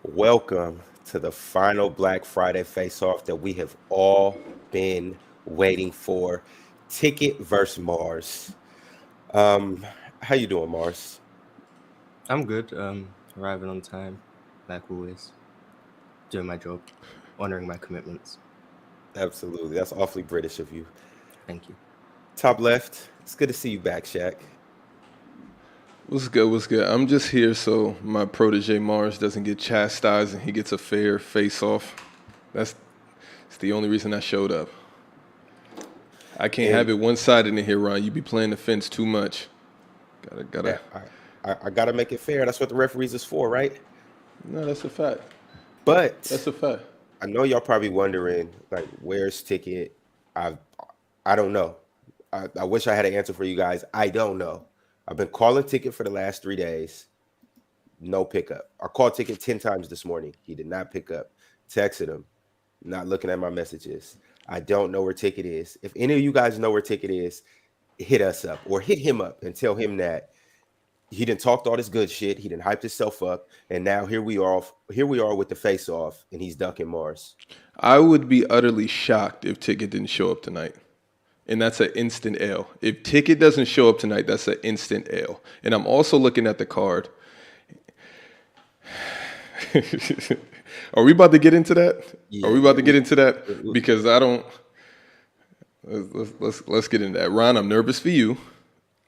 Welcome to the final Black Friday face-off that we have all been waiting for. Ticket versus Mars. Um, how you doing, Mars? I'm good. Arriving on time, like always. Doing my job, honoring my commitments. Absolutely. That's awfully British of you. Thank you. Top left, it's good to see you back, Shaq. What's good? What's good? I'm just here so my protege Mars doesn't get chastised and he gets a fair face-off. It's the only reason I showed up. I can't have And it one-sided in here, Ron. You be playing the fence too much. yeah, Gotta. I gotta make it fair. That's what the referees is for, right? No, that's a fact. That's But a fact. I know y'all probably wondering, like, where's Ticket? I I don't know. I wish I had an answer for you guys. I don't know. I've been calling Ticket for the last 3 days. No pickup. I called Ticket 10 times this morning. He did not pick up. Texted him, not looking at my messages. I don't know where Ticket is. If any of you guys know where Ticket is, hit us up or hit him up and tell him that he didn't talk all this good shit. He didn't hype himself up. And now here we are. Here we are with the face off, and he's ducking Mars. I would be utterly shocked if Ticket didn't show up tonight. And that's an instant L. If Ticket doesn't show up tonight, that's an instant L. And I'm also looking at the card. Are we about to get into that? Yeah, Are we about to get into that? we- Because I don't. Let's get into that. Ron, I'm nervous for you.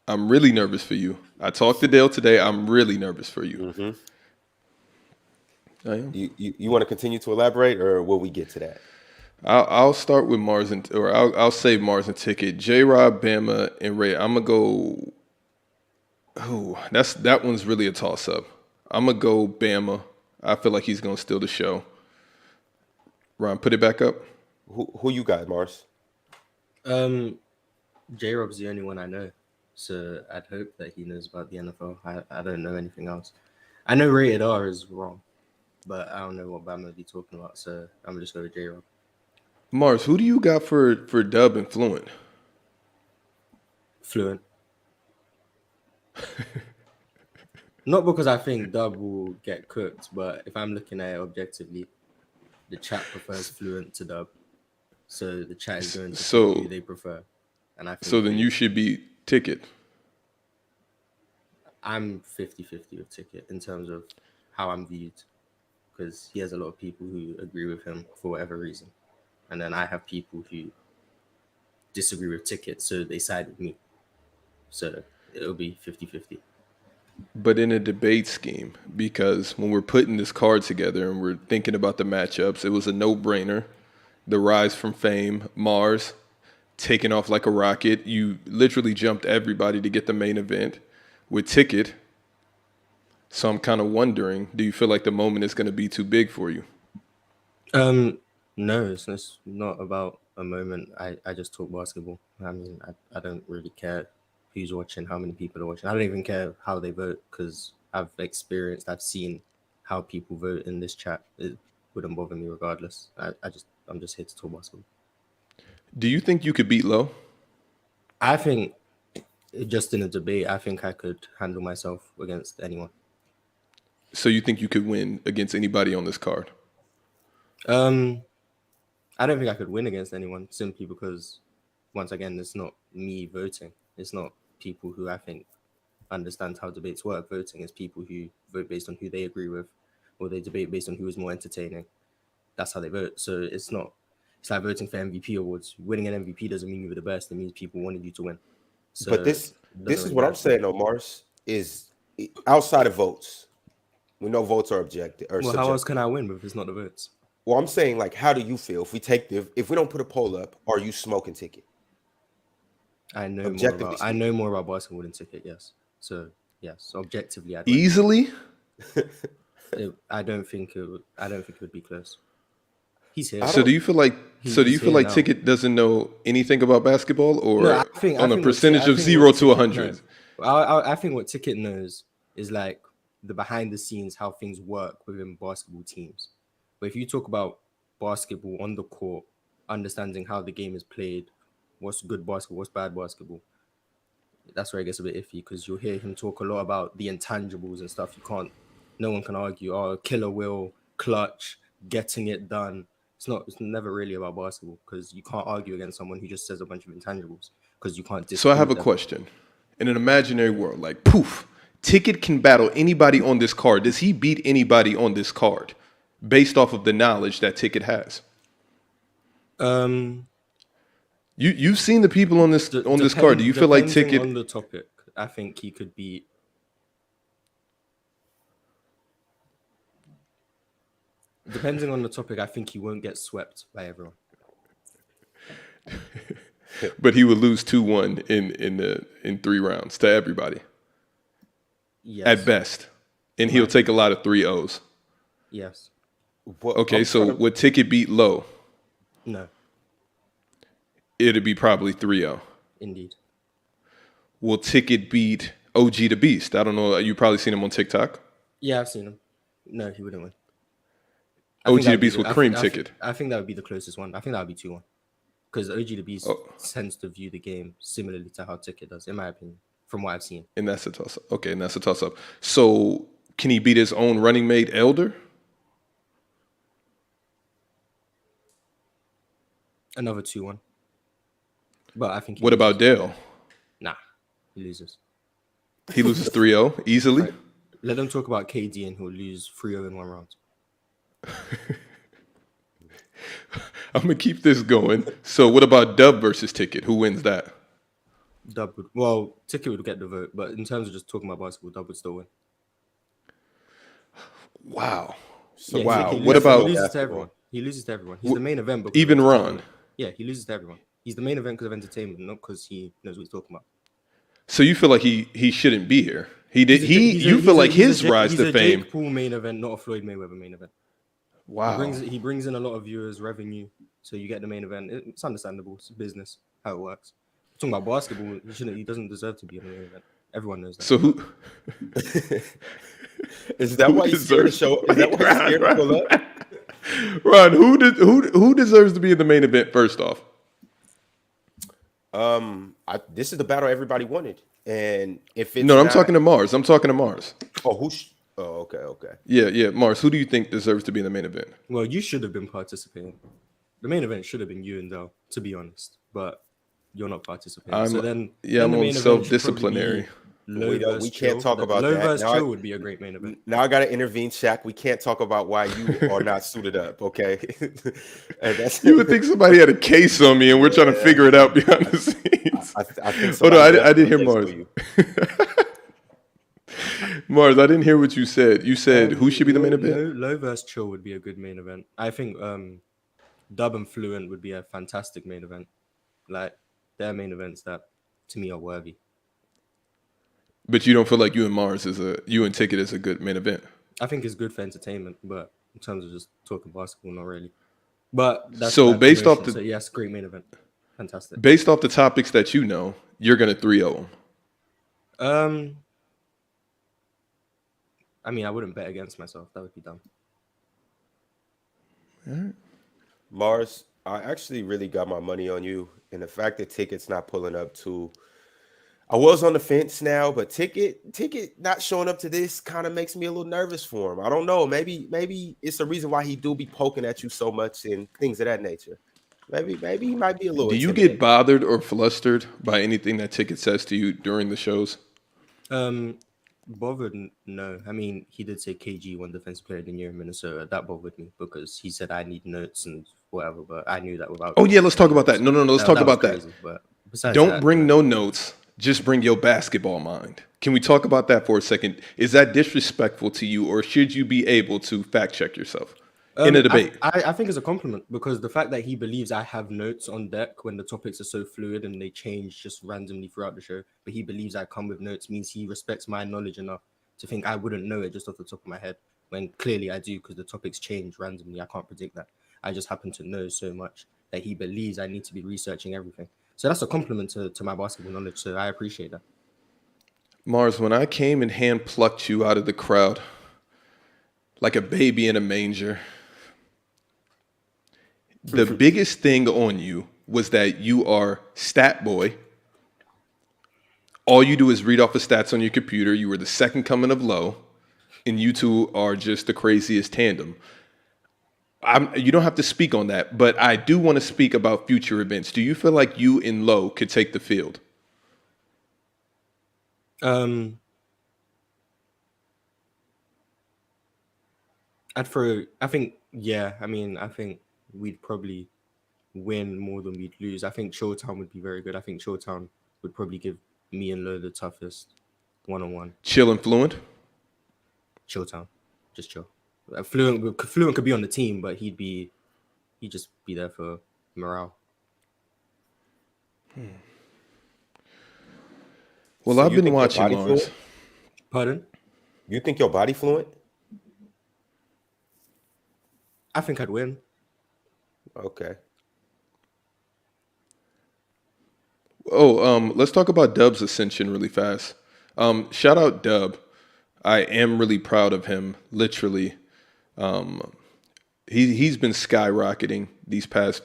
I'm really nervous for you. I talked to Dale today. I'm really nervous for you. Mhm. I am. You want to continue to elaborate, or will we get to that? I'll start with Mars or I'll save Mars and Ticket. J. Rob, Bama, and Ray. I'm gonna go. Oh, that one's really a toss up. I'm gonna go Bama. I feel like he's gonna steal the show. Ron, put it back up. Who you got, Mars? J Rob's the only one I know, so I'd hope that he knows about the NFL. I don't know anything else. I know rated R is wrong, but I don't know what Bama would be talking about, so I'm just going with J Rob. Mars, who do you got for Dub and Fluent? Fluent. Not because I think Dub will get cooked, but if I'm looking at it objectively, the chat prefers Fluent to Dub. So the chat is going to So pick who they prefer. And I think so then you should be Ticket. I'm 50-50 with Ticket in terms of how I'm viewed, because he has a lot of people who agree with him for whatever reason. And then I have people who disagree with Ticket, so they side with me. So it'll be 50-50. But in a debate scheme, because when we're putting this card together and we're thinking about the matchups, it was a no-brainer. The rise from fame, Mars, taking off like a rocket. You literally jumped everybody to get the main event with Ticket. So I'm kind of wondering, do you feel like the moment is going to be too big for you? No, it's not about a moment. I just talk basketball. I mean, I don't really care who's watching, how many people are watching. I don't even care how they vote, because I've seen how people vote in this chat. It wouldn't bother me regardless. I'm just here to talk basketball. Do you think you could beat Low? I think just in a debate, I think I could handle myself against anyone. So you think you could win against anybody on this card? I don't think I could win against anyone, simply because, once again, it's not me voting. It's not people who I think understand how debates work voting. It's people who vote based on who they agree with, or they debate based on who is more entertaining. That's how they vote. So it's like voting for MVP awards. Winning an MVP doesn't mean you were the best. It means people wanted you to win. So But this it this doesn't is really what I'm matter. saying, though, Mars, is outside of votes. We know votes are objective or Well, how else subjective. can I win if it's not the votes? Well, I'm saying, like, how do you feel if we don't put a poll up? Are you smoking Ticket? I Objectively speaking. know more about basketball than Ticket, yes. So yes, objectively, I'd win. Easily? I don't think it would be close. He's here. So do you feel like He's here now. Ticket doesn't know anything about basketball, or No, I think on a what percentage Ti- I of think 0 what to Ticket 100? knows- I think what Ticket knows is like the behind the scenes, how things work within basketball teams. But if you talk about basketball on the court, understanding how the game is played, what's good basketball, what's bad basketball, that's where it gets a bit iffy, because you'll hear him talk a lot about the intangibles and stuff. No one can argue, oh, Killer Will clutch, getting it done. It's never really about basketball because you can't argue against someone who just says a bunch of intangibles because you can't. So I have a question. In an imaginary world, like poof, Ticket can battle anybody on this card. Does he beat anybody on this card based off of the knowledge that Ticket has? You've seen the people on this card. Do you feel like Ticket on the topic? I think he could beat. Depending on the topic, I think he won't get swept by everyone. But he would lose 2-1 in 3 rounds to everybody. Yes. At best. And he'll take a lot of 3-0s. Yes. Okay, so would Ticket beat Low? No. It'd be probably 3-0. Indeed. Will Ticket beat OG the Beast? I don't know. You've probably seen him on TikTok. Yeah, I've seen him. No, he wouldn't win. OG the Beast would cream Ticket. I think that would be the closest one. I think that would be 2-1. Because OG the Beast tends to view the game similarly to how Ticket does, in my opinion, from what I've seen. And that's a toss-up. Okay, and that's a toss-up. So can he beat his own running mate, Elder? Another 2-1. But I think. What about Dale? Nah, he loses. He loses 3-0 easily? Right. Let them talk about KD and he'll lose 3-0 in 1 round. I'm going to keep this going. So what about Dub versus Ticket? Who wins that? Ticket would get the vote, but in terms of just talking about basketball, Dub would still win. Wow. So yeah, wow. What about... He loses to everyone. He loses to everyone. He's the main event. Even Ron? Yeah, he loses to everyone. He's the main event because of entertainment, not because he knows what he's talking about. So you feel like he shouldn't be here? You feel like his rise to fame. Jake Poole main event, not a Floyd Mayweather main event. Wow. He brings in a lot of viewers, revenue, so you get the main event. It's understandable. It's business, how it works. Talking about basketball, he doesn't deserve to be in the main event. Everyone knows that. So who is that why he's scared to show? Is that why he's scared to pull up? Ron, who deserves to be in the main event first off? This is the battle everybody wanted, and if it's I'm talking to Marz. Oh, okay. Yeah, Marz. Who do you think deserves to be in the main event? Well, you should have been participating. The main event should have been you and Dell, to be honest, but you're not participating. I'm on self-disciplinary. We can't talk about Low that. versus Chill would be a great main event. Now I got to intervene, Shaq. We can't talk about why you are not suited up, okay? You would think somebody had a case on me and we're trying to figure it out behind the scenes. I think Hold on, I didn't hear Marz. Marz, I didn't hear what you said. You said who should be the main event? Low versus Chill would be a good main event. I think Dub and Fluent would be a fantastic main event. Like, they're main events that, to me, are worthy. But you don't feel like you and Ticket is a good main event? I think it's good for entertainment, but in terms of just talking basketball, not really. But that's so based off the yes, great main event, fantastic. Based off the topics that you know, you're gonna 3-0 them. I mean, I wouldn't bet against myself. That would be dumb. All right. Marz, I actually really got my money on you, and the fact that Ticket's not pulling up too. I was on the fence now, but Ticket not showing up to this kind of makes me a little nervous for him. I don't know. Maybe it's the reason why he do be poking at you so much and things of that nature. Maybe he might be a little. Do you get bothered or flustered by anything that Ticket says to you during the shows? Bothered? No. I mean, he did say KG won Defensive Player of the Year in Minnesota. That bothered me because he said I need notes and whatever, but I knew that without. Oh yeah, let's talk about that. No. Let's talk about that. Crazy, but besides don't bring no notes. Just bring your basketball mind. Can we talk about that for a second? Is that disrespectful to you, or should you be able to fact check yourself in a debate? I think it's a compliment because the fact that he believes I have notes on deck when the topics are so fluid and they change just randomly throughout the show, but he believes I come with notes means he respects my knowledge enough to think I wouldn't know it just off the top of my head, when clearly I do because the topics change randomly. I can't predict that. I just happen to know so much that he believes I need to be researching everything. So that's a compliment to my basketball knowledge. So I appreciate that. Marz, when I came and hand plucked you out of the crowd like a baby in a manger, the biggest thing on you was that you are stat boy. All you do is read off the stats on your computer. You were the second coming of Low, and you two are just the craziest tandem. You don't have to speak on that, but I do want to speak about future events. Do you feel like you and Low could take the field? I think, yeah. I mean, I think we'd probably win more than we'd lose. I think Showtown would be very good. I think Showtown would probably give me and Low the toughest one-on-one. Chill and Fluent? Showtown. Just chill. Fluent could be on the team, but he'd just be there for morale. Well, So I've you been think your watching body Mars. fluent? Pardon? You think your body fluent? I think I'd win. Okay. Oh, let's talk about Dub's ascension really fast. Shout out Dub. I am really proud of him. Literally, he's been skyrocketing these past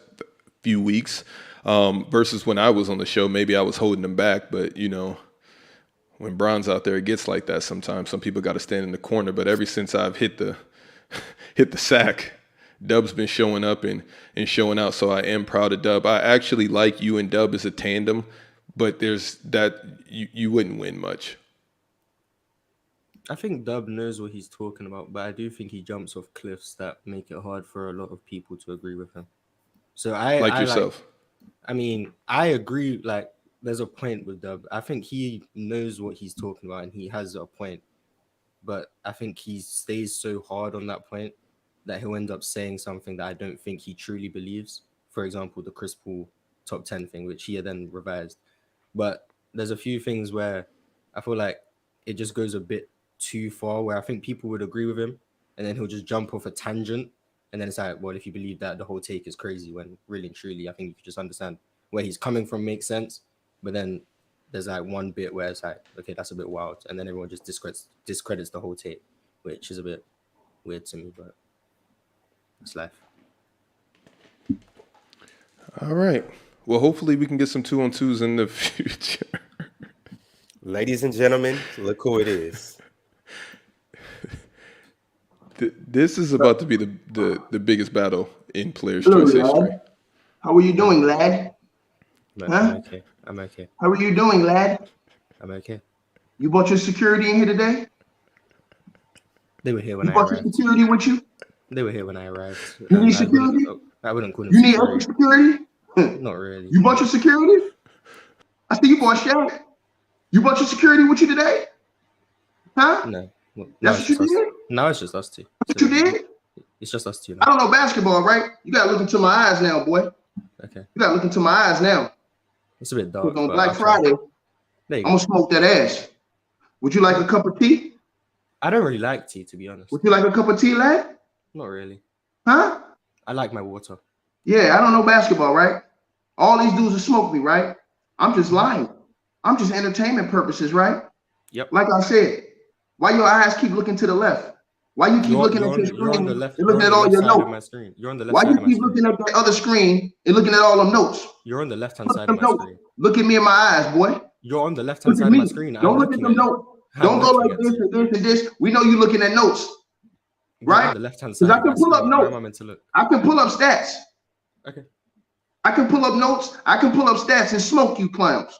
few weeks. Versus when I was on the show, maybe I was holding him back. But you know, when Bron's out there, it gets like that sometimes. Some people got to stand in the corner. But ever since I've hit the sack, Dub's been showing up and showing out. So I am proud of Dub. I actually like you and Dub as a tandem, but there's that you wouldn't win much. I think Dub knows what he's talking about, but I do think he jumps off cliffs that make it hard for a lot of people to agree with him. So I yourself. I mean, I agree. Like, there's a point with Dub. I think he knows what he's talking about, and he has a point. But I think he stays so hard on that point that he'll end up saying something that I don't think he truly believes. For example, the Chris Paul top 10 thing, which he then revised. But there's a few things where I feel like it just goes a bit too far, where I think people would agree with him, and then he'll just jump off a tangent. And then it's like, well, if you believe that, the whole take is crazy, when really and truly, I think you can just understand where he's coming from makes sense. But then there's like one bit where it's like, okay, that's a bit wild. And then everyone just discredits the whole tape, which is a bit weird to me, but it's life. All right. Well, hopefully we can get some 2-on-2s in the future. Ladies and gentlemen, look who it is. This is about to be the biggest battle in Players' Choice history. How are you doing, lad? I'm okay. I'm okay. How are you doing, lad? I'm okay. You brought your security in here today? They were here when You I brought your arrived. security with you? They were here when I arrived. You need security? I wouldn't call them You need extra security. security? Not really. You brought your security? I see you brought Shaq. You brought your security with you today? Huh? No. Well, That's what you did? Now it's just us two. That's what you did? It's just us two I now. don't know basketball, right? You gotta look into my eyes now, boy. Okay. You gotta look into my eyes now. It's a bit dark. On but Black I'll try. Friday, There you I'm go. gonna smoke that ass. Would you like a cup of tea? I don't really like tea, to be honest. Would you like a cup of tea, lad? Not really. Huh? I like my water. Yeah, I don't know basketball, right? All these dudes will smoke me, right? I'm just lying. I'm just entertainment purposes, right? Yep. Like I said, why your eyes keep looking to the left? Why you keep looking at your You're on screen the left. and You're looking on at the all left your side of notes? my screen. You're on the left Why side you of my keep screen. looking at that other screen and looking at all them notes? You're on the left-hand Look side at of them my notes. screen. Look at me in my eyes, boy. You're on the left-hand Look side at of me. my screen. Don't I'm look at looking them at it. notes. I'm Don't go looking like at this it. and this and this. We know you looking at notes, You're on right? the left-hand Because side I of my can pull up screen. Where am I notes. meant to look? I can pull up stats. Okay. I can pull up notes. I can pull up stats and smoke you clowns.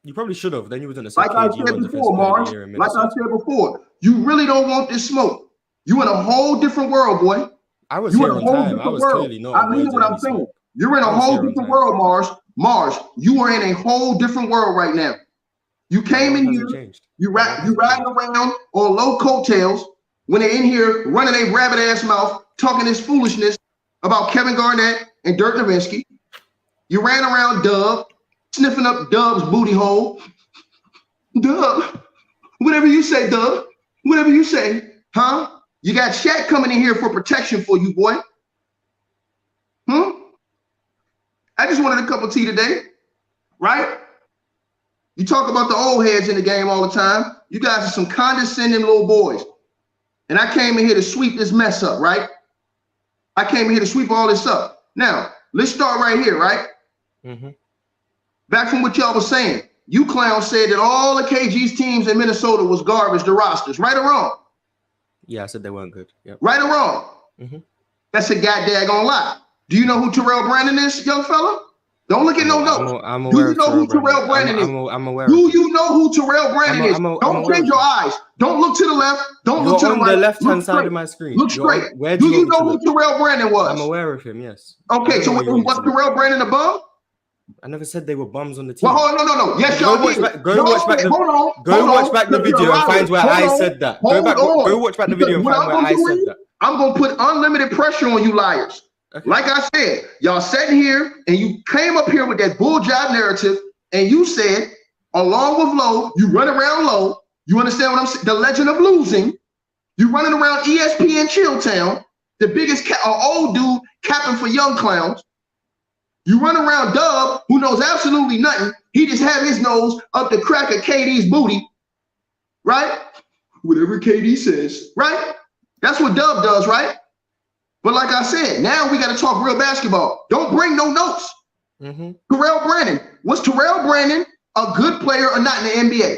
You probably should have. Then you wouldn't have said Like I KG said won Defensive before, Player of Marz. the Year in Like I Minnesota. said before, you really don't want this smoke. You in a whole different world, boy. I was You here in a on whole time. I different was world. clearly not I mean avoiding what I'm any saying. smoke. You're in a I was whole here on different time. world, Marz. Marz, you are in a whole different world right now. You My came world in here, hasn't changed. you My world riding hasn't changed. around on low coattails when they're in here running a rabbit ass mouth, talking this foolishness about Kevin Garnett and Dirk Nowitzki. You ran around Dub, sniffing up Dub's booty hole. Dub, whatever you say, Dub, whatever you say, huh? You got Shaq coming in here for protection for you, boy. I just wanted a cup of tea today, right? You talk about the old heads in the game all the time. You guys are some condescending little boys. And I came in here to sweep this mess up, right? I came in here to sweep all this up. Now, let's start right here, right? Mm-hmm. Back from what y'all was saying. You clowns said that all the KG's teams in Minnesota was garbage, the rosters. Right or wrong? Yeah, I said they weren't good. Yep. Right or wrong? Mm-hmm. That's a goddamn lie. Do you know who Terrell Brandon is, young fella? Don't look at no notes. I'm Do aware you know who Terrell Brandon is? I'm aware. Do you know who Terrell Brandon is? Don't change your eyes. Don't look to the left. Don't look to the right. On the left-hand side of my screen. Look straight. Do you know who Terrell Brandon was? I'm aware of him, yes. Okay, so was Terrell Brandon a bum? I never said they were bums on the team. Well, no. Yes, y'all did. Go watch back the video and find where I said that. Go watch back the video and find where I said that. I'm going to put unlimited pressure on you liars. Okay. Like I said, y'all sitting here and you came up here with that bull job narrative and you said, along with Low, you run around Low. You understand what I'm saying? The legend of losing. You running around ESPN Chilltown, the biggest old dude capping for young clowns. You run around Dub, who knows absolutely nothing. He just have his nose up the crack of KD's booty, right? Whatever KD says, right? That's what Dub does, right? But like I said, now we got to talk real basketball. Don't bring no notes. Terrell Brandon. Was Terrell Brandon a good player or not in the NBA?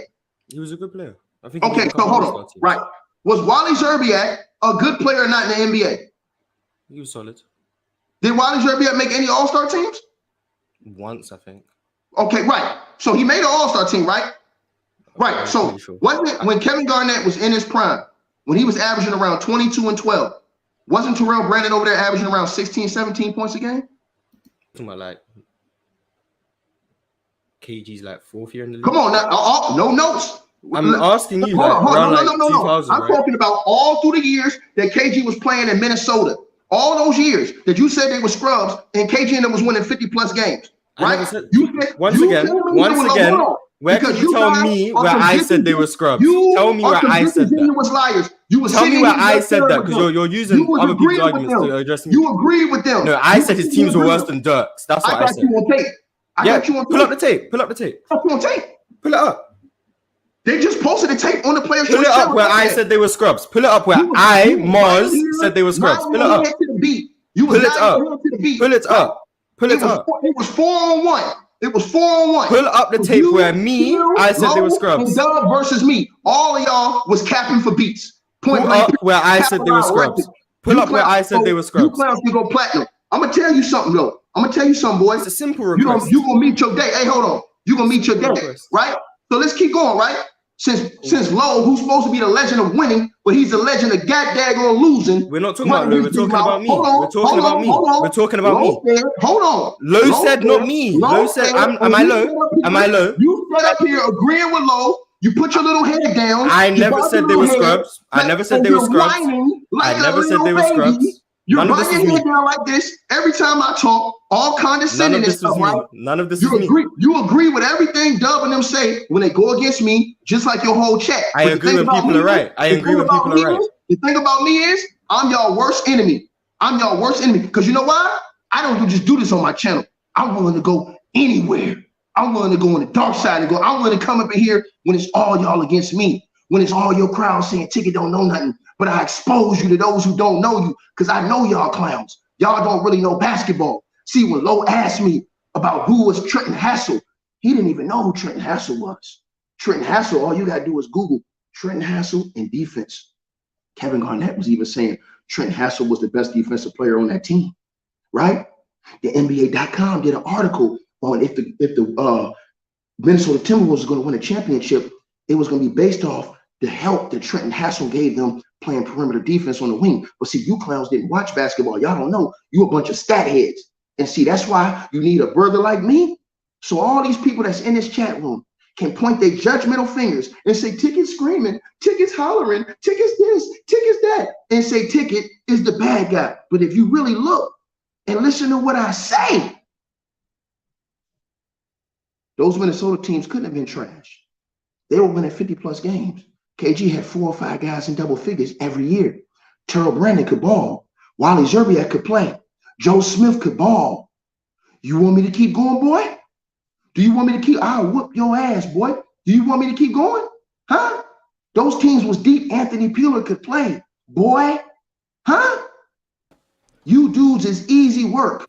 He was a good player. I think. Okay, so hold on. Right. Was Wally Zerbiak a good player or not in the NBA? He was solid. Did Wally Zerbiak make any All-Star teams? Once, I think. Okay, right. So he made an All-Star team, right? Right. So wasn't it when Kevin Garnett was in his prime, when he was averaging around 22 and 12, wasn't Terrell Brandon over there averaging around 16, 17 points a game? Talking about like KG's like fourth year in the league. Come on, now, no notes. I'm asking you. No. I'm talking about all through the years that KG was playing in Minnesota. All those years that you said they were scrubs and KG and them was winning 50+ games, right? Once again, where can you tell me where I said they were scrubs? Tell me where I said that. Was liars. Tell me where I said that, because you're using other people's arguments to address me. You agreed with them. No, I said his teams were worse than Dirk's. That's what I said. Pull up the tape. Pull up the tape. Pull it up. They just posted a tape on the players. Pull it up where I said they were scrubs. Pull it up where Marz said they were scrubs. Pull it up. Pull it up. Pull it up. Pull it up. It was 4-on-1. It was 4-on-1. Pull up the tape where I said they were scrubs. Dub versus me. All of y'all was capping for beats. Pull up where I said they were scrubs. Pull up where I said they were scrubs. You clowns can go platinum. I'm gonna tell you something though. boys. It's a simple request. You gonna meet your day. Hey, hold on. You gonna meet your day, right? So let's keep going, right? Since Lowe, who's supposed to be the legend of winning, but he's the legend of goddamn losing. We're not talking about Lowe. We're talking about me. We're talking about me. We're talking about me. Hold on. Lowe said not me. Lowe said, am I low? Am I low? You set up here agreeing with Lowe. You put your little head down. I never said they were scrubs. I never said they were scrubs. I never said they were scrubs. You're bringing your head down like this every time I talk, all condescending and stuff, right? None of this is me. You agree with everything Dub and them say when they go against me, just like your whole chat. I agree when people are right. I agree when people are right. The thing about me is, I'm y'all worst enemy. I'm y'all worst enemy. Because you know why? I don't just do this on my channel. I'm willing to go anywhere. I'm willing to go on the dark side and go. I'm willing to come up in here when it's all y'all against me. When it's all your crowd saying Ticket don't know nothing. But I expose you to those who don't know you because I know y'all clowns. Y'all don't really know basketball. See, when Lowe asked me about who was Trenton Hassel, he didn't even know who Trenton Hassel was. Trenton Hassel, all you got to do is Google Trenton Hassel and defense. Kevin Garnett was even saying Trenton Hassel was the best defensive player on that team, right? The NBA.com did an article on if the Minnesota Timberwolves was going to win a championship, it was going to be based off the help that Trenton Hassel gave them playing perimeter defense on the wing. But see, you clowns didn't watch basketball. Y'all don't know. You a bunch of stat heads. And see, that's why you need a brother like me. So all these people that's in this chat room can point their judgmental fingers and say, Ticket's screaming, Ticket's hollering, Ticket's this, Ticket's that, and say Ticket is the bad guy. But if you really look and listen to what I say, those Minnesota teams couldn't have been trash. They were winning 50+ games. KG had 4 or 5 guys in double figures every year. Terrell Brandon could ball. Wally Zerbiak could play. Joe Smith could ball. You want me to keep going, boy? Do you want me to keep? I'll whoop your ass, boy. Do you want me to keep going? Huh? Those teams was deep. Anthony Peeler could play, boy. Huh? You dudes is easy work.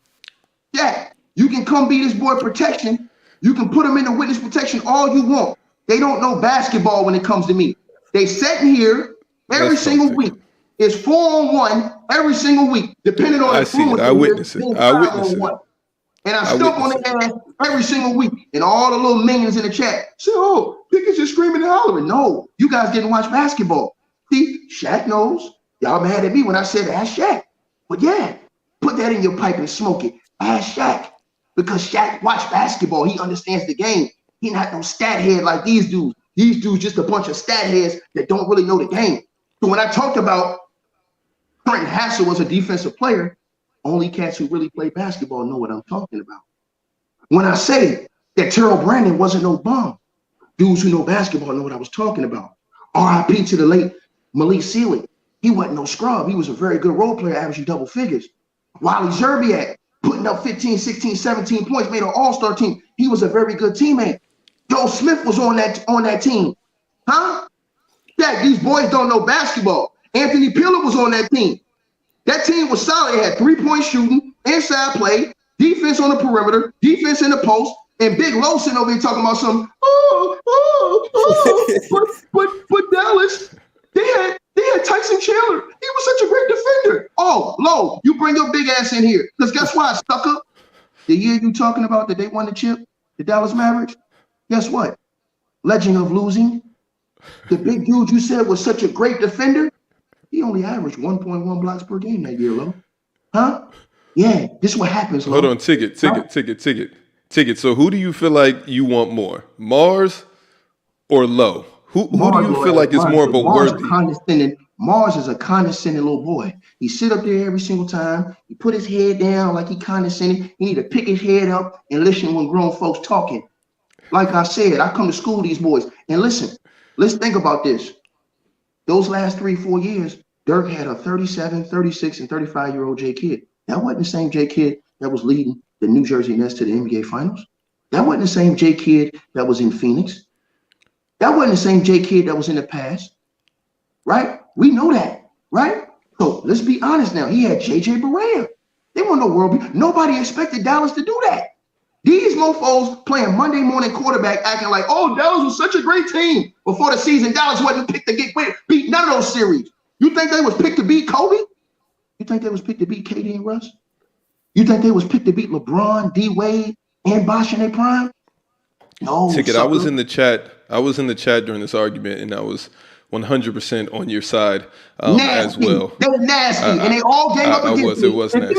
Yeah, you can come be this boy protection. You can put him in the witness protection all you want. They don't know basketball when it comes to me. They sitting here every single week is 4-on-1 every single week, depending on the fluency. I witness it. I witness it. And I stomp on their ass every single week. And all the little minions in the chat say, oh, Pickens just screaming and hollering. No, you guys didn't watch basketball. See, Shaq knows. Y'all mad at me when I said ask Shaq. But yeah, put that in your pipe and smoke it. Ask Shaq. Because Shaq watched basketball. He understands the game. He not no stat head like these dudes. These dudes just a bunch of stat heads that don't really know the game. So when I talked about Trenton Hassel was a defensive player, only cats who really play basketball know what I'm talking about. When I say that Terrell Brandon wasn't no bum, dudes who know basketball know what I was talking about. RIP to the late Malik Sealy. He wasn't no scrub. He was a very good role player, averaging double figures. Wally Zerbiak, putting up 15, 16, 17 points, made an all-star team. He was a very good teammate. Joe Smith was on that team. Huh? Yeah, these boys don't know basketball. Anthony Pillard was on that team. That team was solid. It had three-point shooting, inside play, defense on the perimeter, defense in the post, and Big Low sitting over here talking about some, but Dallas, they had Tyson Chandler. He was such a great defender. Oh, Low, you bring your big ass in here. Because guess what, sucker? The year you talking about that they won the chip, the Dallas Mavericks, guess what? Legend of losing. The big dude you said was such a great defender, he only averaged 1.1 blocks per game that year, Low. Huh? Yeah, this is what happens, Low. Hold on, Ticket. So who do you feel like you want more, Marz or Low? Who do you feel like is more of a worthy? Marz is a condescending little boy. He sit up there every single time. He put his head down like he condescending. He need to pick his head up and listen when grown folks talking. Like I said, I come to school these boys. And listen, let's think about this. Those last 3-4 years, Dirk had a 37, 36, and 35-year-old J Kidd. That wasn't the same J Kidd that was leading the New Jersey Nets to the NBA Finals. That wasn't the same J Kidd that was in Phoenix. That wasn't the same J Kidd that was in the past. Right? We know that, right? So let's be honest now. He had JJ Barea. They weren't no world beat. Nobody expected Dallas to do that. These mofos playing Monday morning quarterback acting like, oh, Dallas was such a great team. Before the season, Dallas wasn't picked to beat none of those series. You think they was picked to beat Kobe? You think they was picked to beat KD and Russ? You think they was picked to beat LeBron, D Wade, and Bosh in their prime? No. Ticket, I was in the chat during this argument, and I was 100% on your side as well. They were nasty, and they all gave up against me. It was nasty.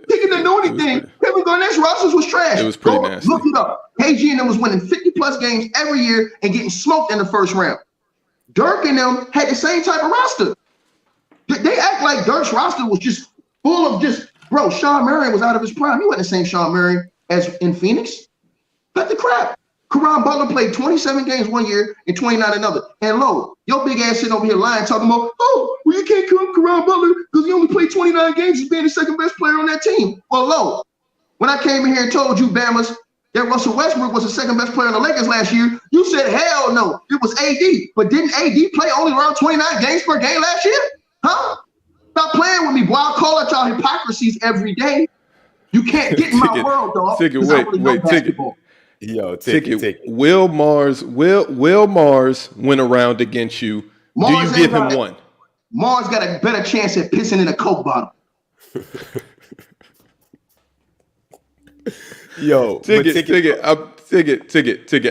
Thinking to know anything. Kevin Garnett's rosters was trash. It was pretty nasty. Look it up. KG and them was winning 50-plus games every year and getting smoked in the first round. Dirk and them had the same type of roster. They act like Dirk's roster was just full of bro, Sean Marion was out of his prime. He wasn't the same Sean Marion as in Phoenix. Cut the crap. Caron Butler played 27 games one year and 29 another. And Low, your big ass sitting over here lying, talking about, oh, well, you can't come Caron Butler because he only played 29 games as being the second best player on that team. Well, Low, when I came in here and told you, Bammers, that Russell Westbrook was the second best player on the Lakers last year, you said, hell no, it was AD. But didn't AD play only around 29 games per game last year? Huh? Stop playing with me, boy. I'll call out y'all hypocrisies every day. You can't get in my world, dog. Ticket, wait, Ticket. Yo, ticket. Will Marz win a round against you? Do you give him one? Marz got a better chance at pissing in a Coke bottle. Yo, Ticket.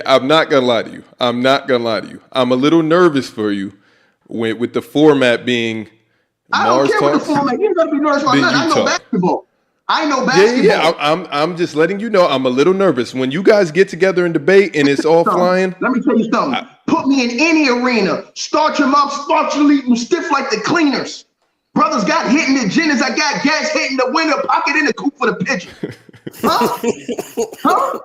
I'm not gonna lie to you. I'm a little nervous for you with the format being. I don't care what the format. You gotta be nervous about nothing. I know basketball. Yeah. I'm just letting you know. I'm a little nervous when you guys get together and debate and it's all flying. Let me tell you something. Put me in any arena. Start your mouth, start your leap, stiff like the cleaners. Brothers got hit in the genders. I got gas hitting the window, pocket in the coop for the pigeon. Huh?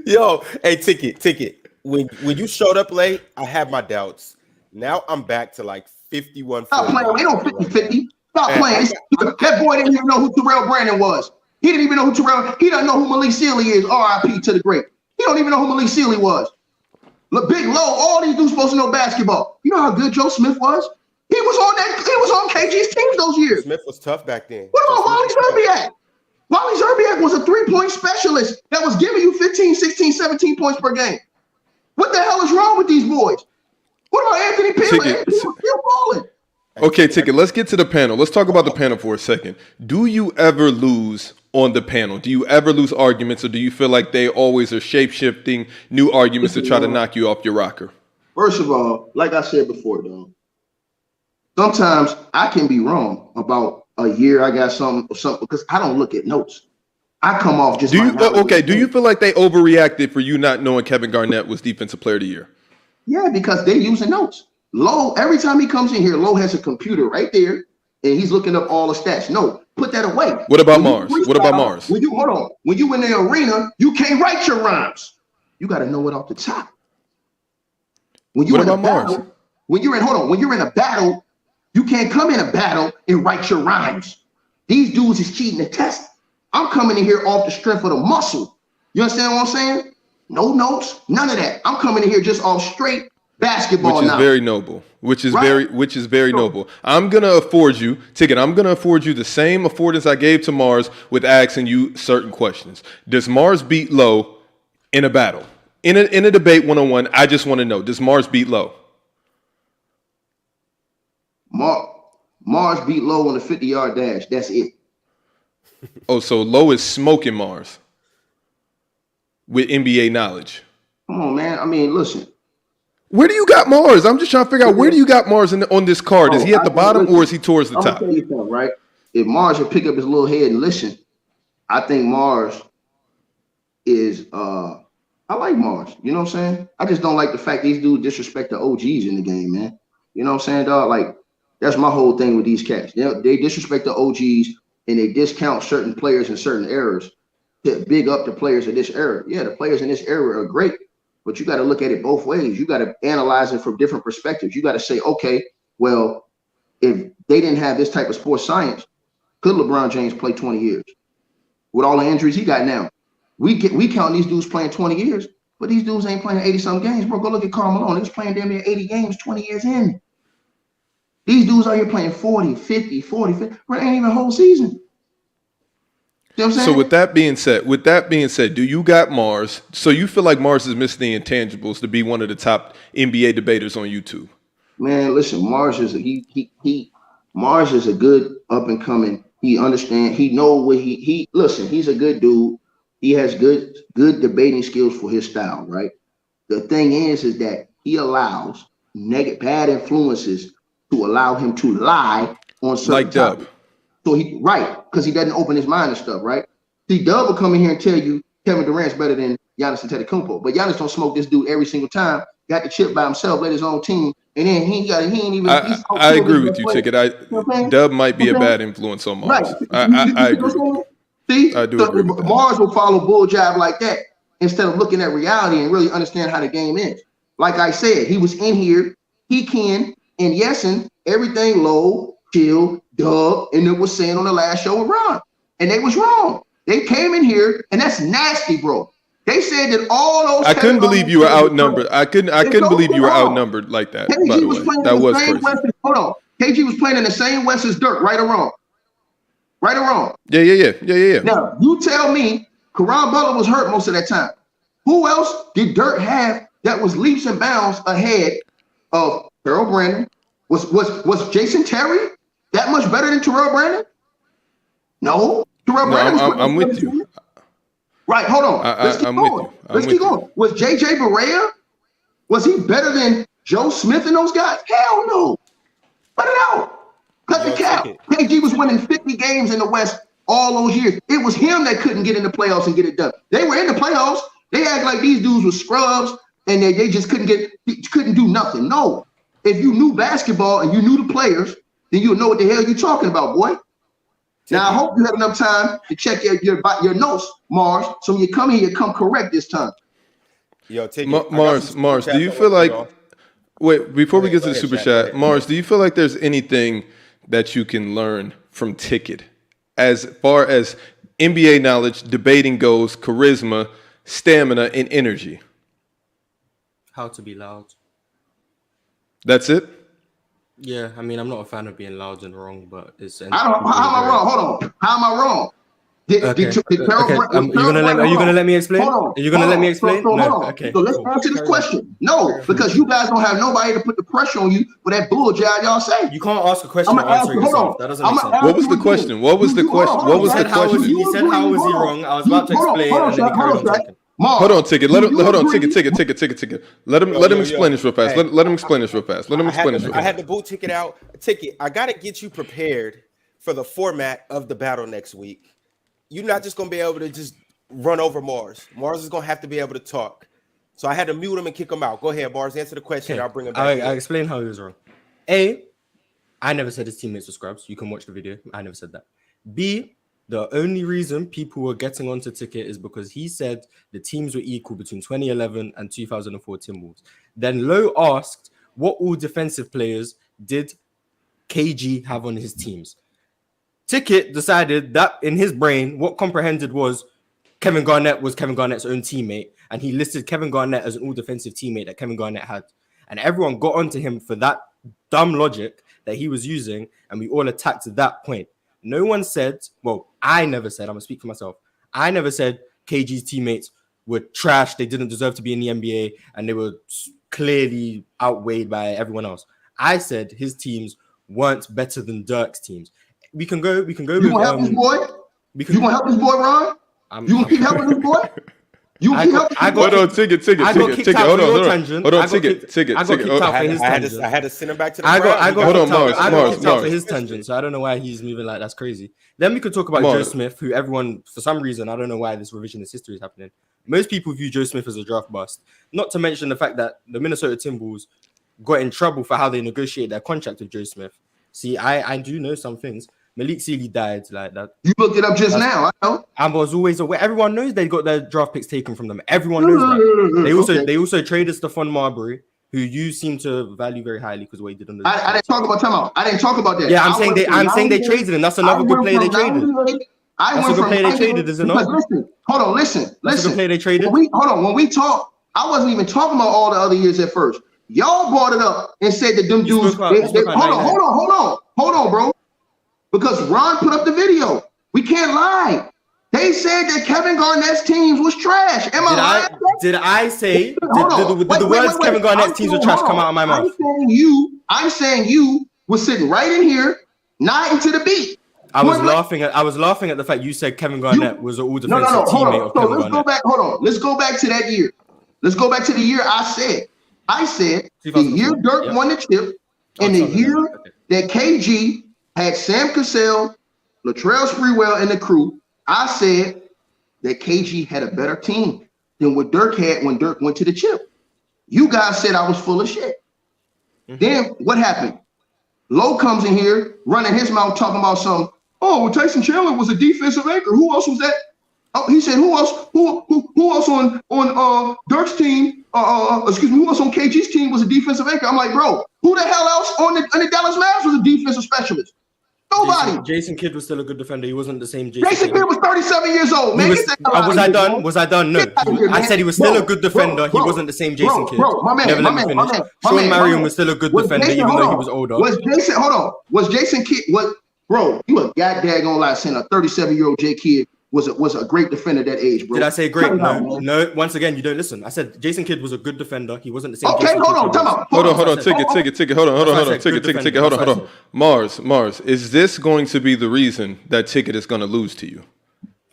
Yo, hey, ticket. When you showed up late, I had my doubts. Now I'm back to like 51. Stop playing. We don't 50-50. Stop playing. That boy didn't even know who Terrell Brandon was. He didn't even know who he doesn't know who Malik Sealy is. RIP to the great. He don't even know who Malik Sealy was. Look, Big Low, all these dudes supposed to know basketball. You know how good Joe Smith was? He was on KG's teams those years. Smith was tough back then. What about Wally Zerbiak? Wally Zerbiak was a three-point specialist that was giving you 15, 16, 17 points per game. What the hell is wrong with these boys? What about Anthony Pillard? Anthony was still balling. Okay, Ticket, let's get to the panel. Let's talk about the panel for a second. Do you ever lose on the panel? Do you ever lose arguments, or do you feel like they always are shape-shifting new arguments to try to knock you off your rocker? First of all, like I said before, though, sometimes I can be wrong about a year. I got something because I don't look at notes. I come off just. Do you feel like they overreacted for you not knowing Kevin Garnett was Defensive Player of the Year? Yeah, because they're using notes. Low, every time he comes in here, Low has a computer right there, and he's looking up all the stats. No, put that away. What about Marz? What about Marz? When you in the arena, you can't write your rhymes. You got to know it off the top. When you're in a battle, when you're in a battle, you can't come in a battle and write your rhymes. These dudes is cheating the test. I'm coming in here off the strength of the muscle. You understand what I'm saying? No notes, none of that. I'm coming in here just off straight basketball. Which is very noble. Which is very noble. I'm gonna afford you, Ticket. I'm gonna afford you the same affordance I gave to Marz with asking you certain questions. Does Marz beat Low in a battle? In a debate 1-on-1, I just want to know, does Marz beat Low? Marz beat Low on a 50-yard dash. That's it. Oh, so Low is smoking Marz with NBA knowledge. Come on, man. I mean, listen. Where do you got Marz? I'm just trying to figure out, where do you got Marz on this card? Is he at the bottom or is he towards the top? I'm gonna tell you something, right? If Marz would pick up his little head and listen, I think Marz is I like Marz. You know what I'm saying? I just don't like the fact these dudes disrespect the OGs in the game, man. You know what I'm saying, dog? Like, that's my whole thing with these cats. They disrespect the OGs and they discount certain players in certain eras to big up the players of this era. Yeah, the players in this era are great, but you got to look at it both ways. You got to analyze it from different perspectives. You got to say, okay, well, if they didn't have this type of sports science, could LeBron James play 20 years? With all the injuries he got now. We count these dudes playing 20 years, but these dudes ain't playing 80-some games. Bro, go look at Karl Malone. He was playing damn near 80 games 20 years in. These dudes out here playing 40, 50, 40, 50. Bro, ain't even a whole season. You know what I'm saying? So with that being said, do you got Marz? So you feel like Marz is missing the intangibles to be one of the top NBA debaters on YouTube? Man, listen, Marz is Marz is a good up and coming. He understands. He know what he listen. He's a good dude. He has good debating skills for his style, right? The thing is that he allows bad influences to allow him to lie on certain like Dub. topics. So because he doesn't open his mind and stuff, right? See, Dub will come in here and tell you Kevin Durant's better than Giannis Antetokounmpo, but Giannis don't smoke this dude every single time. Got the chip by himself, led his own team, and then he ain't even. I agree with you, Ticket. Dub might be a bad influence on Marz. Right. I agree. See, I do agree with that. Marz will follow bull jive like that instead of looking at reality and really understand how the game is. Like I said, he was in here, he can, and Yesin, everything Low, Chill, Dub, and it was saying on the last show with Ron. And they was wrong. They came in here, and that's nasty, bro. They said that all those. I couldn't believe you were outnumbered. I couldn't believe you were outnumbered like that. KG by the was way, playing that in was the same crazy. West. Hold on, KG was playing in the same West as Dirk, right or wrong? Right or wrong? Yeah. Now you tell me, Caron Butler was hurt most of that time. Who else did Dirk have that was leaps and bounds ahead of Terrell Brandon? Was Jason Terry that much better than Terrell Brandon? No. Terrell Brandon. I'm with you. Right, hold on. Let's keep going. Let's keep going. Was JJ Barea? Was he better than Joe Smith and those guys? Hell no. Cut it out. Cut the cap. KG was winning 50 games in the West all those years. It was him that couldn't get in the playoffs and get it done. They were in the playoffs. They act like these dudes were scrubs and they just couldn't do nothing. No. If you knew basketball and you knew the players, then you'll know what the hell you're talking about, boy. Now, I hope you had enough time to check your notes, Marz, so when you come here, you come correct this time. Yo, Marz, do you feel like wait, before we get to the super chat, Marz, do you feel like there's anything that you can learn from Ticket as far as NBA knowledge, debating goes, charisma, stamina, and energy? How to be loud. That's it? Yeah, I mean, I'm not a fan of being loud and wrong, but it's. How am I wrong? Hold on. How am I wrong? Okay. Are you gonna let me explain? Are you gonna let me explain? No. Okay. So let's answer this question. No, because you guys don't have nobody to put the pressure on you for that bull job y'all say. You can't ask a question and answer yourself. That doesn't make sense. What was the question? What was the question? What was the question? He said, "How was he wrong?" I was about to explain, and then he carried on talking. Hold on, Ticket. Hold on, Ticket. Let him explain this real fast. Let him explain this real fast. I had the boot Ticket out. Ticket, I gotta get you prepared for the format of the battle next week. You're not just gonna be able to just run over Marz. Marz is gonna have to be able to talk. So I had to mute him and kick him out. Go ahead, Marz. Answer the question. Okay. I'll bring him back. I'll explain how he was wrong. A, I never said his teammates were scrubs. You can watch the video. I never said that. B, the only reason people were getting onto Ticket is because he said the teams were equal between 2011 and 2004 Timberwolves. Then Lowe asked, what all defensive players did KG have on his teams? Ticket decided that in his brain, what comprehended was Kevin Garnett was Kevin Garnett's own teammate, and he listed Kevin Garnett as an all-defensive teammate that Kevin Garnett had. And everyone got onto him for that dumb logic that he was using, and we all attacked at that point. No one said, well, I never said, I'm going to speak for myself. I never said KG's teammates were trash, they didn't deserve to be in the NBA, and they were clearly outweighed by everyone else. I said his teams weren't better than Dirk's teams. We can go. You gonna help this boy? You gonna help this boy, Ron? You gonna keep helping this boy? Hold on, Ticket. Hold on, Ticket. I got kicked out for his tangent. I had to send him back to the Hold on, Marz. I got kicked out for his tangent, so I don't know why he's moving like that's crazy. Then we could talk about Joe Smith, who everyone, for some reason, I don't know why this revisionist history is happening. Most people view Joe Smith as a draft bust. Not to mention the fact that the Minnesota Timberwolves got in trouble for how they negotiated their contract with Joe Smith. See, I do know some things. Malik Sealy died like that. You looked it up just now. I know. I was always aware. Everyone knows they got their draft picks taken from them. Everyone knows that. They also traded Stephon Marbury, who you seem to value very highly because what he did on the. I didn't talk about timeout. I didn't talk about that. Yeah, I'm saying they traded him. That's another good player they traded. That's a good player they traded, is it not? Listen. That's a good player they traded. When we talk, I wasn't even talking about all the other years at first. Y'all brought it up and said that them dudes. Hold on, bro. Because Ron put up the video. We can't lie. They said that Kevin Garnett's teams was trash. Did I say the words Kevin Garnett's teams were trash come out of my mouth? I'm saying you were sitting right in here, nodding to the beat. I was laughing at the fact you said Kevin Garnett was an all-defensive teammate of Kevin Garnett. Let's go back to that year. Let's go back to the year I said the year Dirk won the chip, and the year that KG had Sam Cassell, Latrell Sprewell, and the crew. I said that KG had a better team than what Dirk had when Dirk went to the chip. You guys said I was full of shit. Then what happened? Lowe comes in here running his mouth talking about something. Oh, well, Tyson Chandler was a defensive anchor. Who else was that? Oh, he said, who else? Who else on Dirk's team? Who else on KG's team was a defensive anchor? I'm like, bro, who the hell else on the Dallas Mavs was a defensive specialist? Nobody. Jason Kidd was still a good defender. He wasn't the same Jason Kidd was 37 years old. Man, was I done? No. I said he was still a good defender. He wasn't the same Jason Kidd. My man. Sean Marion was still a good defender, even though he was older. Was Jason Kidd? Bro, you a goddamn lie saying a 37-year-old J Kidd was a great defender at that age, bro. Did I say great? No. Once again, you don't listen. I said Jason Kidd was a good defender. He wasn't the same. Okay, hold on. Hold on. Ticket. Hold on. Marz. Is this going to be the reason that Ticket is going to lose to you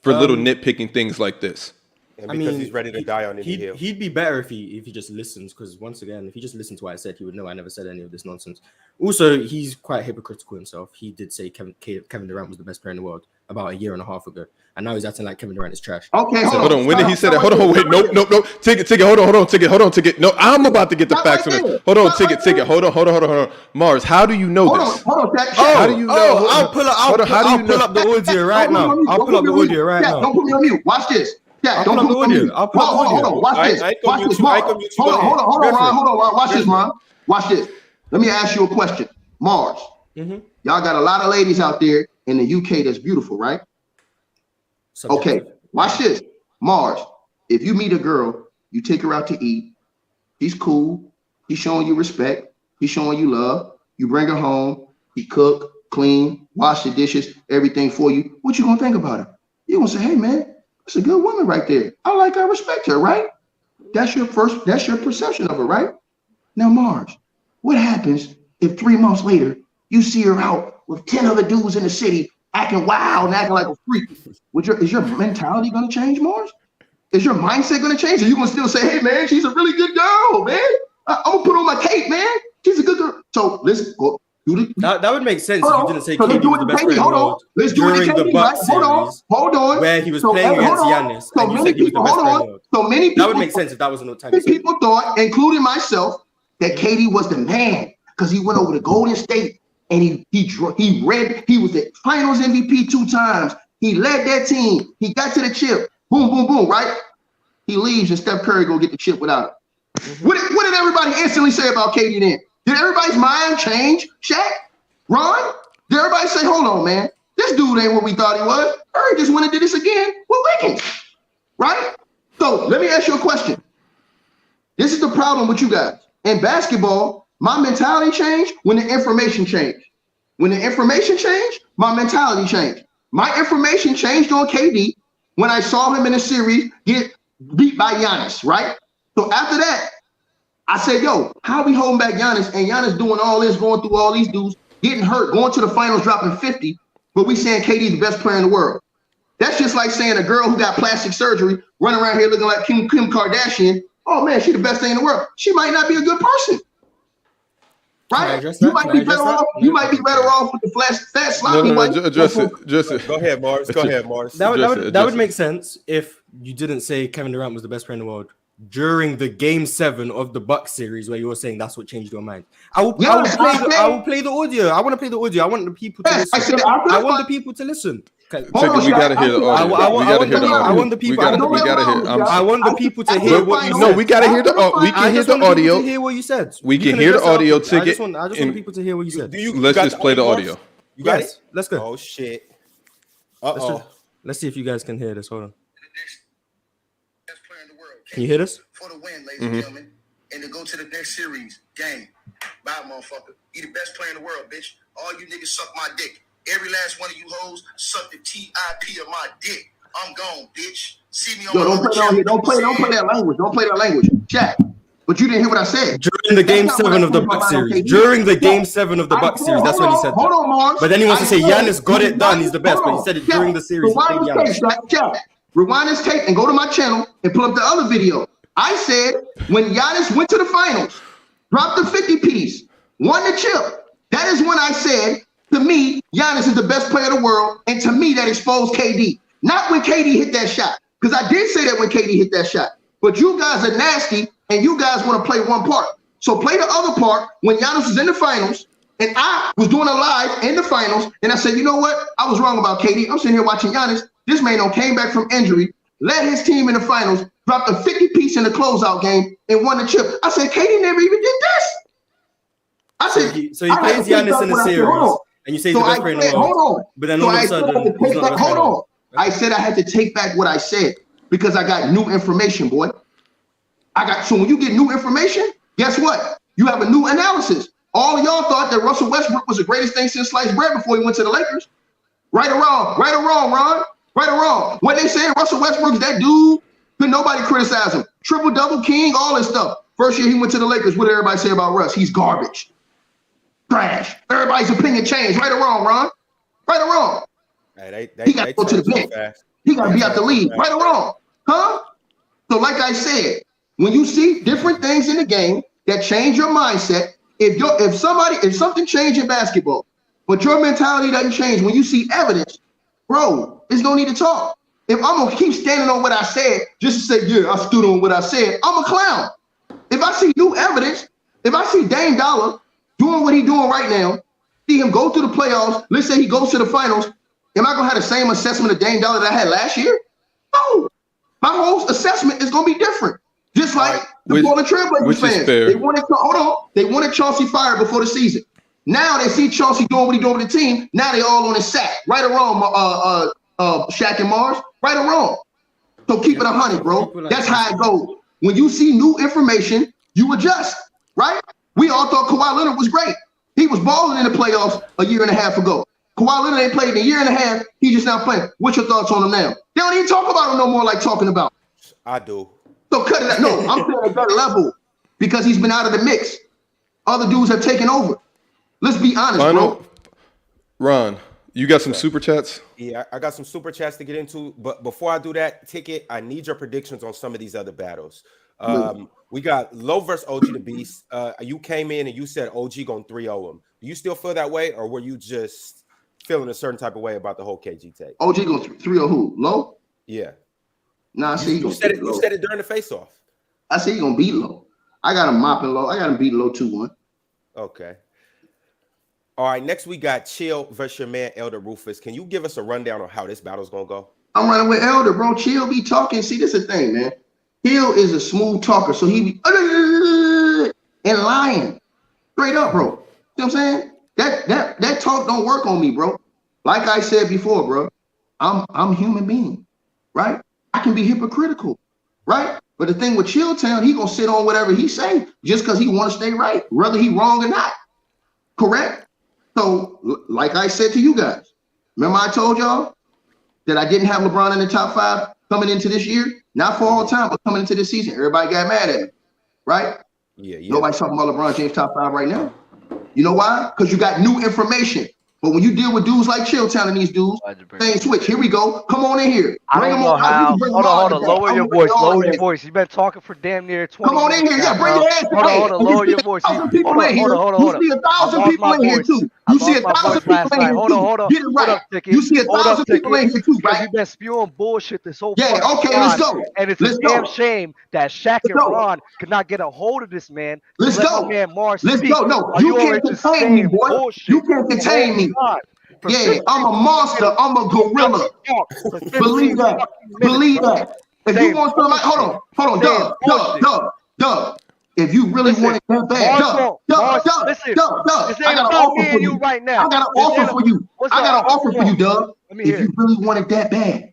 for little nitpicking things like this? And because he's ready to die on any hill. He'd be better if he just listens, because once again, if he just listened to what I said, he would know I never said any of this nonsense. Also, he's quite hypocritical himself. He did say Kevin Durant was the best player in the world about a year and a half ago, and now he's acting like Kevin Durant is trash. Okay, hold on. When did he say that? Hold on, wait, nope. Ticket. Hold on, Ticket. No, I'm about to get the facts on it. Hold on, Ticket. Hold on. Marz, how do you know this? Hold on, how do you know? I'll pull up the audio right now. Don't put me on mute. Watch this. Yeah, don't put me on mute. Hold on. Watch this. Hold on. Watch this, Ron. Watch this. Let me ask you a question, Marz. Y'all got a lot of ladies out there in the UK that's beautiful, right? Okay, watch this, Marz. If you meet a girl, you take her out to eat. She's cool. He's showing you respect. He's showing you love. You bring her home. He cook, clean, wash the dishes, everything for you. What you gonna think about her? you're gonna say, hey man, that's a good woman right there. I like her, I respect her, right? That's your perception of her, right? Now, Marz, what happens if 3 months later you see her out with 10 other dudes in the city acting wild and acting like a freak? Is your mentality gonna change, Marz? Is your mindset gonna change? Are you gonna still say, hey man, she's a really good girl, man? I'm gonna put on my cape, man. She's a good girl. So let's go. That would make sense if you didn't say KD was the best player in the world during the Bucks series. Hold on. Where he was playing against Giannis. So many people, So many people. That would make sense if that was an all-time. People thought, including myself, that KD was the man because he went over to Golden State and he was the Finals MVP 2 times. He led that team. He got to the chip. Boom, boom, boom. Right? He leaves and Steph Curry go get the chip without him. What did everybody instantly say about KD then? Did everybody's mind change? Shaq? Ron? Did everybody say, hold on, man, this dude ain't what we thought he was? Curry just went and did this again with Wiggins, right? So let me ask you a question. This is the problem with you guys. In basketball, my mentality changed when the information changed. When the information changed, my mentality changed. My information changed on KD when I saw him in a series get beat by Giannis, right? So after that, I said, yo, how we holding back Giannis? And Giannis doing all this, going through all these dudes, getting hurt, going to the finals, dropping 50, but we saying KD the best player in the world. That's just like saying a girl who got plastic surgery running around here looking like Kim Kardashian. Oh, man, she the best thing in the world. She might not be a good person. Right? You might be better off. You might be better off with the fat sloppy. No, address it. Go ahead, Marz. That would make sense if you didn't say Kevin Durant was the best player in the world during the Game 7 of the Bucks series, where you were saying that's what changed your mind. I will play the audio. I want to play the audio. I want the people to listen. I want the people to listen. We gotta hear the audio. We gotta hear the audio. I want the people. I want the people to hear what you said. No, we gotta hear the. We can hear the audio. Hear what you said. We can hear the audio. Ticket. I just want people to hear what you said. Let's just play the audio. You got it. Let's go. Oh shit. Let's see if you guys can hear this. Hold on. Can you hear this? For the win, ladies and gentlemen, and to go to the next series game. Bye, motherfucker. You the best player in the world, bitch. All you niggas suck my dick. Every last one of you hoes suck the TIP of my dick. I'm gone, bitch. See me on Don't play that language. Don't play that language. Chat. But you didn't hear what I said. During the Game 7 of the Bucks series. During the Game 7 of the Bucks series. That's what he said. Hold on, Marz. But then he wants to say Giannis got it done. He's the best. But he said it during the series. Rewind this tape and go to my channel and pull up the other video. I said when Giannis went to the finals, dropped the 50 piece, won the chip. That is when I said, to me, Giannis is the best player in the world. And to me, that exposed KD. Not when KD hit that shot. Because I did say that when KD hit that shot. But you guys are nasty and you guys want to play one part. So play the other part when Giannis was in the finals and I was doing a live in the finals. And I said, you know what? I was wrong about KD. I'm sitting here watching Giannis. This man came back from injury, led his team in the finals, dropped a 50 piece in the closeout game, and won the chip. I said, KD never even did this. I said, so he plays Giannis in the series, and you say he's the best player in the world. Hold on. But then all of a sudden, he's not the best player. Hold on. I said I had to take back what I said because I got new information, boy. So when you get new information, guess what? You have a new analysis. All of y'all thought that Russell Westbrook was the greatest thing since sliced bread before he went to the Lakers. Right or wrong? Right or wrong, Ron? Right or wrong? What they saying, Russell Westbrook's that dude, could nobody criticize him. Triple-double king, all this stuff. First year he went to the Lakers, what did everybody say about Russ? He's garbage. Trash. Everybody's opinion changed. Right or wrong, Ron? Right or wrong? Hey, he got to go to the bench. He got to be out the league. Right or wrong? Huh? So like I said, when you see different things in the game that change your mindset, if something changed in basketball, but your mentality doesn't change when you see evidence, bro, there's no need to talk. If I'm going to keep standing on what I said, just to say, yeah, I stood on what I said, I'm a clown. If I see new evidence, if I see Dame Dollar doing what he's doing right now, see him go to the playoffs, let's say he goes to the finals, am I going to have the same assessment of Dame Dollar that I had last year? No. My whole assessment is going to be different. Just like the Portland Trailblazers fans. They wanted Chauncey fired before the season. Now they see Chauncey doing what he's doing with the team. Now they all on his sack. Right or wrong, Shaq and Marz? Right or wrong? So keep it 100, bro. That's how it goes. When you see new information, you adjust, right? We all thought Kawhi Leonard was great. He was balling in the playoffs a year and a half ago. Kawhi Leonard ain't played in a year and a half. He just now playing. What's your thoughts on him now? They don't even talk about him no more like talking about. I do. So cut it out. No, I'm saying at that level because he's been out of the mix. Other dudes have taken over. Let's be honest, bro. Ron, you got some super chats? Yeah, I got some super chats to get into. But before I do that, Ticket, I need your predictions on some of these other battles. We got Low versus OG the Beast. You came in and you said OG going 3-0 him. Do you still feel that way, or were you just feeling a certain type of way about the whole KG take? OG going 3-0 who? Low? Yeah. Nah, I see you said it during the face-off. I see he gonna beat Low. I got him mopping Low. I got him beating Low 2-1. Okay. All right, next we got Chill versus your man Elder Rufus. Can you give us a rundown on how this battle's gonna go? I'm running with Elder, bro. Chill be talking. See, this is the thing, man. Hill is a smooth talker, so he be and lying. Straight up, bro. You know what I'm saying? That talk don't work on me, bro. Like I said before, bro, I'm a human being, right? I can be hypocritical, right? But the thing with Chilltown, he gonna sit on whatever he say just because he want to stay right, whether he wrong or not. Correct? So, like I said to you guys, remember I told y'all that I didn't have LeBron in the top 5 coming into this year? Not for all time, but coming into this season. Everybody got mad at me, right? Yeah. Nobody's talking about LeBron James top 5 right now. You know why? Because you got new information. But when you deal with dudes like Chilltown and these dudes, same switch. Here we go. Come on in here. I don't know how. Hold on. Lower your voice. Lower your voice. You've been talking for damn near 20 Come on in here. Yeah, bring your ass in. Hold on. Lower your voice. Hold on. You see 1,000 people in here too. You see 1,000 people in here too. Hold on. Get it right. You see 1,000 people in here too, right? You've been spewing bullshit this whole yeah. Okay, let's go. And it's a damn shame that Shaq and Ron could not get a hold of this man. Let's go. Man Marz let's go. No, you can't contain me, boy. You can't contain me. Yeah, I'm a monster. I'm a gorilla. Believe that. Believe that. If you want something like, hold on, Doug. If you really want it that bad, Doug, I got an offer for you right now. I got an offer for you. I got an offer for you, Doug. If you really want it that bad,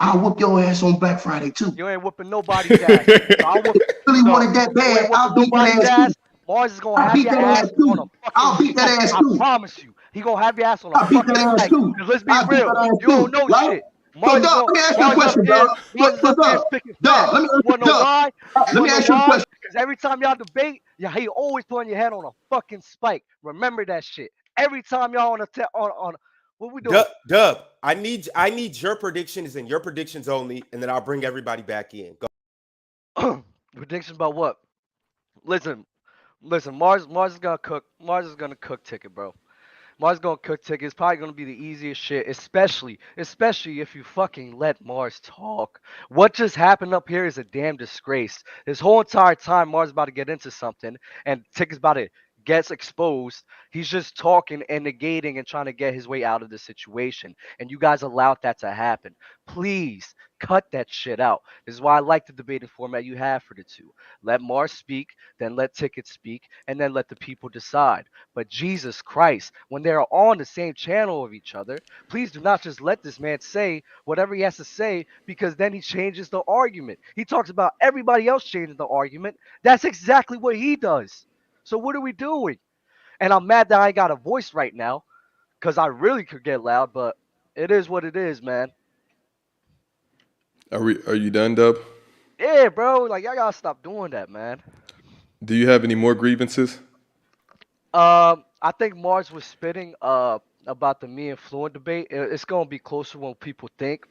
I'll whoop your ass on Black Friday too. You ain't whooping nobody's ass. If you really want it that bad, I'll beat that ass too. Marz is gonna have your ass on a fucking. I'll beat that ass too. I promise you. He gonna have your ass on a fucking ass too. Let's be real. You don't know shit. So, Doug, let me ask you a question, Doug. Let me ask you a question. Because every time y'all debate, he always putting your head on a fucking spike. Remember that shit. Every time y'all on what we doing? Dub, I need your predictions and your predictions only, and then I'll bring everybody back in. Go. Predictions about what? Listen, Marz is gonna cook. Marz is gonna cook Ticket, bro. Marz gonna cook Ticket. It's probably gonna be the easiest shit, especially if you fucking let Marz talk. What just happened up here is a damn disgrace. This whole entire time, Marz about to get into something, and Ticket's about to gets exposed. He's just talking and negating and trying to get his way out of the situation. And you guys allowed that to happen. Please cut that shit out. This is why I like the debating format you have for the two. Let Marz speak, then let Ticket speak, and then let the people decide. But Jesus Christ, when they're on the same channel of each other, please do not just let this man say whatever he has to say, because then he changes the argument. He talks about everybody else changing the argument. That's exactly what he does. So what are we doing? And I'm mad that I ain't got a voice right now, because I really could get loud, but it is what it is, man. Are you done, Dub? Yeah, bro. Like, y'all gotta stop doing that, man. Do you have any more grievances? I think Marz was spitting about the me and Fluent debate. It's gonna be closer when people think.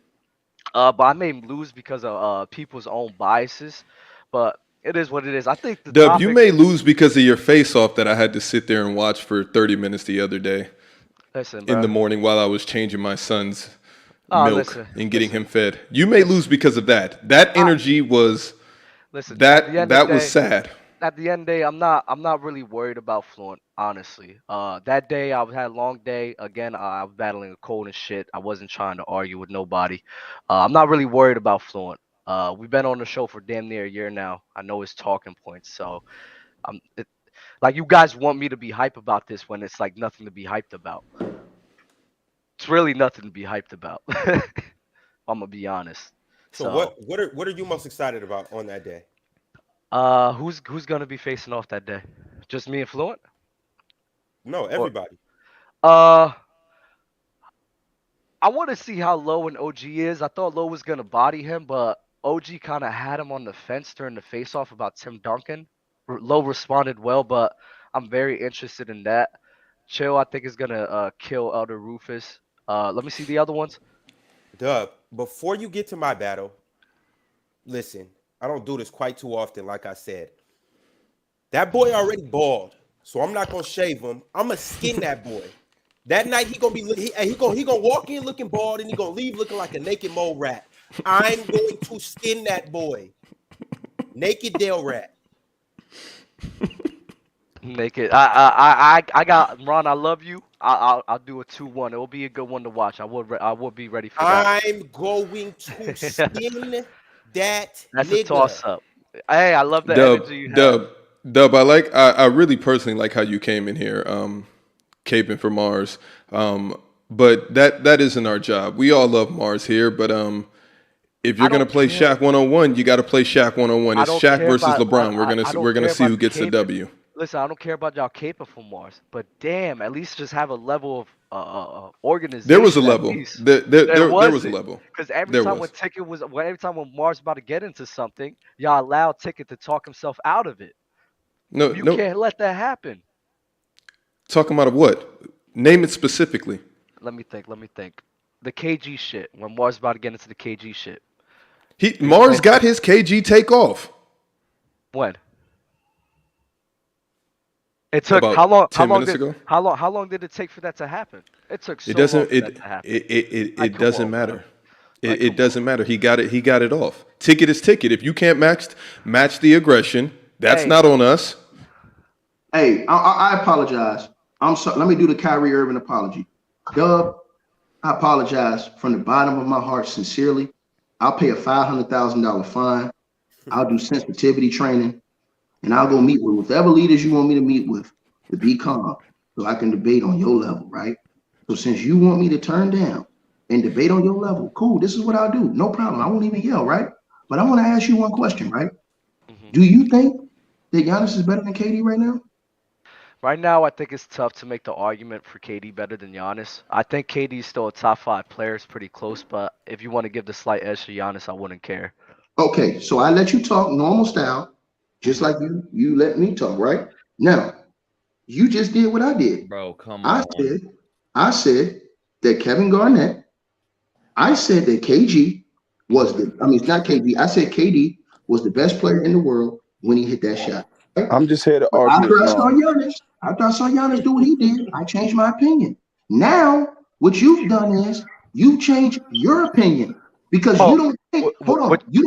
But I may lose because of people's own biases. But it is what it is. I think the Dub, you may lose because of your face-off that I had to sit there and watch for 30 minutes the other day. Listen, bro. In the morning while I was changing my son's milk and getting him fed. You may lose because of that. That energy was that was sad. At the end of the day, I'm not really worried about Fluent, honestly. That day I had a long day. Again, I was battling a cold and shit. I wasn't trying to argue with nobody. I'm not really worried about Fluent. We've been on the show for damn near a year now. I know his talking points. So like, you guys want me to be hype about this when it's like nothing to be hyped about. It's really nothing to be hyped about. I'm gonna be honest. So what are you most excited about on that day? Who's gonna be facing off that day? Just me and Fluent? No, everybody. I want to see how Low and OG is. I thought Low was gonna body him, but OG kind of had him on the fence during the face-off about Tim Duncan. Low responded well, but I'm very interested in that. Chill, I think, is gonna kill Elder Rufus. Let me see the other ones. Dub, before you get to my battle, listen, I don't do this quite too often, like I said. That boy already bald, so I'm not gonna shave him. I'm gonna skin that boy. That night he gonna walk in looking bald, and he gonna leave looking like a naked mole rat. I'm going to skin that boy, naked Dale rat. Naked. I got Ron. I love you. I'll do a 2-1. It will be a good one to watch. I will be ready for that. I'm going to skin that. That's nigga. a toss up. Hey, I love the energy you have. Dub. I really personally like how you came in here, caping for Marz. But that isn't our job. We all love Marz here, but if you're gonna play Shaq 101, you got to play Shaq 101. It's Shaq versus LeBron. We're gonna see who gets the W. Listen, I don't care about y'all caping for Marz, but damn, at least just have a level of organization. There was a level. There was a level. Because every time when Marz was about to get into something, y'all allowed Ticket to talk himself out of it. No, you can't let that happen. Talking about what? Name it specifically. Let me think. The KG shit. When Marz was about to get into the KG shit. Marz got his KG take off. When? It took about how long? 10 minutes ago. How long did it take for that to happen? It took so long for that to happen. It doesn't matter. It doesn't matter. He got it off. Ticket is ticket. If you can't match the aggression, that's not on us. Hey, I apologize. I'm sorry. Let me do the Kyrie Irving apology. Dub, I apologize from the bottom of my heart, sincerely. I'll pay a $500,000 fine. I'll do sensitivity training, and I'll go meet with whatever leaders you want me to meet with to be calm, so I can debate on your level, right? So since you want me to turn down and debate on your level, cool. This is what I'll do. No problem. I won't even yell, right? But I want to ask you one question, right? Mm-hmm. Do you think that Giannis is better than KD right now? Right now, I think it's tough to make the argument for KD better than Giannis. I think KD is still a top 5 player. It's pretty close, but if you want to give the slight edge to Giannis, I wouldn't care. Okay, so I let you talk normal style, just like you let me talk, right? Now, you just did what I did. Bro, come on. I said that Kevin Garnett, I said that KG was it's not KG. I said KD was the best player in the world when he hit that shot. Right? I'm just here to argue. After I saw Giannis do what he did, I changed my opinion. Now, what you've done is you've changed your opinion because you don't think. You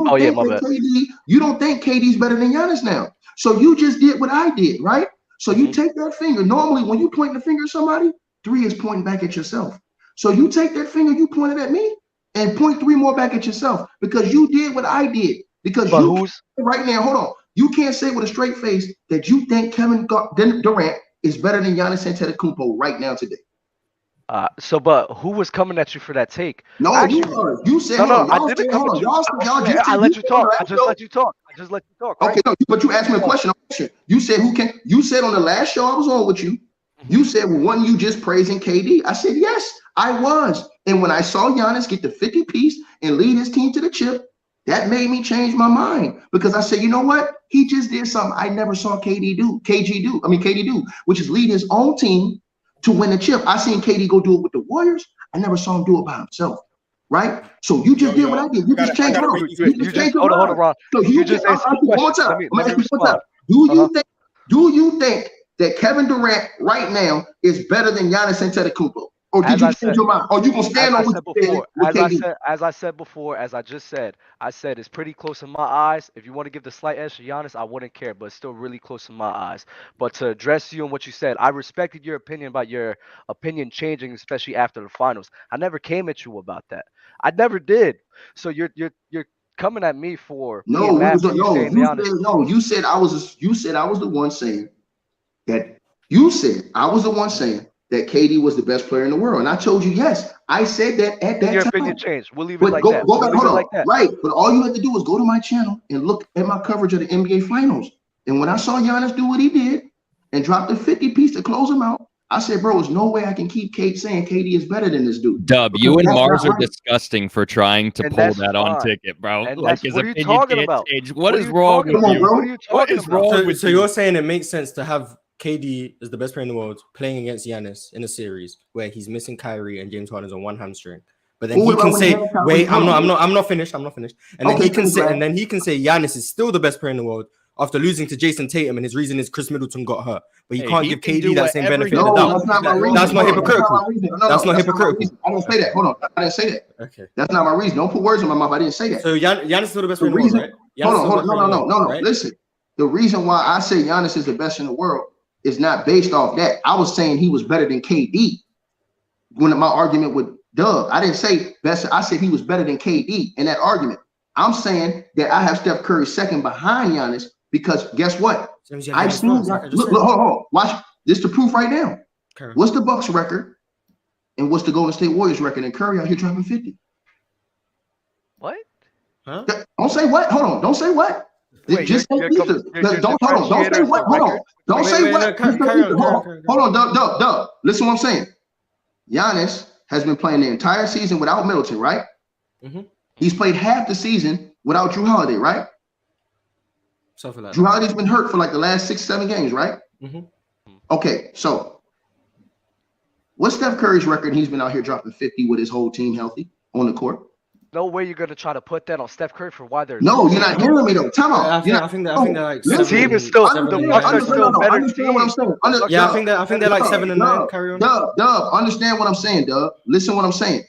don't think KD's better than Giannis now. So you just did what I did, right? So you take that finger. Normally, when you point the finger at somebody, 3 is pointing back at yourself. So you take that finger you pointed at me and point 3 more back at yourself because you did what I did. Because right now, hold on. You can't say with a straight face that you think Kevin Durant is better than Giannis Antetokounmpo right now today. But who was coming at you for that take? No, you said I didn't come at you. I let you talk. I just let you talk. Right? Okay, no, but you asked me a question. You said you said on the last show I was on with you, you said, well, wasn't you just praising KD? I said, yes, I was. And when I saw Giannis get the 50-piece and lead his team to the chip, that made me change my mind because I said, you know what? He just did something I never saw KD do, which is lead his own team to win the chip. I seen KD go do it with the Warriors. I never saw him do it by himself. Right? So you just did what I did. You just changed. Hold on, Ron. So you just asked me one more time. Do you think that Kevin Durant right now is better than Giannis Antetokounmpo? Or did you change your mind? Or you gonna stand on what you said? As I said before, as I just said, it's pretty close in my eyes. If you want to give the slight edge to Giannis, I wouldn't care, but it's still really close in my eyes. But to address you and what you said, I respected your opinion about your opinion changing, especially after the finals. I never came at you about that. I never did. So you're coming at me for you said I was the one saying that. You said I was the one saying that KD was the best player in the world. And I told you, yes, I said that at that time. Your opinion changed. We'll leave it like that. Right. But all you have to do is go to my channel and look at my coverage of the NBA Finals. And when I saw Giannis do what he did and drop the 50-piece to close him out, I said, bro, there's no way I can keep saying KD is better than this dude. Dub, Because you and that's Marz not are right. disgusting for trying to And pull that's that on fine. ticket, bro. And Like that's his what are you opinion talking can't about? change. What What are is you wrong talking with about, you? bro? What are you What talking is about? wrong with So you? you're saying it makes sense to have KD as the best player in the world playing against Giannis in a series where he's missing Kyrie and James Harden's on one hamstring. But then Well, he what can about say, when Giannis- "Wait, hold on. I'm not finished. I'm not finished." And then Okay, he can finish, say, man. and then he can say, Giannis is still the best player in the world after losing to Jason Tatum, and his reason is Chris Middleton got hurt. But he Hey, can't he give can KD do that same whatever benefit he of the No, doubt. that's not my reason. That's not Hold on, hypocritical. my reason. No, That's not my hypocritical. reason. I didn't say that. Hold on. I didn't say that. Okay. That's not my reason. Don't put words in my mouth. I didn't say that. So Giannis is still the best The player in the world, reason, right? Giannis is still the hold best on, player in the no. world, right? Listen, the reason why I say Giannis is the best in the world is not based off that. I was saying he was better than KD when my argument with Doug. I didn't say best. I said he was better than KD in that argument. I'm saying that I have Steph Curry second behind Giannis because guess what? I've seen. Look, hold on. Watch. This the proof right now. Okay. What's the Bucks record and what's the Golden State Warriors record? And Curry out here dropping 50. What? Huh? Don't say what. Hold on. Don't say what. Wait, Just say you're Easter. Don't hold on. Don't say differentiating what. the Hold on. record? Don't Wait, say wait, what. no, carry on. Hold on, Doug. Listen what I'm saying. Giannis has been playing the entire season without Middleton, right? Mm-hmm. He's played half the season without Drew Holiday, right? Something like Drew that. Holiday's been hurt for like the last 6-7 games, right? Mm-hmm. Okay, so what's Steph Curry's record? He's been out here dropping 50 with his whole team healthy on the court. No way you're gonna try to put that on Steph Curry for why they're No, losing. you're not hearing me though. Time out. I think they're like The team is still the Bucks are still a better Understand what I'm team. saying. Yeah, I think they're like 7 and 9. Carry on. Dub, understand what I'm saying, Dub. Listen what I'm saying.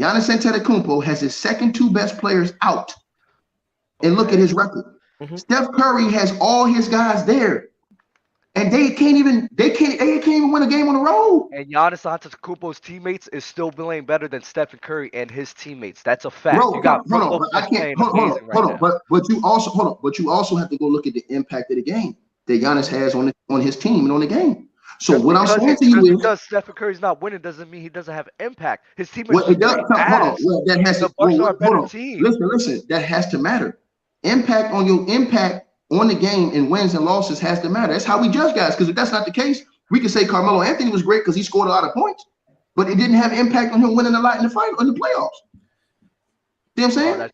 Giannis Antetokounmpo has his second two best players out. And look at his record. Mhm. Steph Curry has all his guys there. And they can't even win a game on the road. And Giannis Antetokounmpo's teammates is still playing better than Stephen Curry and his teammates. That's a fact. Bro, You got hold on, Brook but I Lopez can't playing amazing right now. But you also have to go look at the impact of the game that Giannis has on his team and on the game. So Just what I'm because saying to you is because Stephen Curry's not winning doesn't mean he doesn't have impact. His team is well, it does. straight ass. Well, that has The to. Bucks Well, are a better hold on. team. Listen. That has to matter. Impact on the game and wins and losses has to matter. That's how we judge guys. Because if that's not the case, we can say Carmelo Anthony was great because he scored a lot of points, but it didn't have impact on him winning a lot in the playoffs. See what I'm saying?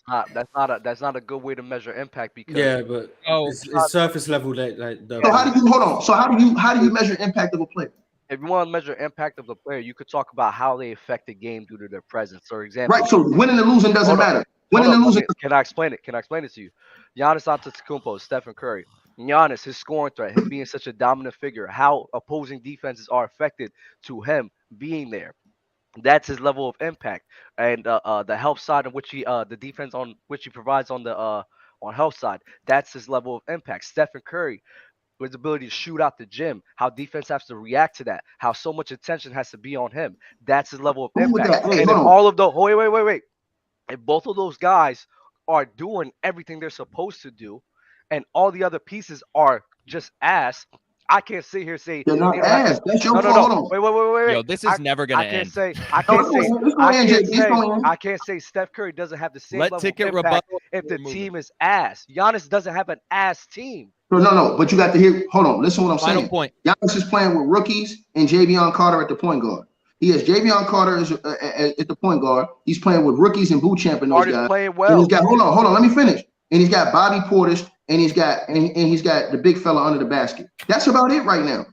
That's not a good way to measure impact because Yeah, but it's surface level. Like the, So how do you hold on? So how do you measure impact of a player? if you want to measure impact of the player, you could talk about how they affect the game due to their presence. For example, Right. So winning and losing doesn't matter. Winning and losing. Can I explain it? Can I explain it to you? Giannis Antetokounmpo, Stephen Curry. Giannis, his scoring threat, him being such a dominant figure, how opposing defenses are affected to him being there. That's his level of impact, and the help side on which the defense on which he provides on the on help side. That's his level of impact. Stephen Curry, his ability to shoot out the gym, how defense has to react to that, how so much attention has to be on him. That's his level of impact. Hey, and if all of the wait. If both of those guys are doing everything they're supposed to do, and all the other pieces are just ass, I can't sit here and say They're not ass. That's your fault. Hold on. Wait. Yo, this is never gonna end. I can't say Steph Curry doesn't have the same Let level Ticket of impact rebuttal. if the team is ass. Giannis doesn't have an ass team. No. But you got to hear. Hold on. Listen what I'm Final saying. point. Giannis is playing with rookies and Javion Carter at the point guard. He has Javion Carter at the point guard. He's playing with rookies and boot champ and those Carter's guys. playing well. And he's got hold on. Let me finish. And he's got Bobby Portis and he's got the big fella under the basket. That's about it right now.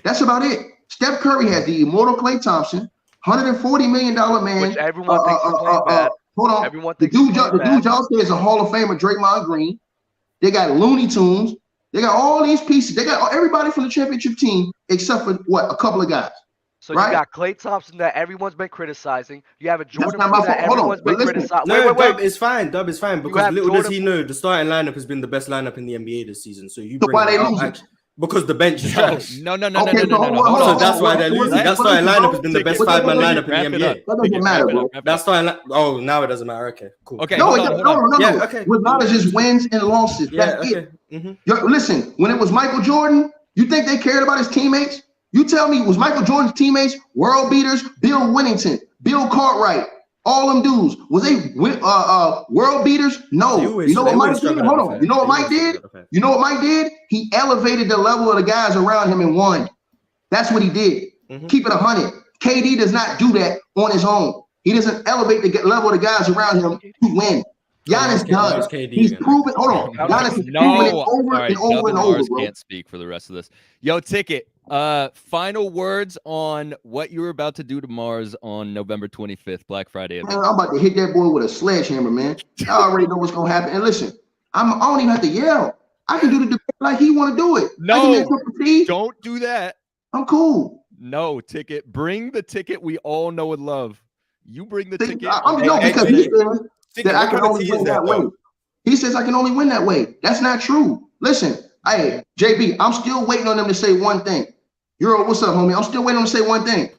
That's about it. Steph Curry has the immortal Klay Thompson, $140 million man. Which everyone thinks is playing bad. Hold on. Everyone The thinks dude bad. y'all say is a Hall of Famer, Draymond Green. They got Looney Tunes. They got all these pieces. They got everybody from the championship team except for a couple of guys. So right? you got Klay Thompson that everyone's been criticizing. You have a Jordan not my Poole that fault. Hold on, everyone's been but listen. criticizing. No, Wait. Dub is fine. Dub is fine because have little does Jordan he know the starting lineup has been the best lineup in the NBA this season. So you So bring why it they out losing? actually- because the bench is trash. No. Okay, Hold so on. So that's why they're losing. That starting lineup has been the best 5-man lineup in the NBA. That doesn't matter, bro. That starting oh, now it doesn't matter. Okay, cool. Okay, No, hold on. no. Yeah, okay. What matters is wins and losses. Yeah, That's okay. it. Mm-hmm. Listen, when it was Michael Jordan, you think they cared about his teammates? You tell me, was Michael Jordan's teammates world beaters? Bill Winnington, Bill Cartwright, all them dudes, was they world beaters? No. You know what Mike did? Hold on. You know what Mike did? You know what Mike did? He elevated the level of the guys around him and won. That's what he did. Keep it 100. KD does not do that on his own. He doesn't elevate the level of the guys around him to win. Giannis does. He's proven. Hold on. Giannis has proven it over and over and over, bro. Can't speak for the rest of this. Yo, Ticket. Final words on what you were about to do to Marz on November 25th, Black Friday. Man, I'm about to hit that boy with a sledgehammer, man. I already know what's gonna happen. And listen, I don't even have to yell. I can do the debate like he want to do it. No, don't do that. I'm cool. No, Ticket. Bring the ticket we all know and love. You bring the ticket. Because he says that I can only win that way. He says I can only win that way. That's not true. Listen, hey, JB, I'm still waiting on them to say one thing. Euro, what's up, homie? I'm still waiting on them to say one thing.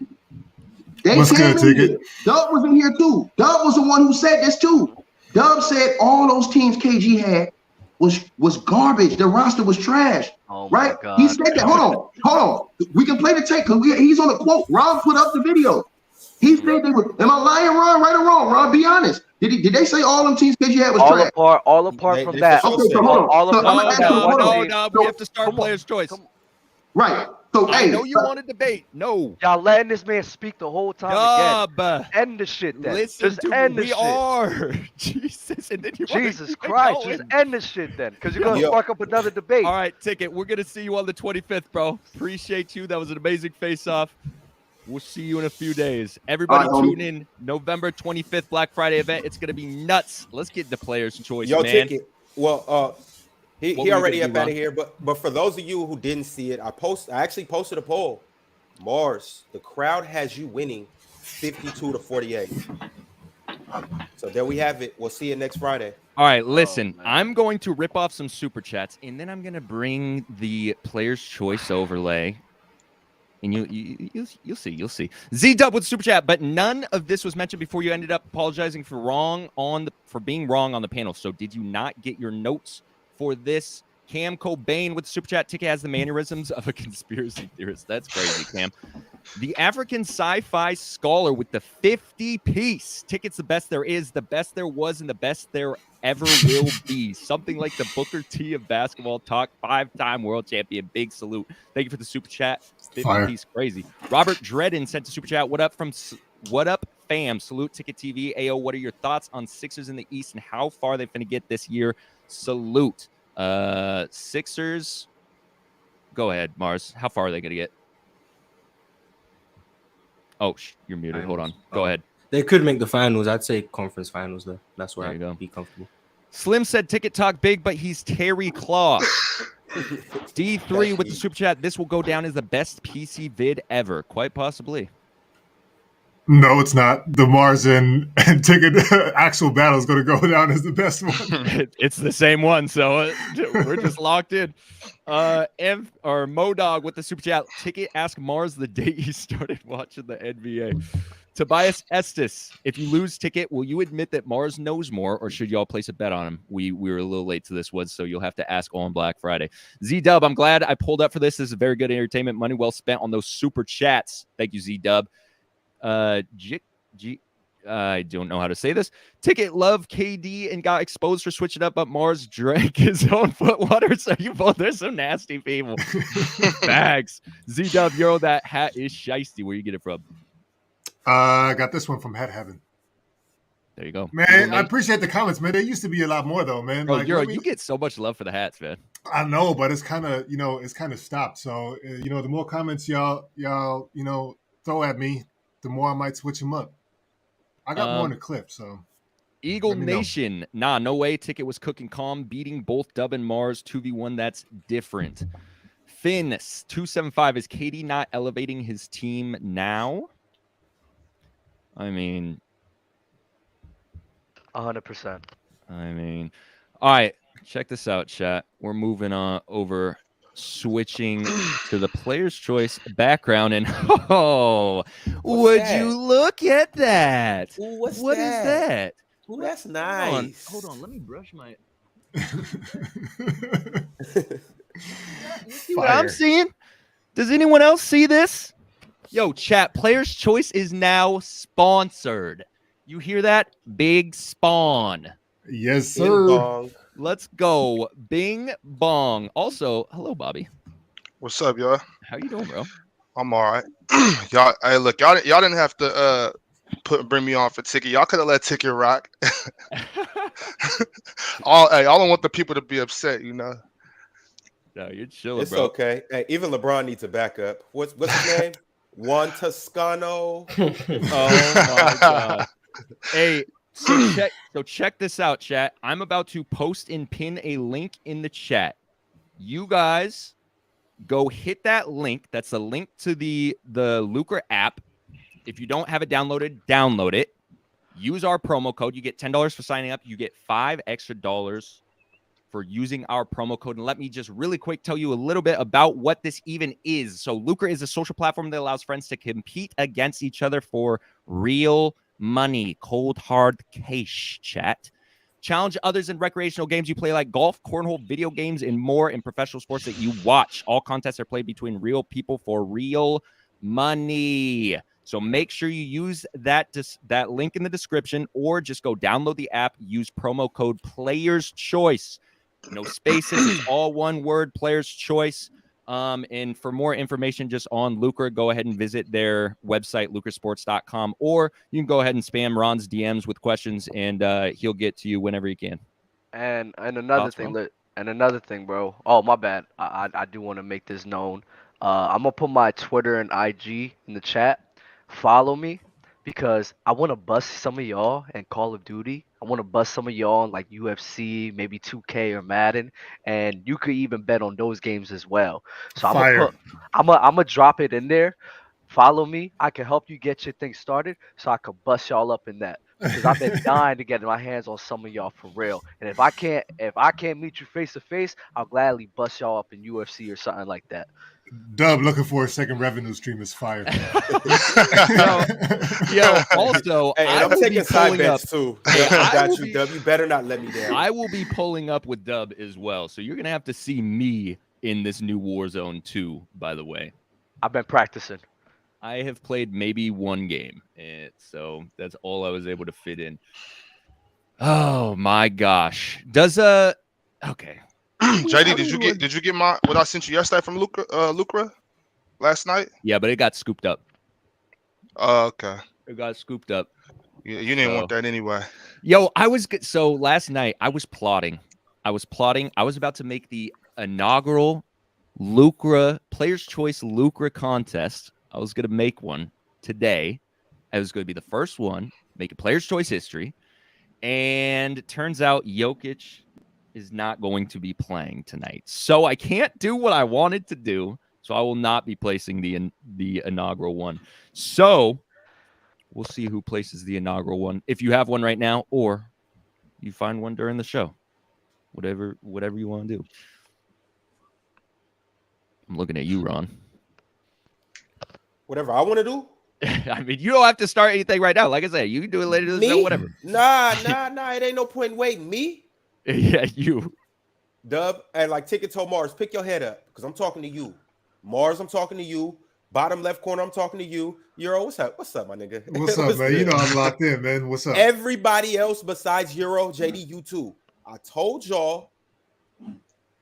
What's good, Ticket? Dub was in here too. Dub was the one who said this too. Dub said all those teams KG had was garbage. The roster was trash. Oh right? My God. He said that. Hold on. We can play the tape because he's on the quote. Ron put up the video. He said they were. Am I lying, Ron? Right or wrong? Ron, be honest. Did they say all them teams KG had was trash? All apart from that. Okay, so hold on. No, we have to start player's choice. Right. So, I know you want to debate. No. Y'all letting this man speak the whole time again. End the shit then. Listen just to end me. the shit. Are. Jesus. And then you Jesus Christ. Just end the shit then. Because you're going to spark up another debate. All right, Ticket. We're going to see you on the 25th, bro. Appreciate you. That was an amazing face-off. We'll see you in a few days. Everybody tune in. November 25th, Black Friday event. It's going to be nuts. Let's get the player's choice, man. Ticket. Well, he already up out of here, but for those of you who didn't see it, I actually posted a poll. Marz, the crowd has you winning 52-48. So there we have it. We'll see you next Friday. All right, listen, I'm going to rip off some super chats, and then I'm going to bring the player's choice overlay. And you'll see. Z-Dub with super chat, but none of this was mentioned before you ended up apologizing for being wrong on the panel. So did you not get your notes for this? Cam Cobain with super chat. Ticket has the mannerisms of a conspiracy theorist. That's crazy, Cam. The African sci-fi scholar with the 50-piece. Ticket's the best there is, the best there was, and the best there ever will be. Something like the Booker T of basketball talk. 5-time world champion. Big salute. Thank you for the super chat. 50-piece, crazy. Robert Dredden sent a super chat. What up, fam? Salute Ticket TV. Ayo, what are your thoughts on Sixers in the East and how far they finna get this year? Salute. Sixers. Go ahead, Marz. How far are they gonna get? Oh, you're muted. Hold on. Go ahead. They could make the finals. I'd say conference finals, though. That's where I'd be comfortable. Slim said Ticket talk big, but he's Terry Claw. D3 with the super chat. This will go down as the best PC vid ever. Quite possibly. No, it's not. The Marz and Ticket actual battle is going to go down as the best one. It's the same one, so we're just locked in. Modog with the super chat. Ticket, ask Marz the date he started watching the NBA. Tobias Estes, if you lose Ticket, will you admit that Marz knows more, or should y'all place a bet on him? We were a little late to this one, so you'll have to ask on Black Friday. Z-Dub, I'm glad I pulled up for this. This is very good entertainment. Money well spent on those super chats. Thank you, Z-Dub. I don't know how to say this. Ticket loved KD and got exposed for switching up, but Marz drank his own foot water. So you both, there's some nasty people. Bags. Z-Dub, Euro, that hat is shiesty. Where you get it from? I got this one from Hat Heaven. There you go. Man, I appreciate the comments, man. There used to be a lot more though, man. Bro, Euro, you get so much love for the hats, man. I know, but it's kind of, it's kind of stopped. So, the more comments y'all, throw at me, the more I might switch them up. I got more in the clip, so. Eagle Nation. Nah, no way. Ticket was cooking calm, beating both Dub and Marz 2v1. That's different. Finn 275. Is KD not elevating his team now? I mean, 100%. I mean, all right. Check this out, chat. We're moving on over. Switching to the player's choice background, and would you look at that? Ooh, what is that? Ooh, that's nice. Hold on. Let me brush my. You see what I'm seeing? Does anyone else see this? Yo, chat. Player's choice is now sponsored. You hear that? Big Spawn. Yes, sir. Let's go. Bing bong. Also, hello, Bobby. What's up, y'all? How you doing, bro? I'm all right. Y'all, hey, look, y'all didn't have to bring me on for Ticket. Y'all could have let Ticket rock. I don't want the people to be upset, you know. No, you're chilling, It's bro. okay. Hey, even LeBron needs a backup. What's his name? Juan Toscano. Oh my god. Hey, so check this out, chat. I'm about to post and pin a link in the chat. You guys go hit that link. That's a link to the Lucra app. If you don't have it downloaded, download it. Use our promo code. You get $10 for signing up. You get $5 extra for using our promo code. And let me just really quick tell you a little bit about what this even is. So Lucra is a social platform that allows friends to compete against each other for real money, cold hard cash, chat. Challenge others in recreational games you play like golf, cornhole, video games, and more in professional sports that you watch. All contests are played between real people for real money. So make sure you use that link in the description, or just go download the app, use promo code Players Choice. No spaces, it's all one word, Players Choice. And for more information just on Lucra, go ahead and visit their website, lucrasports.com, or you can go ahead and spam Ron's DMs with questions, and he'll get to you whenever he can. And another thing, bro. Oh, my bad. I do want to make this known. I'm gonna put my Twitter and IG in the chat. Follow me, because I want to bust some of y'all in Call of Duty. I want to bust some of y'all in like UFC, maybe 2K or Madden, and you could even bet on those games as well. So Fire. I'm gonna drop it in there. Follow me. I can help you get your thing started, so I could bust y'all up in that. Because I've been dying to get my hands on some of y'all for real. And if I can't meet you face to face, I'll gladly bust y'all up in UFC or something like that. Dub looking for a second revenue stream is fire. Yo, also, Hey, and I'm taking side bets too. I got you, Dub. You better not let me down. I will be pulling up with Dub as well. So you're going to have to see me in this new Warzone 2, by the way. I've been practicing. I have played maybe one game, and so that's all I was able to fit in. Oh my gosh. Okay. JD, did you get what I sent you yesterday from Lucra last night? Yeah, but it got scooped up. Okay. It got scooped up. Yeah, you didn't want that anyway. Yo, so last night I was plotting. I was about to make the inaugural Lucra Players Choice Lucra Contest. I was going to make one today. I was going to be the first one, make a Players Choice history. And it turns out Jokic is not going to be playing tonight. So I can't do what I wanted to do. So I will not be placing the inaugural one. So we'll see who places the inaugural one. If you have one right now, or you find one during the show. Whatever you want to do. I'm looking at you, Ron. Whatever I want to do. I mean, you don't have to start anything right now. Like I said, you can do it later this show, whatever. Nah. It ain't no point in waiting. Me? Yeah, you. Dub, and like TICKETtv Marz, pick your head up, because I'm talking to you. Marz, I'm talking to you. Bottom left corner, I'm talking to you. Euro, what's up? What's up, my nigga? What's up, man? You know I'm locked in, man. What's up? Everybody else besides Euro, JD, you too. I told y'all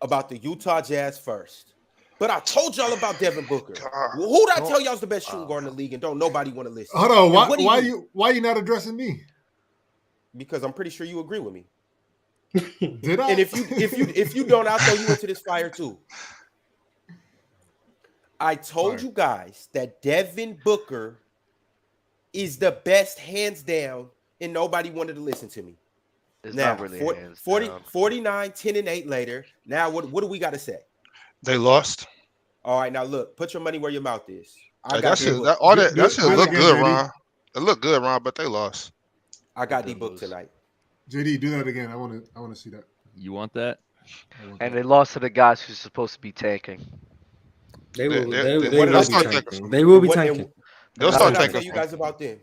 about the Utah Jazz first. But I told y'all about Devin Booker. Who did I tell y'all's the best shooting guard in the league, and don't nobody want to listen? Hold on, why you not addressing me? Because I'm pretty sure you agree with me. Did I? And if you don't, I'll throw you into this fire too. I told you guys that Devin Booker is the best hands down, and nobody wanted to listen to me. It's now, not really 49, 10 and 8 later. Now what do we got to say? They lost. All right, now look, put your money where your mouth is. That shit look good, Ron. It looked good, Ron, but they lost. I got D-Book tonight. JD, do that again. I want to see that. You want that? And they lost to the guys who's supposed to be tanking. They will be tanking. They'll start tanking. You guys about them.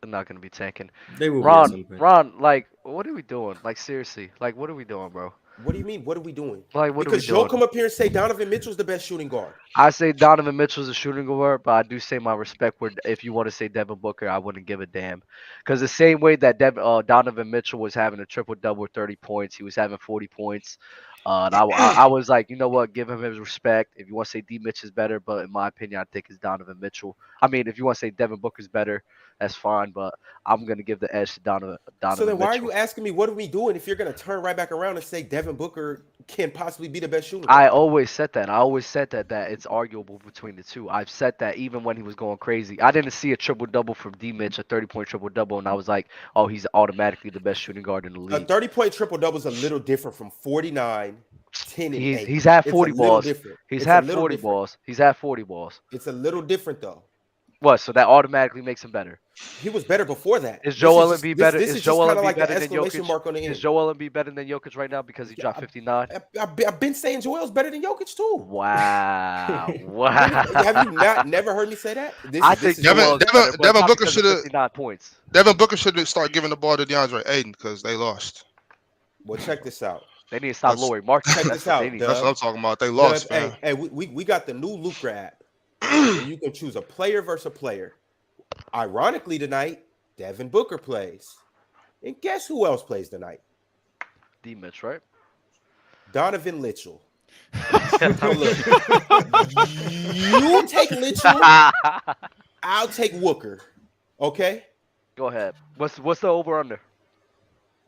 They're not gonna be tanking. They will. Ron, like, what are we doing? Like, seriously, like, what are we doing, bro? What do you mean? What are we doing? Like, what Because are we you'll doing? come up here and say Donovan Mitchell's the best shooting guard. I say Donovan Mitchell's a shooting guard, but I do say my respect where if you want to say Devin Booker, I wouldn't give a damn. Because the same way that Donovan Mitchell was having a triple-double with 30 points, he was having 40 points. And I was like, you know what, give him his respect. If you want to say D. Mitch is better, but in my opinion, I think it's Donovan Mitchell. I mean, if you want to say Devin Booker's better, that's fine, but I'm going to give the edge to Donovan So then why Mitchell. are you asking me what are we doing if you're going to turn right back around and say Devin Booker can possibly be the best shooter? I always said that. I always said that it's arguable between the two. I've said that even when he was going crazy. I didn't see a triple-double from D. Mitch, a 30-point triple-double, and I was like, oh, he's automatically the best shooting guard in the A league. 30-point triple-double is a little different from 49, 10, and 8. He's had It's 40 a little balls. different. He's It's a had little 40 different. balls. He's had 40 balls. It's a little different, though. What? So that automatically makes him better. He was better before that. Is Joel This Embiid better? This Is is just Joel kind of Embiid like the better than exclamation Jokic? mark on the end. Is Joel Embiid better than Jokic right now because he dropped 59? I've been saying Joel's better than Jokic too. Wow. Wow. Have you never heard me say that? I think is- Devin- Joel's Devin- better, but Devin not Booker because of shoulda- 59 points. Devin Booker should start giving the ball to DeAndre Ayton because they lost. Well, check this out. They need to stop That's- Laurie Marketing. Check That's this what they out, need. Doug. That's what I'm talking about. They lost, Doug, man. hey, we got the new Lucra app. Where you can choose a player versus a player. Ironically, tonight, Devin Booker plays. And guess who else plays tonight? D. Mitch, right? Donovan Mitchell. So look, you take Mitchell, I'll take Wooker. Okay? Go ahead. What's the over under?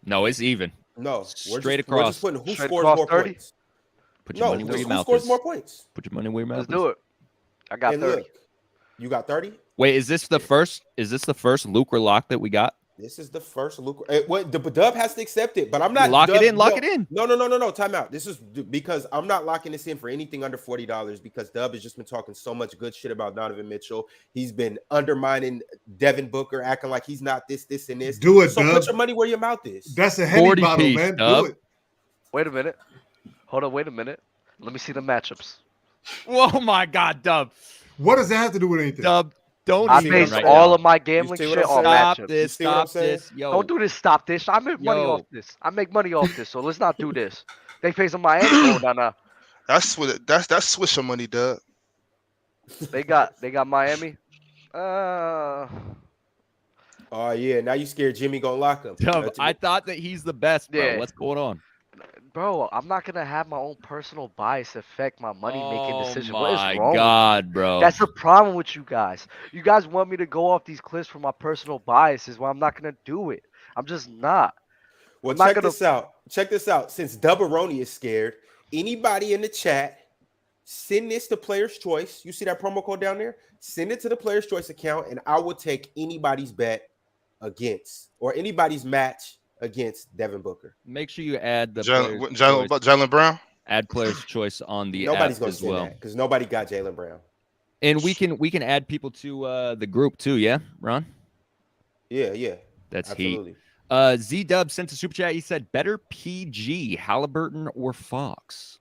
No, it's even. No, Straight we're across. just putting who Straight scores across more 30? points. Put your No, money where who your mouth scores is. more points? Put your money where your mouth Let's is. do it. I got And 30. look, you got 30? Wait, is this the first Lucra lock that we got? This is the first Lucra. What the Dub has to accept it, but I'm not Lock it Dub- in, lock no, it in. No. Time out. This is because I'm not locking this in for anything under $40 because Dub has just been talking so much good shit about Donovan Mitchell. He's been undermining Devin Booker, acting like he's not this, and this. Do it, So Dub. put your money where your mouth is. That's a heavy 40 bottle, piece, man. Dub. Do it. Wait a minute. Hold on. Wait a minute. Let me see the matchups. Oh my God, Dub. What does that have to do with anything? Dub, don't I see even base what I'm right all now. of my gambling see what shit I'm on saying? Stop matchups. this. see what I'm Stop saying? this. Yo. Don't do this. Stop this. I make money Yo. off this. I make money off this. So let's not do this. They facing Miami. Oh, no. That's Swisher money, Doug. They got Miami. Oh yeah, now you scared Jimmy gonna lock him. Dub, That's- I thought that he's the best, bro. Yeah. What's going on? Bro, I'm not gonna have my own personal bias affect my money making decision. What Oh my is wrong? God, bro. That's the problem with you guys. You guys want me to go off these cliffs for my personal biases. Well, I'm not gonna do it. I'm just not. Well, I'm not check gonna- this out. Check this out. Since Dubbaroni is scared, anybody in the chat, send this to Player's Choice. You see that promo code down there? Send it to the Player's Choice account, and I will take anybody's bet against or anybody's match against Devin Booker. Make sure you add the player's choice, Jalen Brown. add player's choice on the Nobody's app gonna as send well. that because nobody got Jalen Brown. And we can add people to the group too, yeah, Ron? Yeah. That's Absolutely. heat. Z Dub sent a super chat. He said better PG, Haliburton or Fox.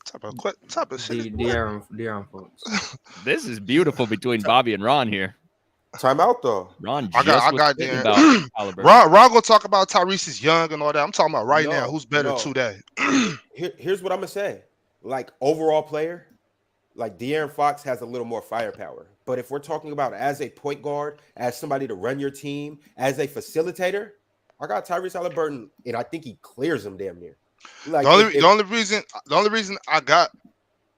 Type of shit. De'Aaron Fox. This is beautiful between Bobby and Ron here. Time out though. Ron I got was Darren. thinking about Haliburton. Ron gonna talk about Tyrese is young and all that. I'm talking about right now. Who's better no. today? Here's what I'm gonna say. Like overall player, like De'Aaron Fox has a little more firepower. But if we're talking about as a point guard, as somebody to run your team, as a facilitator, I got Tyrese Haliburton, and I think he clears him damn near. Like The only reason I got,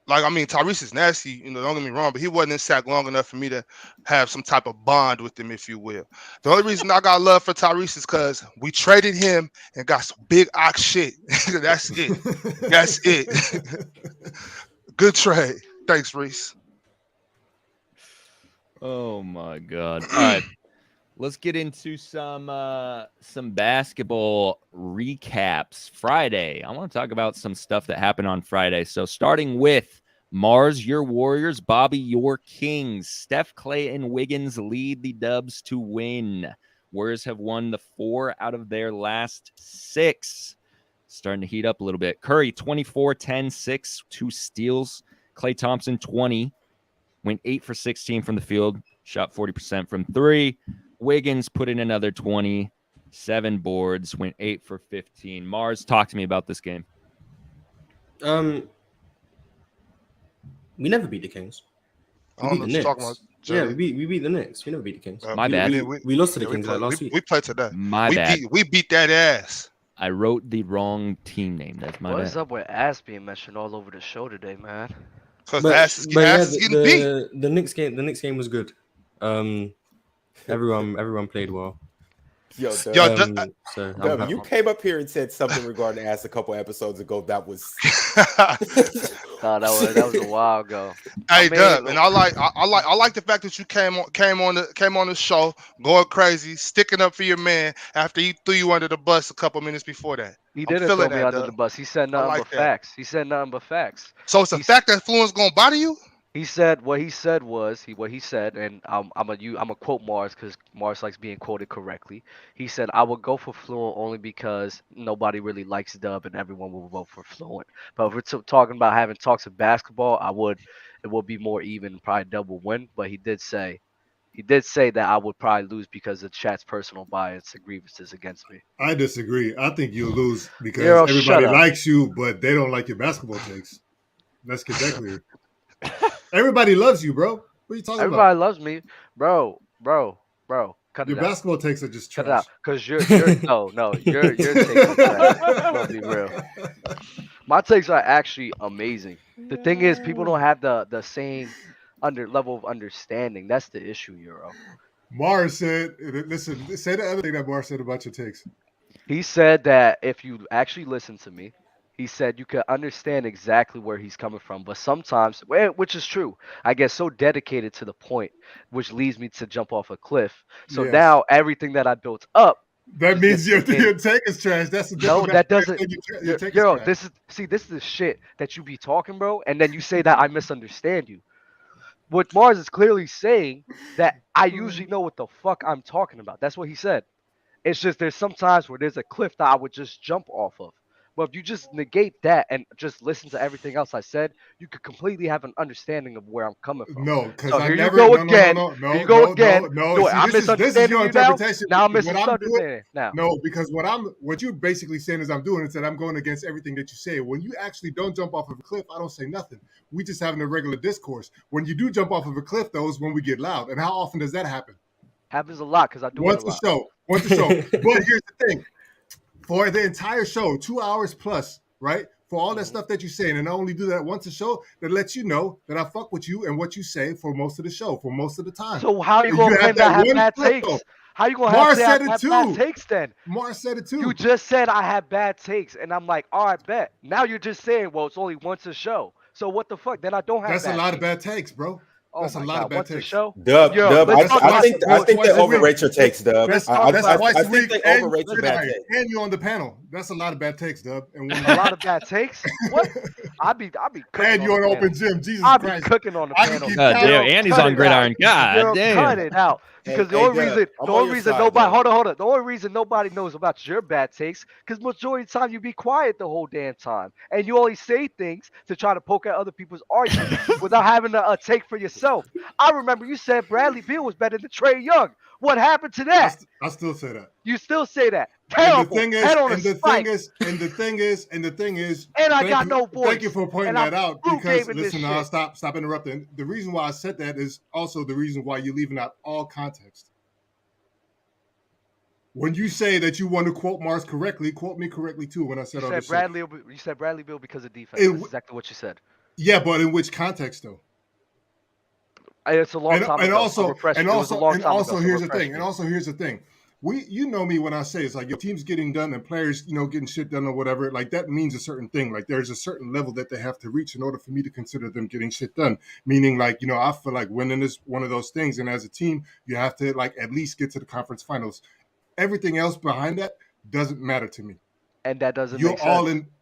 like, I mean, Tyrese is nasty, you know, don't get me wrong, but he wasn't in sack long enough for me to have some type of bond with him, if you will. The only reason I got love for Tyrese is because we traded him and got some big ox shit. That's it. That's it. Good trade. Thanks, Reese. Oh my God. All right. Let's get into some basketball recaps. Friday. I want to talk about some stuff that happened on Friday. So starting with Marz, your Warriors, Bobby, your Kings. Steph, Clay, and Wiggins lead the Dubs to win. Warriors have won the 4 out of their last 6. Starting to heat up a little bit. Curry, 24, 10, 6, 2 steals. Klay Thompson, 20. Went 8 for 16 from the field. Shot 40% from 3. Wiggins put in another 20. 7 boards, went 8 for 15. Marz, talk to me about this game. We never beat the Kings. I We don't beat know the what you're talking Knicks. about. Yeah, Jetty. we beat the Knicks. We never beat the Kings. My bad. We lost to the Yeah, Kings last week. We played today. My bad. We beat that ass. I wrote the wrong team name. That's my What bad. is up with ass being mentioned all over the show today, man? Because ass is getting beat. The Knicks game was good. Everyone played well. Yo, So Dub, you came up here and said something regarding ass a couple episodes ago. That was No, that was a while ago. Hey, Dub, and I like the fact that you came on the show going crazy, sticking up for your man after he threw you under the bus a couple minutes before that. He didn't throw me under the bus. He said nothing but facts. He said nothing but facts. So it's a fact that Fluent's gonna bother you? He said what he said was what he said, and I'm a quote Marz because Marz likes being quoted correctly. He said, "I would go for Fluent only because nobody really likes Dub and everyone will vote for Fluent. But if we're talking about having talks of basketball, it would be more even. Probably Dub will win. But he did say that I would probably lose because of chat's personal bias and grievances against me. I disagree. I think you'll lose because Herro, everybody likes you, but they don't like your basketball takes. Let's get that clear. Everybody loves you, bro. What are you talking Everybody about? loves me, bro. Cut Your it out. basketball takes are just trash. Cut it out, cause your your takes are trash. Let's be real. My takes are actually amazing. The thing is, people don't have the same level of understanding. That's the issue, Euro. Marz said, listen, say the other thing that Marz said about your takes. He said that if you actually listen to me, he said you could understand exactly where he's coming from, but sometimes, which is true, I get so dedicated to the point, which leads me to jump off a cliff. So Yes. now everything that I built up. That means your take is trash. That's No, that doesn't. Your take is Yo, trash. this is the shit that you be talking, bro, and then you say that I misunderstand you. What Marz is clearly saying that I usually know what the fuck I'm talking about. That's what he said. It's just there's some times where there's a cliff that I would just jump off of. But if you just negate that and just listen to everything else I said, you could completely have an understanding of where I'm coming from. No, because so I here never. You go again. No. Here you go again. No. See, I'm this is your interpretation. Now I'm misunderstanding. Now. No, because what you're basically saying is I'm doing is that I'm going against everything that you say. When you actually don't jump off of a cliff, I don't say nothing. We just having a regular discourse. When you do jump off of a cliff, though, is when we get loud. And how often does that happen? Happens a lot because I do Once it a lot. Once a show. But here's the thing. For the entire show, 2 hours plus, right? For all that stuff that you're saying, and I only do that once a show, that lets you know that I fuck with you and what you say for most of the show, for most of the time. So how are you going to claim that I have bad takes? How you going to have bad takes then? Marz said it too. You just said I have bad takes, and I'm like, all right, bet. Now you're just saying, well, it's only once a show. So what the fuck? Then I don't have That's a lot of bad takes, bro. That's a lot of bad takes. Show? Dub, I think they overrate your takes, Dub. That's I think they overrate your bad takes. And you on the panel. That's a lot of bad takes, Dub. And a lot of bad takes? What? I be cooking. And you on open gym. Jesus Christ. I be cooking on the panel. God damn, and he's on gridiron. God damn. Cut it out. Because the only reason nobody hold on. The only reason nobody knows about your bad takes, because majority of the time you be quiet the whole damn time. And you only say things to try to poke at other people's arguments without having a take for yourself. I remember you said Bradley Beal was better than Trae Young. What happened to that? I still say that. You still say that. Terrible. And the thing is, and I got no voice. Thank you for pointing that out. Because listen, I'll stop interrupting. The reason why I said that is also the reason why you're leaving out all context. When you say that you want to quote Marz correctly, quote me correctly too. When I said you said Bradley Beal because of defense. That's exactly what you said. Yeah, but in which context though? It's a long time ago. And also here's the thing. You know me when I say it's like your team's getting done and players, getting shit done or whatever. Like that means a certain thing. Like there's a certain level that they have to reach in order for me to consider them getting shit done. Meaning like, I feel like winning is one of those things. And as a team, you have to like at least get to the conference finals. Everything else behind that doesn't matter to me. And that doesn't make sense.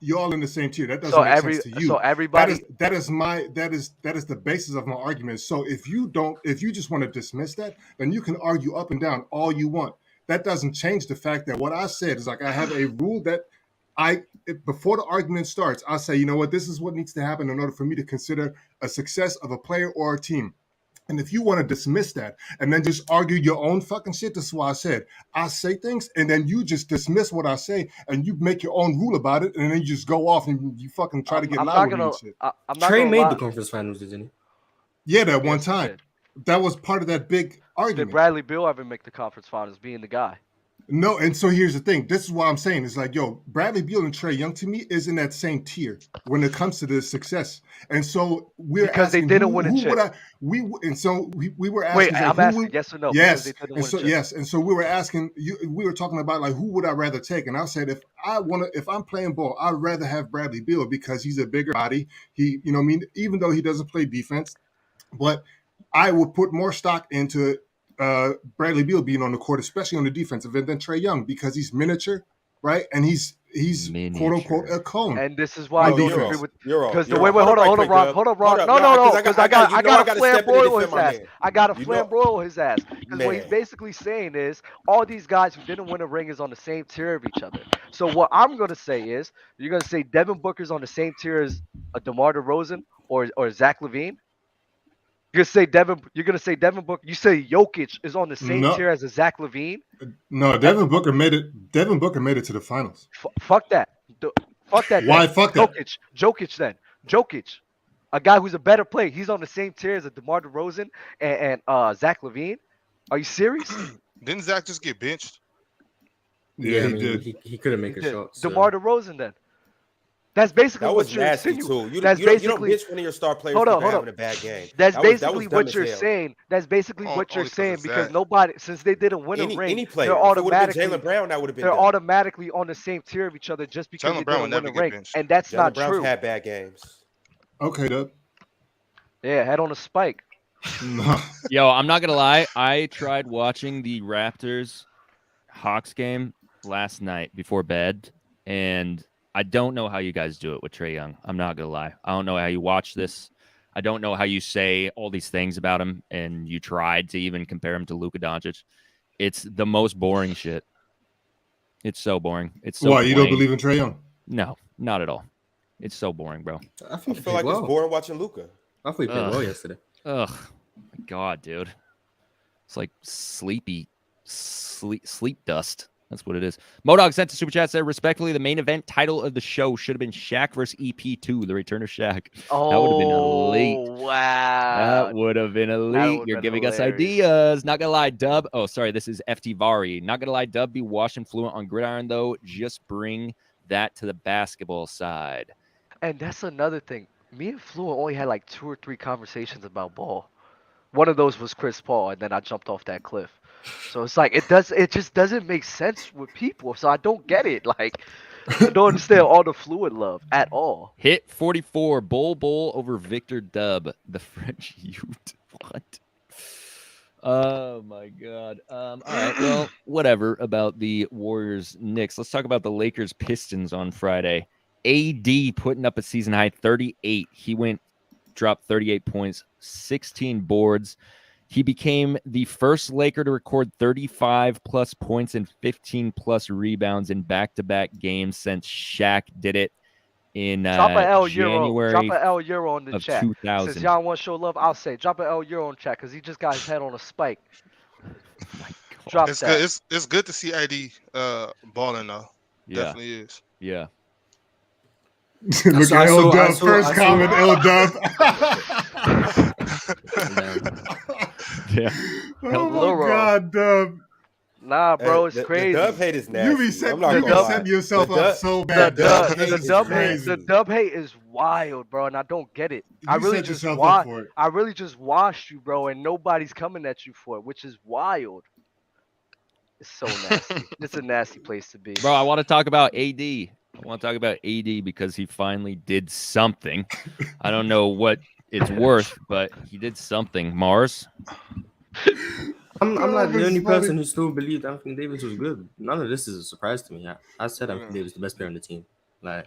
You're all in the same tier. That doesn't make sense to you. So everybody that is the basis of my argument. So if you just want to dismiss that, then you can argue up and down all you want. That doesn't change the fact that what I said is like I have a rule that before the argument starts, I say, you know what, this is what needs to happen in order for me to consider a success of a player or a team. And if you want to dismiss that and then just argue your own fucking shit, this is why I said I say things and then you just dismiss what I say and you make your own rule about it and then you just go off and you fucking try to get loud with me and shit. I'm not Trey gonna made lie. the conference finals, didn't he? Yeah, that one Yes, he time. did. That was part of that big Did argument. Bradley Beal ever make the conference finals, being the guy? No, and so here's the thing. This is what I'm saying. It's like, yo, Bradley Beal and Trae Young to me is in that same tier when it comes to the success. And so we're Because they asking didn't who, win a who chip. would I we were asking Wait, like, I'm who asking would- yes or no. yes, Because they didn't and win so a chip. yes, and so we were asking you. We were talking about like who would I rather take, and I said if I'm playing ball, I'd rather have Bradley Beal because he's a bigger body. He, you know, what I mean, even though he doesn't play defense, but I would put more stock into Bradley Beal being on the court, especially on the defensive end, than Trae Young because he's miniature, right? And he's quote unquote a cone. And this is why I on don't defense. agree with Euro. because the Euro. wait, hold on, quick, Ron, Dub. hold on, Ron. Hold No, up. no, Nah, no, 'cause because I got gotta flamboyant step in and his defend my ass. man. I got to You know- flamboyant his ass because what he's Man. basically saying is all these guys who didn't win a ring is on the same tier of each other. So what I'm gonna say is you're gonna say Devin Booker's on the same tier as a DeMar DeRozan or Zach LaVine. You're gonna say Devin Booker. You say Jokic is on the same No. tier as a Zach LaVine. No, Devin Booker made it. Devin Booker made it to the finals. Fuck that. Fuck that. Why then. fuck that? Jokic then. Jokic, a guy who's a better player. He's on the same tier as a DeMar DeRozan and Zach LaVine. Are you serious? Didn't Zach just get benched? Yeah, I he mean, did. He couldn't make a Did. shot. So. DeMar DeRozan then. That's basically That what was you're nasty insinuating. too. You That's don't basically bitch one of your star players Hold for on, hold having on. a bad game. That's That was basically dumb what as you're hell. saying. That's basically what you're Only 'cause saying of because Zach. nobody, since they didn't win a ring, Any player. they're If it would have been automatically Jaylen Brown, that would have been they're done. automatically on the same tier of each other just because Jaylen they Brown would didn't win never a get ring, benched. and that's Jaylen not Brown's true. had bad games. Okay, Dub. Yeah, head on a spike. No. Yo, I'm not gonna lie. I tried watching the Raptors Hawks game last night before bed, and I don't know how you guys do it with Trae Young. I'm not gonna lie. I don't know how you watch this. I don't know how you say all these things about him, and you tried to even compare him to Luka Doncic. It's the most boring shit. It's so boring. It's so Why you don't plain. believe in Trae Young? No, not at all. It's so boring, bro. I I think he feel played like well. it's boring watching Luka. I thought he played Ugh. well yesterday. Ugh, my God, dude. It's like sleep dust. That's what it is. Modog sent to Super Chat, said, respectfully, the main event title of the show should have been Shaq versus EP2, the return of Shaq. Oh, That would have been elite. wow. That would have been That elite. would've You're been giving us hilarious. ideas. Not gonna lie, Dub. Oh, sorry, this is FT Vari. Not gonna lie, Dub, be washed and fluent on gridiron, though. Just bring that to the basketball side. And that's another thing. Me and Fluent only had like 2 or 3 conversations about ball. One of those was Chris Paul, and then I jumped off that cliff. So it's like it just doesn't make sense with people. So I don't get it. Like I don't understand all the Fluid love at all. Hit 44, Bull over Victor Dub, the French youth. What? Oh my God. All right. Well, whatever about the Warriors Knicks. Let's talk about the Lakers Pistons on Friday. AD putting up a season high 38. He dropped 38 points, 16 boards. He became the first Laker to record 35 plus points and 15 plus rebounds in back-to-back games since Shaq did it in Drop a L Euro. January Drop a L Euro on the of chat. 2000. Since y'all want to show love, I'll say drop a L Euro on chat because he just got his head on a spike. Oh my God. Drop It's that. good. It's good to see AD balling though. Yeah, Definitely is. yeah. Look at L Dub. First I comment, saw- L Dub. Yeah. Oh my Loro. God, Dub. Nah, bro, it's the crazy. Dub hate is nasty. You be I'm setting, not you gonna be lie. setting yourself The up Dub- so The bad. dub, This the is dub hate, crazy. the dub hate is wild, bro, and I don't get it. I You really set just yourself up watch. for it. I really just watched you, bro, and nobody's coming at you for it, which is wild. It's so nasty. It's a nasty place to be. Bro, I want to talk about AD. I want to talk about AD because he finally did something. I don't know what it's worth, but he did something. Marz? I'm like the this only is funny. person who still believed Anthony Davis was good. None of this is a surprise to me. I said Anthony Davis was the best player on the team. Like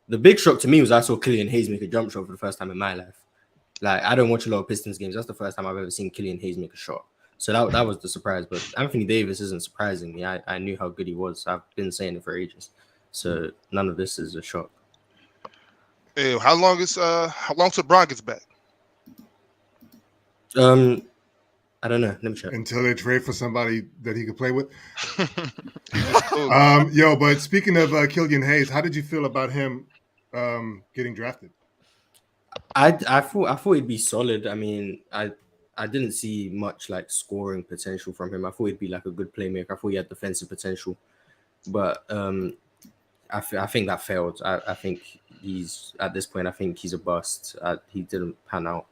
the big shock to me was I saw Killian Hayes make a jump shot for the first time in my life. Like I don't watch a lot of Pistons games. That's the first time I've ever seen Killian Hayes make a shot. So that was the surprise. But Anthony Davis isn't surprising me. I knew how good he was. I've been saying it for ages. So none of this is a shock. Hey, how long till Bron gets back? I don't know. Let me check. Until they trade for somebody that he could play with. Cool. Yo, but speaking of Killian Hayes, how did you feel about him getting drafted? I thought he'd be solid. I mean, I didn't see much like scoring potential from him. I thought he'd be like a good playmaker. I thought he had defensive potential, but I think that failed. I think he's at this point. I think he's a bust. He didn't pan out,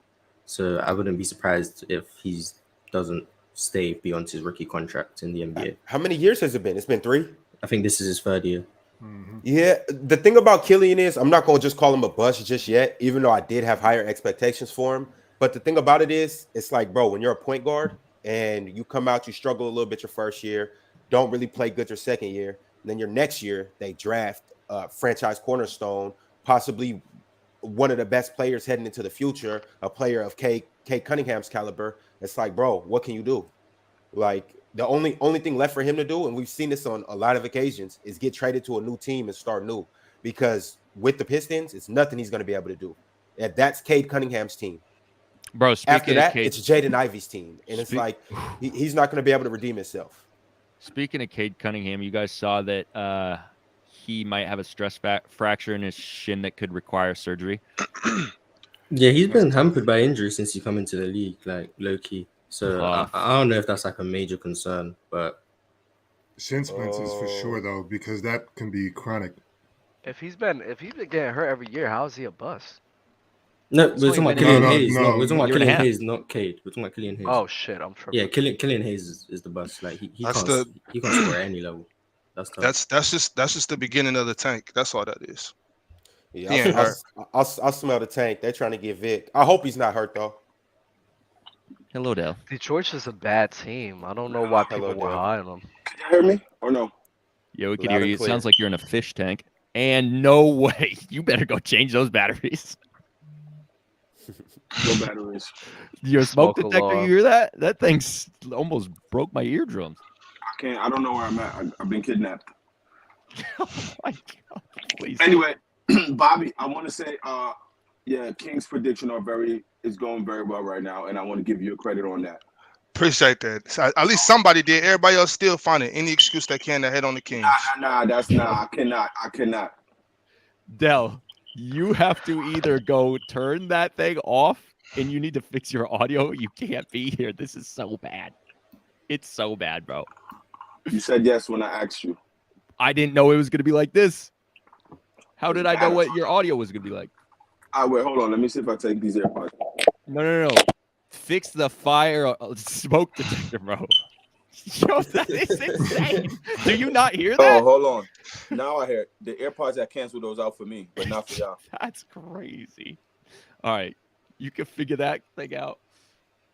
so I wouldn't be surprised if he doesn't stay beyond his rookie contract in the NBA. How many years has it been? It's been 3. I think this is his 3rd year. Mm-hmm. Yeah, the thing about Killian is I'm not going to just call him a bust just yet, even though I did have higher expectations for him. But the thing about it is, it's like, bro, when you're a point guard and you come out, you struggle a little bit your first year, don't really play good your second year, and then your next year they draft franchise cornerstone, possibly one of the best players heading into the future, a player of Kate Cunningham's caliber. It's like, bro, what can you do? Like, the only thing left for him to do, and we've seen this on a lot of occasions, is get traded to a new team and start new. Because with the Pistons, it's nothing he's going to be able to do. And that's Cade Cunningham's team. Bro, After that, Cade, it's Jaden Ivey's team. And it's like, he's not going to be able to redeem himself. Speaking of Cade Cunningham, you guys saw that he might have a stress fracture in his shin that could require surgery. Yeah, he's been hampered by injury since he come into the league, like low-key. So I don't know if that's like a major concern, but shin splints is for sure though, because that can be chronic. If he's been getting hurt every year, how is he a bust? no, we're talking about Killian Hayes. no, No, we're talking about year and a Killian half. Hayes, not Cade. We're talking about Killian Hayes. Oh shit, I'm tripping. Yeah, Killian Hayes is the bust. Like he That's can't he can't score at any level. That's tough. That's just the beginning of the tank. That's all that is. Yeah, He ain't hurt. I'll smell the tank. They're trying to get Vic. I hope he's not hurt, though. Hello, Dale. Detroit's just a bad team. I don't know why people were high on them. Can you hear me or no? Yeah, we can Loud hear and you. It clear. sounds like you're in a fish tank. And no way. You better go change those batteries. No batteries. Your smoke Smoke detector, alarm. you hear that? That thing's almost broke my eardrums. I don't know where I'm at. I've been kidnapped. Oh my God. Please. Anyway, Bobby, I want to say, yeah, King's prediction is going very well right now, and I want to give you a credit on that. Appreciate that. So at least somebody did. Everybody else still finding any excuse they can to head on the Kings. Nah, I cannot. Del, you have to either go turn that thing off and you need to fix your audio. You can't be here. This is so bad. It's so bad, bro. You said yes when I asked you. I didn't know it was going to be like this. How did I know what your audio was going to be like? Wait, hold on. Let me see if I take these AirPods. No. Fix the fire smoke detector, bro. Yo, that is insane. Do you not hear that? Oh, hold on. Now I hear it. The AirPods that cancel those out for me, but not for y'all. That's crazy. All right. You can figure that thing out.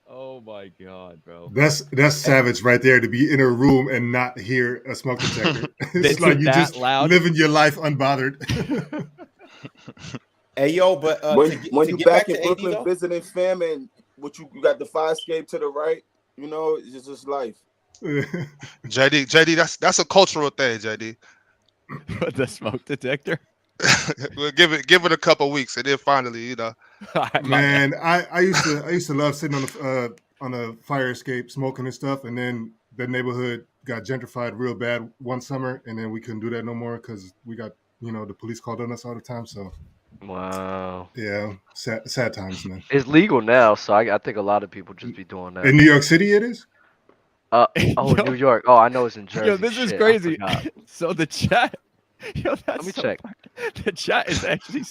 Oh my God, bro. That's savage right there, to be in a room and not hear a smoke detector. It's It's like you that just loud. living your life unbothered. Hey, yo, but when to you get back to in AD, Brooklyn though, visiting fam and what you got the fire escape to the right, you know, it's just life. JD, that's a cultural thing, JD. The smoke detector. We'll give it a couple weeks, and then finally, you know. Man, I used to love sitting on a fire escape smoking and stuff, and then the neighborhood got gentrified real bad one summer, and then we couldn't do that no more because we got the police called on us all the time. So Wow. yeah, sad times, man. It's legal now, so I think a lot of people just be doing that. In New York City, it is. New York. Oh, I know it's in Jersey. Yo, this is Shit, I crazy. forgot. So the chat. Yo, that's Let me so check. funny. The chat is actually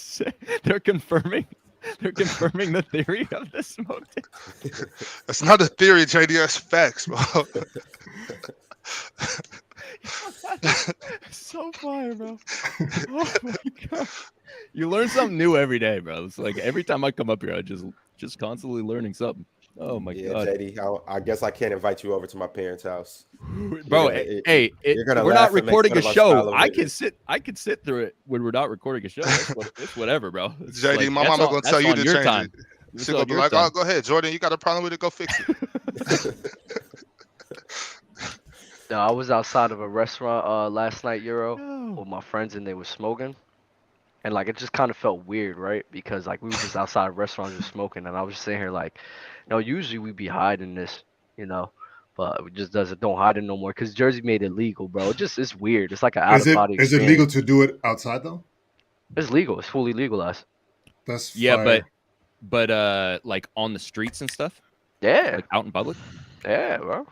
they're confirming the theory of the smoke detector. That's not a theory, JD. That's facts, bro. So fire, bro. Oh my God. You learn something new every day, bro. It's like every time I come up here, I just constantly learning something. Oh my God. JD, I guess I can't invite you over to my parents' house. Bro, you're gonna we're laugh not and make recording fun a of our show. style of I living. can sit through it when we're not recording a show. It's whatever, bro. It's JD, like, my that's mama on- gonna that's tell you on to your change time. it. It's She's gonna on be your like, time. "Oh, go ahead, Jordan. You got a problem with it? Go fix it." No, I was outside of a restaurant last night, Euro, Oh. with my friends, and they were smoking. and like it just kind of felt weird, right? Because like we were just outside of restaurants just smoking, and I was just sitting here like, usually we be hiding this, but we just don't hide it no more because Jersey made it legal, bro. It's weird. It's like an out of body Is experience. it legal to do it outside though? It's legal. It's fully legalized. That's Yeah, fire. but like on the streets and stuff, Yeah, like out in public. yeah, bro.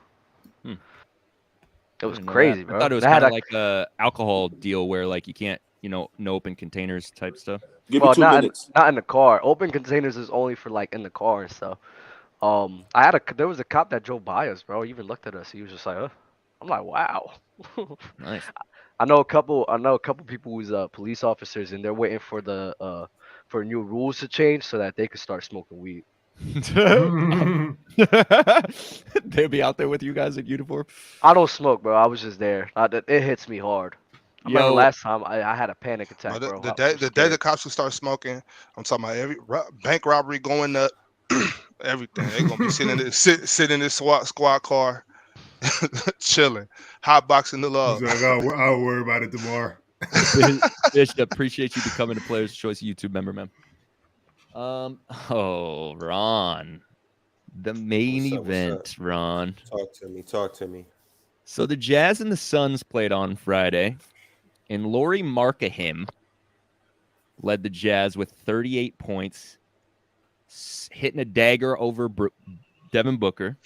It was Didn't know crazy, that. bro. I thought it was They had kind of a- like a alcohol deal where like you can't, no open containers type stuff. Give well, me 2 not minutes. not in the car. Open containers is only for like in the car and stuff. There was a cop that drove by us, bro. He even looked at us. He was just like, I'm like, wow. Nice. I know a couple people who's police officers, and they're waiting for the for new rules to change so that they could start smoking weed. They'll be out there with you guys in uniform. I don't smoke, bro. I was just there. It hits me hard. I remember last time I had a panic attack, bro. The day the cops will start smoking, I'm talking about every bank robbery going up, everything. They're gonna be sitting in this squad car, chilling, hot boxing the love. He's like, I'll worry about it tomorrow. Bishop, appreciate you becoming a Player's Choice YouTube member, man. Ron, the main event, Ron. Talk to me. So the Jazz and the Suns played on Friday, and Lauri Markkanen led the Jazz with 38 points, hitting a dagger over Devin Booker,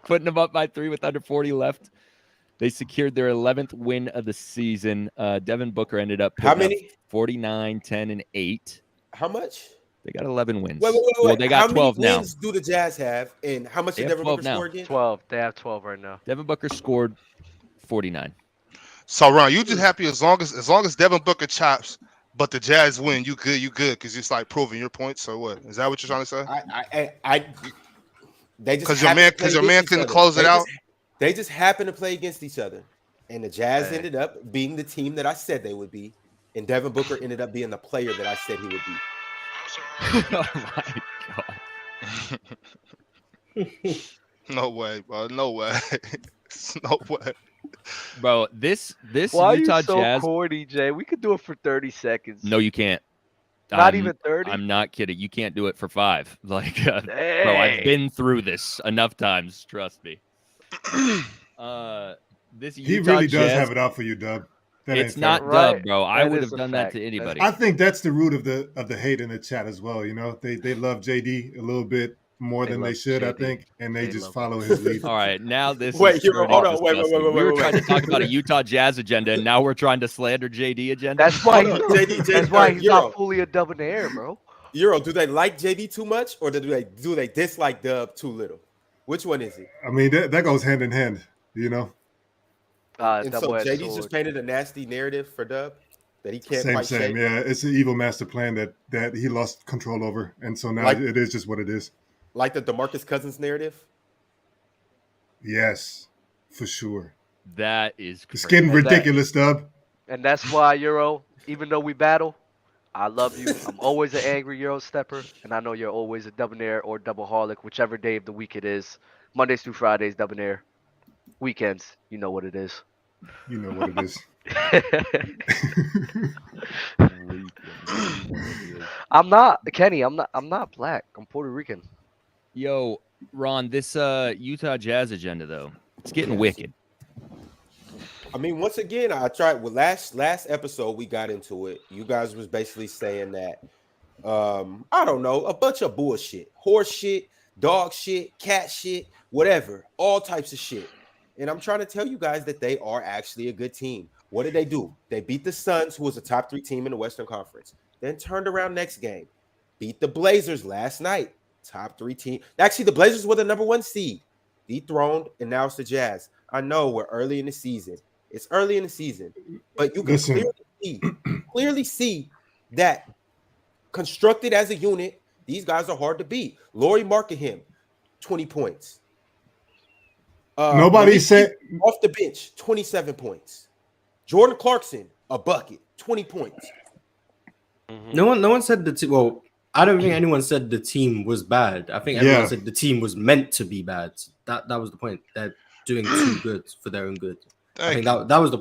putting them up by 3 with under 40 left. They secured their 11th win of the season. Devin Booker ended up how many? 49, 10, and 8. How much? They got 11 wins. Wait. Well, they got how 12 many now. wins do the Jazz have? And how much They did have Devin 12 Booker now. score again? 12. They have 12 right now. Devin Booker scored 49. So Ron, you just happy as long as Devin Booker chops, but the Jazz win, you good, because it's like proving your points. Or what? Is that what you're trying to say? They just Because your man couldn't close it out. They just happened to play against each other, and the Jazz ended up being the team that I said they would be, and Devin Booker ended up being the player that I said he would be. Oh my god! No way, bro. No way. No way. Bro, this Why Utah are you so Jazz. corny, Jay? We could do it for 30 seconds. No, you can't. Not even 30. I'm not kidding. You can't do it for 5. Like, bro, I've been through this enough times. Trust me. This He Utah really does Jazz, have it out for you, Dub. That It's ain't not fair. Dub, bro. I That would is have a done that fact. to anybody. I think that's the root of the hate in the chat as well. They love JD a little bit more than they love should, I JD. think, and they They just love follow his lead. All right, now this. Wait, is Hero, turning hold on. Wait. disgusting. We were Wait. trying to talk about a Utah Jazz agenda, and now we're trying to slander JD agenda. That's why. Hold on, JD, That's why he's Euro. not fully a dub in the air, bro. Euro, do they like JD too much, or do they dislike Dub too little? Which one is it? I mean, that goes hand in hand, And so Double-edged JD sword. just painted a nasty narrative for Dub that he can't Same. quite shake. Yeah, it's an evil master plan that he lost control over, and so now Like- it is just what it is. Like the DeMarcus Cousins narrative. Yes, for sure. That is It's crazy. getting ridiculous, Dub. And that's why, Euro, even though we battle, I love you. I'm always an angry Euro stepper, and I know you're always a debonair or double-holic, whichever day of the week it is. Mondays through Fridays, debonair. Weekends, you know what it is. You know what it is. I'm not Kenny. I'm not black. I'm Puerto Rican. Yo, Ron, this Utah Jazz agenda though, it's getting wicked. I mean, once again, I tried with last episode we got into it. You guys was basically saying that I don't know, a bunch of bullshit, horse shit, dog shit, cat shit, whatever, all types of shit. And I'm trying to tell you guys that they are actually a good team. What did they do? They beat the Suns, who was a top 3 team in the Western Conference. Then turned around next game, beat the Blazers last night, top 3 team. Actually, the Blazers were the number 1 seed, dethroned, and now it's the Jazz. I know we're early in the season. It's early in the season, but you can clearly see that constructed as a unit, these guys are hard to beat. Lauri Markkanen, 20 points. Nobody said off the bench, 27 points. Jordan Clarkson, a bucket, 20 points. No one said the team. Well, I don't think anyone said the team was bad. I think everyone said the team was meant to be bad. That was the point. They're doing too good for their own good. I think that was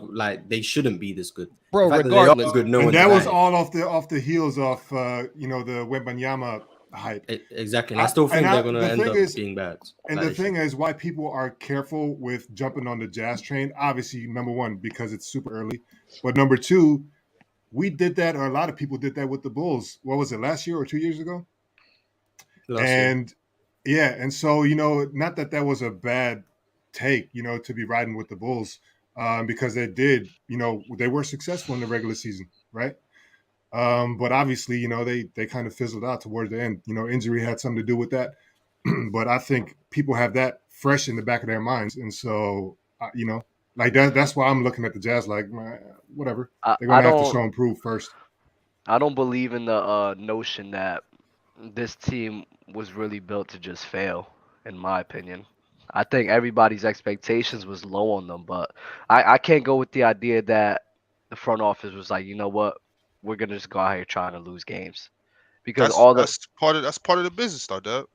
they shouldn't be this good, bro. The fact that Regardless, they are good, no and one's that was denying. all off the heels of the Wembanyama hype. Exactly. And I still think they're going to end up being bad. And the thing is, why people are careful with jumping on the Jazz train, obviously, number one, because it's super early. But number two, we did that, or a lot of people did that with the Bulls. What was it, last year or 2 years ago? And so, not that was a bad take, to be riding with the Bulls, because they did, they were successful in the regular season, right? But obviously, they kind of fizzled out towards the end. Injury had something to do with that. But I think people have that fresh in the back of their minds. And so, that's why I'm looking at the Jazz like, whatever. They're going to have to show and prove first. I don't believe in the notion that this team was really built to just fail, in my opinion. I think everybody's expectations was low on them, but I can't go with the idea that the front office was like, you know what, we're gonna just go out here trying to lose games, because that's part of the business, though, Doug.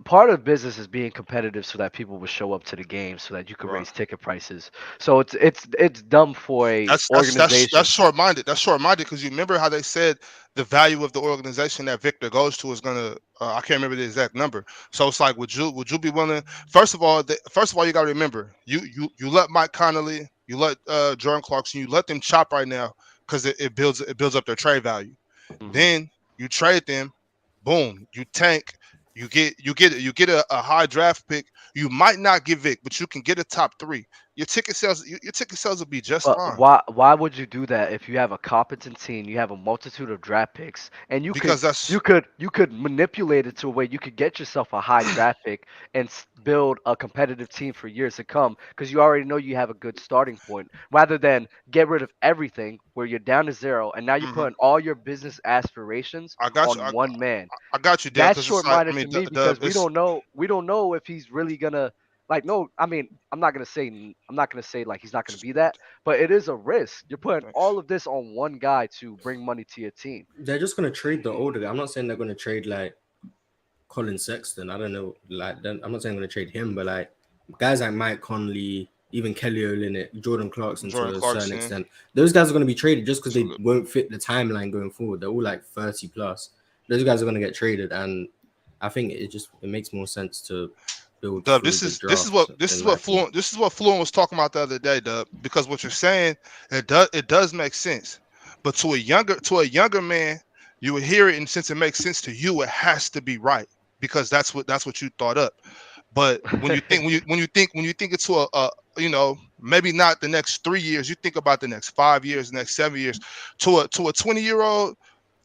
Part of business is being competitive so that people will show up to the game, so that you can raise ticket prices. So it's dumb for a organization. That's short-minded. That's short-minded because you remember how they said the value of the organization that Victor goes to is gonna. I can't remember the exact number. So it's like, would you be willing? First of all, you got to remember you let Mike Conley, you let Jordan Clarkson, you let them chop right now because it builds up their trade value. Mm-hmm. Then you trade them, boom, you tank. You get a high draft pick. You might not get Vic, but you can get a top 3. Your ticket sales will be just fine. Why would you do that if you have a competent team, you have a multitude of draft picks, and you could manipulate it to a way you could get yourself a high draft pick and build a competitive team for years to come, because you already know you have a good starting point, rather than get rid of everything where you're down to 0 and now you're putting all your business aspirations on one man. I got you, Dale. That's short-minded to me, because we don't know if he's really gonna. I'm not gonna say like he's not gonna be that, but it is a risk. You're putting all of this on one guy to bring money to your team. They're just gonna trade the older guy. I'm not saying they're gonna trade like Colin Sexton. I don't know. I'm not saying I'm gonna trade him, but like guys like Mike Conley, even Kelly Olynyk, Jordan Clarkson to a certain extent. Those guys are gonna be traded just because they won't fit the timeline going forward. They're all like 30 plus. Those guys are gonna get traded, and I think it makes more sense to. Dub, this is what Fluent was talking about the other day, Dub. Because what you're saying, it does make sense, but to a younger man, you would hear it, and since it makes sense to you, it has to be right because that's what you thought up. But when you think it's to a maybe not the next 3 years, you think about the next 5 years, the next 7 years, to a 20-year-old.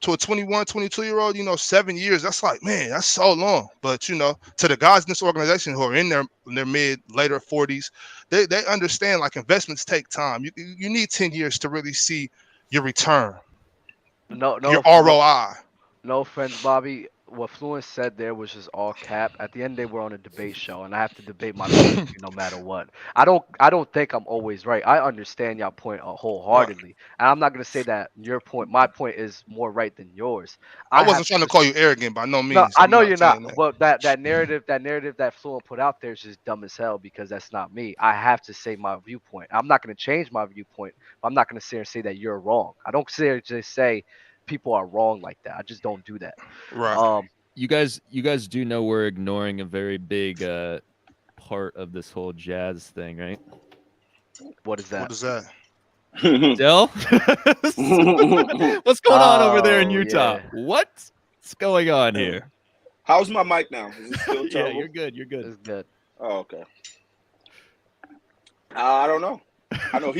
To a 21, 22-year-old, 7 years, that's like, man, that's so long. But, to the guys in this organization who are in their later 40s, they understand, like, investments take time. You need 10 years to really see your return, your ROI. No offense, Bobby. What Fluent said there was just all cap. At the end, they were on a debate show, and I have to debate my point no matter what. I don't think I'm always right. I understand y'all point wholeheartedly, and I'm not gonna say that my point is more right than yours. I wasn't trying to call you arrogant by no means. No, I know you're not. But that narrative that Fluent put out there is just dumb as hell, because that's not me. I have to say my viewpoint. I'm not gonna change my viewpoint. I'm not gonna sit here and say that you're wrong. I don't sit here and just say people are wrong like that. I just don't do that. Right. You guys do know we're ignoring a very big part of this whole Jazz thing, right? What is that? What is that? Dell? What's going on over there in Utah? Yeah. What's going on here? How's my mic now? Is it still Yeah, you're good. You're good. It's good. Oh, okay. I don't know. I know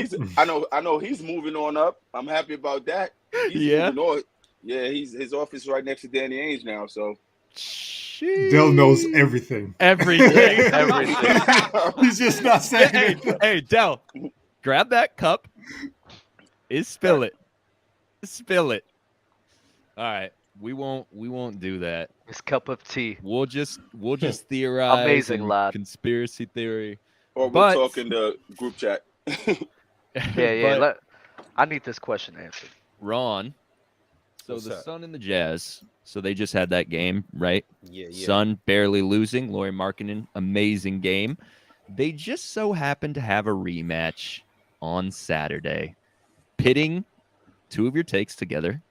he's moving on up. I'm happy about that. He's moving on. Yeah, his office right next to Danny Ainge now. So Dell knows everything. Everything. He's just not saying it. Hey, Dell, grab that cup. Spill it. Spill it. All right. We won't do that. This cup of tea. We'll just theorize. Amazing, lad. Conspiracy theory. Or we'll talk in the group chat. Yeah. I need this question answered. Ron. So What's the up? Sun and the Jazz. So they just had that game, right? Yeah. Sun barely losing. Lauri Markkanen, amazing game. They just so happened to have a rematch on Saturday, pitting two of your takes together,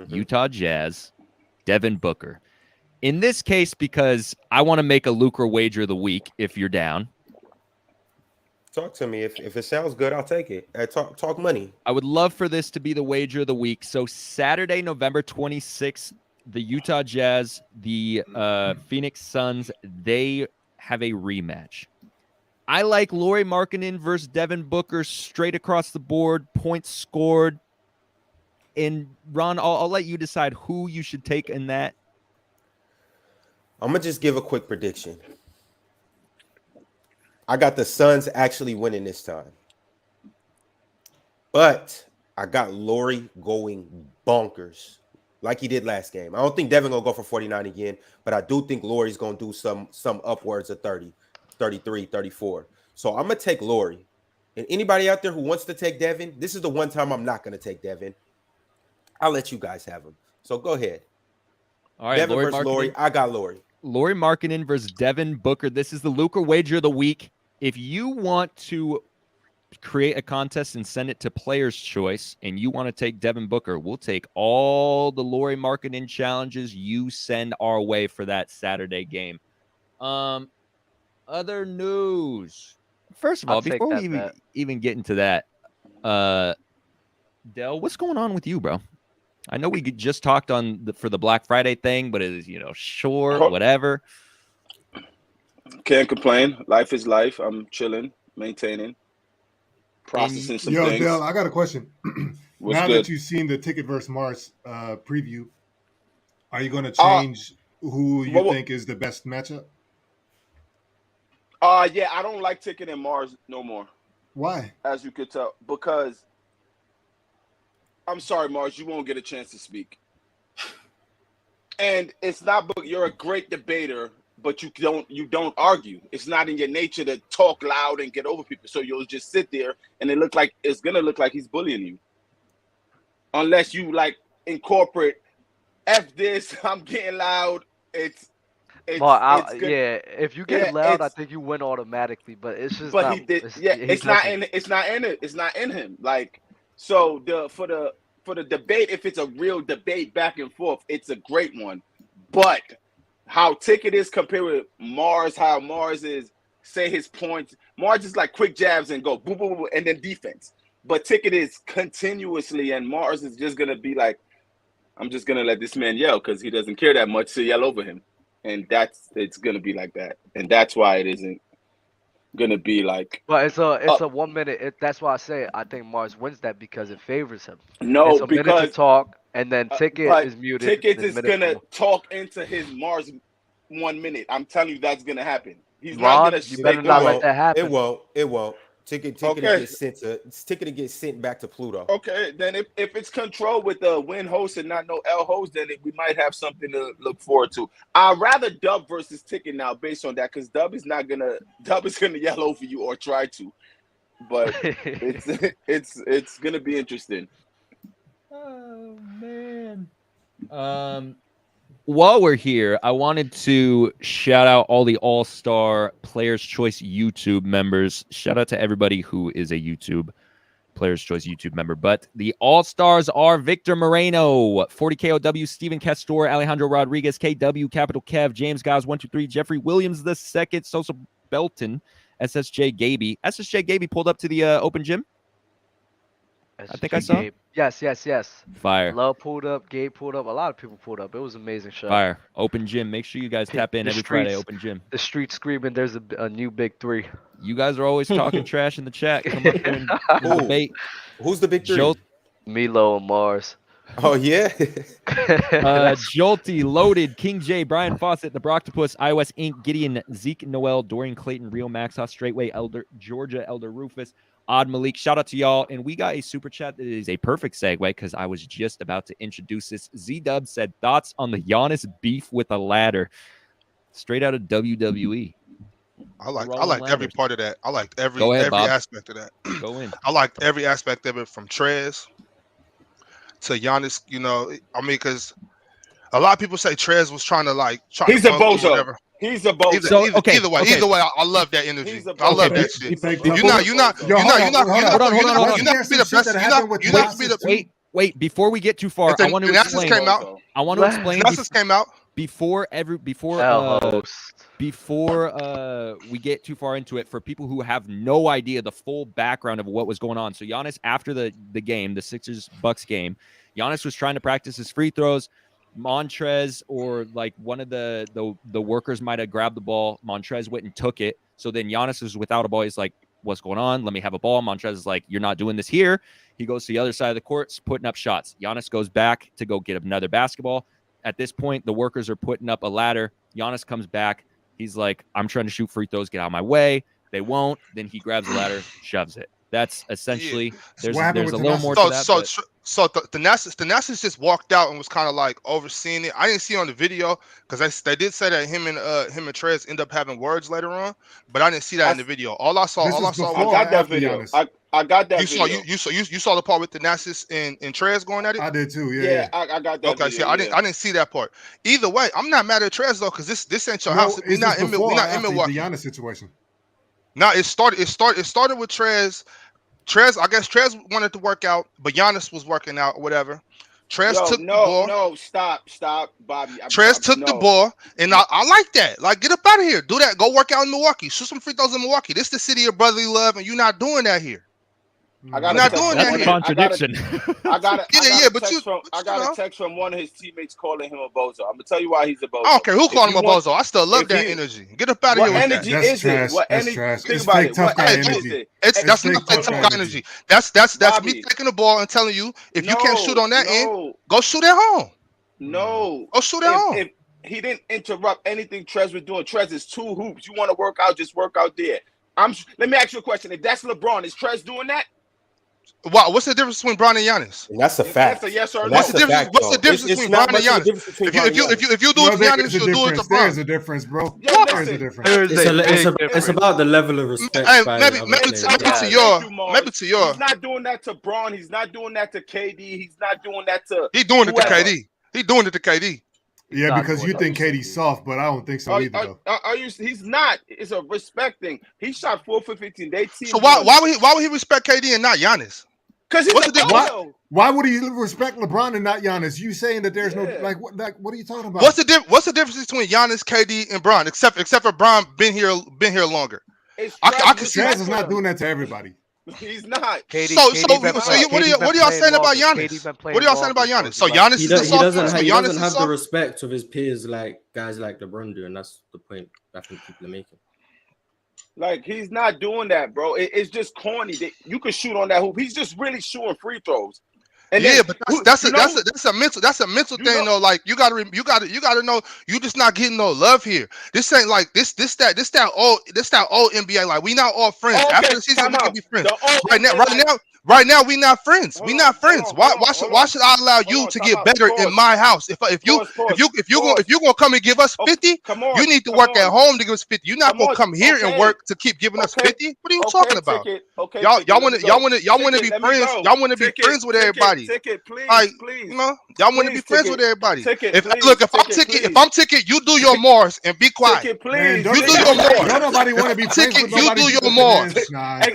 Utah Jazz, Devin Booker. In this case, because I want to make a Lucra wager of the week if you're down. Talk to me. If it sounds good, I'll take it. Talk money. I would love for this to be the wager of the week. So Saturday, November 26th, the Utah Jazz, the Phoenix Suns, they have a rematch. I like Lauri Markkanen versus Devin Booker straight across the board, points scored. And Ron, I'll let you decide who you should take in that. I'm going to just give a quick prediction. I got the Suns actually winning this time. But I got Lauri going bonkers like he did last game. I don't think Devin going to go for 49 again, but I do think Lauri's going to do some upwards of 30, 33, 34. So I'm going to take Lauri. And anybody out there who wants to take Devin, this is the one time I'm not going to take Devin. I'll let you guys have him. So go ahead. All right, Devin versus Lauri. I got Lauri. Lauri Markkanen versus Devin Booker. This is the Lucra wager of the week. If you want to create a contest and send it to Player's Choice and you want to take Devin Booker, we'll take all the Lauri Markkanen challenges you send our way for that Saturday game. Other news. First of all, before we even get into that, Del, what's going on with you, bro? I know we just talked for the Black Friday thing, but it is, short, whatever. Can't complain. Life is life. I'm chilling, maintaining, processing some things. Del, I got a question. Now good? That you've seen the TICKETtv Marz preview, are you going to change who you think is the best matchup? Yeah, I don't like TICKETtv Marz no more. Why? As you could tell, because I'm sorry, Marz, you won't get a chance to speak. And it's not, you're a great debater, but you don't argue. It's not in your nature to talk loud and get over people. So you'll just sit there and it's gonna look like he's bullying you. Unless you incorporate F this, I'm getting loud. If you get loud, I think you win automatically. But it's just it's not in him. So for the debate, if it's a real debate back and forth, it's a great one. But how Ticket is compared with Marz, how Marz is, say his points. Marz is like quick jabs and go boom, boom, boom, and then defense. But Ticket is continuously, and Marz is just going to be like, I'm just going to let this man yell because he doesn't care that much to yell over him. And it's going to be like that. And that's why it isn't going to be like. But it's a 1 minute. That's why I say I think Marz wins that because it favors him. No, it's a because minute to talk, and then Ticket is muted. Ticket is going to talk into his Marz 1 minute. I'm telling you that's going to happen. He's not going to you better not let that happen. It won't. Ticket to get sent back to Pluto. Okay, then if it's controlled with the win host and not no L host, then we might have something to look forward to. I'd rather Dub versus Ticket now based on that, because Dub is gonna yell over you or try to, but it's gonna be interesting. Oh man. While we're here, I wanted to shout out all the All-Star Players' Choice YouTube members. Shout out to everybody who is a YouTube Players' Choice YouTube member. But the All-Stars are Victor Moreno, 40KOW, Steven Castor, Alejandro Rodriguez, KW, Capital Kev, James Guys 123, Jeffrey Williams II, Sosa Belton, SSJ Gaby. SSJ Gaby pulled up to the open gym. I think I saw. Yes. Fire. Love pulled up. Gabe pulled up. A lot of people pulled up. It was an amazing show. Fire. Open gym. Make sure you guys tap in every Friday. Open gym. The street screaming. There's a new big three. You guys are always talking trash in the chat. Come up and debate. Who's the big three? Milo and Marz. Oh yeah. Jolty, Loaded, King J, Brian Fawcett, the Broctopus, iOS Inc., Gideon, Zeke Noel, Dorian Clayton, Rio Maxhoff, Straightway, Georgia, Elder Rufus, Odd Malik. Shout out to y'all. And we got a super chat that is a perfect segue because I was just about to introduce this. Z-Dub said, thoughts on the Giannis beef with a ladder. Straight out of WWE. I liked every part of that. I liked every aspect of that. Go in. I liked every aspect of it, from Trez to Giannis. Because a lot of people say Trez was trying to he's a bozo. He's a bozo. Either way, I love that energy. I love that shit. You're not be the. Wait, before we get too far, I want to explain. I want to explain. Came out before we get too far into it, for people who have no idea the full background of what was going on. So Giannis, after the game, the Sixers-Bucks game, Giannis was trying to practice his free throws. Montrez or like one of the workers might have grabbed the ball. Montrez went and took it. So then Giannis is without a ball. He's like, what's going on? Let me have a ball. Montrez is like, you're not doing this here. He goes to the other side of the court, putting up shots. Giannis goes back to go get another basketball. At this point, the workers are putting up a ladder. Giannis comes back. He's like, I'm trying to shoot free throws. Get out of my way. They won't. Then he grabs the ladder, shoves it. That's essentially, there's a little more to that. So Thanasis just walked out and was kind of like overseeing it. I didn't see it on the video because they did say that him and Trez end up having words later on, but I didn't see that in the video. All I saw. I got that video. I got that. You saw the part with Thanasis and Trez going at it. I did too. Yeah. I got that. Okay, video, I didn't see that part. Either way, I'm not mad at Trez though because this ain't your house. We're not in Milwaukee. The Giannis situation. No, it started with Trez. I guess Trez wanted to work out, but Giannis was working out or whatever. Trez took the ball. No, stop, Bobby. Trez took the ball, and I like that. Like, get up out of here. Do that. Go work out in Milwaukee. Shoot some free throws in Milwaukee. This is the city of brotherly love, and you're not doing that here. That's a contradiction. I got a text from one of his teammates calling him a bozo. I'm gonna tell you why he's a bozo. I don't care who called him a bozo. I still love that energy. Get up out of here. What energy is it? What energy? Think about it. What energy is it? That's not that tough guy energy. That's me taking the ball and telling you if you can't shoot on that end, go shoot at home. No, go shoot at home. If he didn't interrupt anything Trez was doing, Trez is 2 hoops. You want to work out, just work out there. Let me ask you a question. If that's LeBron, is Trez doing that? Wow, what's the difference between Bron and Giannis? And that's a fact. That's a yes or no. What's the difference between Bron and Giannis? If you do it to Giannis, you do it to Bron. There's a difference, bro. There's a difference. It's about the level of respect. Maybe to your. He's not doing that to Bron. He's not doing that to KD. He's not doing that to. He's doing it to KD. He's doing it to KD. Yeah, because you think KD's soft, but I don't think so either. He's not. It's a respect thing. He shot 4 for 15. So why would he respect KD and not Giannis? Because why would he respect LeBron and not Giannis? You saying that there's no what are you talking about? What's the difference between Giannis, KD, and Bron? Except for Bron been here longer. I can see Trez is not doing that to everybody. He's not. What are y'all saying about Giannis? What are y'all saying about Giannis? So Giannis he doesn't have the respect of his peers like guys like LeBron do, and that's the point I think people are making. Like, he's not doing that, bro. It's just corny. You can shoot on that hoop. He's just really shooting free throws. And but that's a mental thing though. Like, you gotta know you just not getting no love here. This ain't like this that old NBA. Like, we not all friends. After the season we can be friends. Right now we not friends. We not friends. Why should I allow you to get better in my house? If you gonna come and give us 50, you need to work at home to give us 50. You're not gonna come here and work to keep giving us 50. What are you talking about? Y'all want to be friends. Y'all want to be friends with everybody. Like, you know, y'all want to be friends with everybody. If I'm Ticket, you do your Marz and be quiet. You do your Marz. Don't nobody want to be friends with you do your Marz.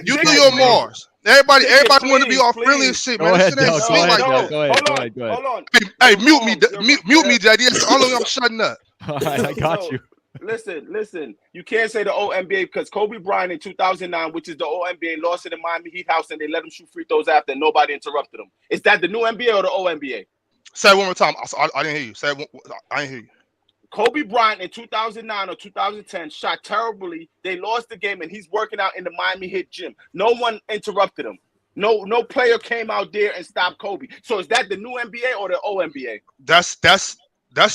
You do your Marz. Everybody want to be all friendly and shit, man. Go ahead. Hey, mute me, Daddy. That's the only way I'm shutting up. All right, I got you. Listen. You can't say the old NBA because Kobe Bryant in 2009, which is the old NBA, lost in the Miami Heat house and they let him shoot free throws after and nobody interrupted him. Is that the new NBA or the old NBA? Say it one more time. I didn't hear you. I didn't hear you. Kobe Bryant in 2009 or 2010 shot terribly. They lost the game, and he's working out in the Miami Heat gym. No one interrupted him. No player came out there and stopped Kobe. So is that the new NBA or the old NBA? That's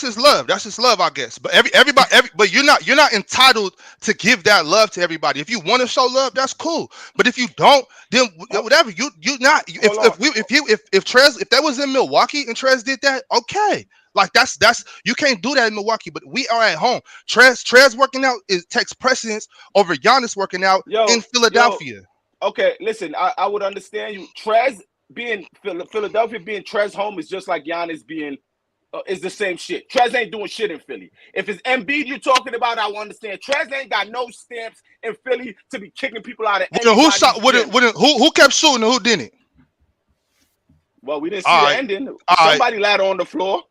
his love. That's his love, I guess. But everybody, but you're not entitled to give that love to everybody. If you want to show love, that's cool. But if you don't, then whatever. You not. If that was in Milwaukee and Trez did that, okay. Like that's you can't do that in Milwaukee, but we are at home. Trez working out takes precedence over Giannis working out in Philadelphia. Okay, listen, I would understand you. Trez being Philadelphia being Trez home is just like Giannis being is the same shit. Trez ain't doing shit in Philly. If it's Embiid you're talking about, I understand. Trez ain't got no stamps in Philly to be kicking people out of Who shot? Who kept shooting and who didn't? Well, we didn't see the ending. Somebody ladder on the floor.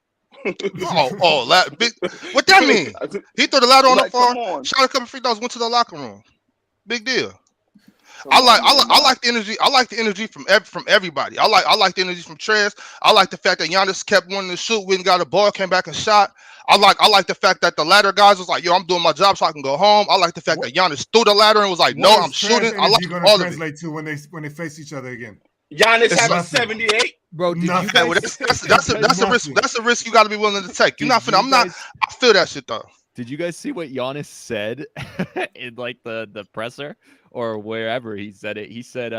What that mean? He threw the ladder on the floor, shot a couple free throws, went to the locker room. Big deal. I like the energy. I like the energy from everybody. I like the energy from Trez. I like the fact that Giannis kept wanting to shoot, went and got a ball, came back and shot. I like the fact that the ladder guys was like, yo, I'm doing my job so I can go home. I like the fact that Giannis threw the ladder and was like, no, I'm shooting. I like all of it. Translate to when they face each other again. Giannis had a 78. Bro, that's a risk. That's a risk you got to be willing to take. You're not finna. I feel that shit though. Did you guys see what Giannis said in like the presser or wherever he said it? He said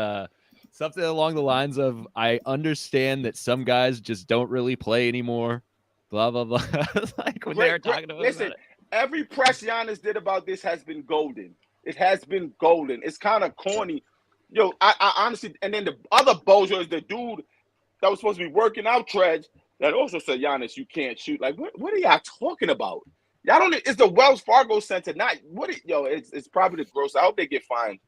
something along the lines of, "I understand that some guys just don't really play anymore." Blah blah blah. Like when they were talking about listen, every press Giannis did about this has been golden. It has been golden. It's kind of corny. Yo, I honestly, and then the other bozo is the dude that was supposed to be working out Trez that also said, Giannis, you can't shoot. Like, what are y'all talking about? Y'all don't. It's the Wells Fargo Center. Not what? It's probably the gross. I hope they get fined.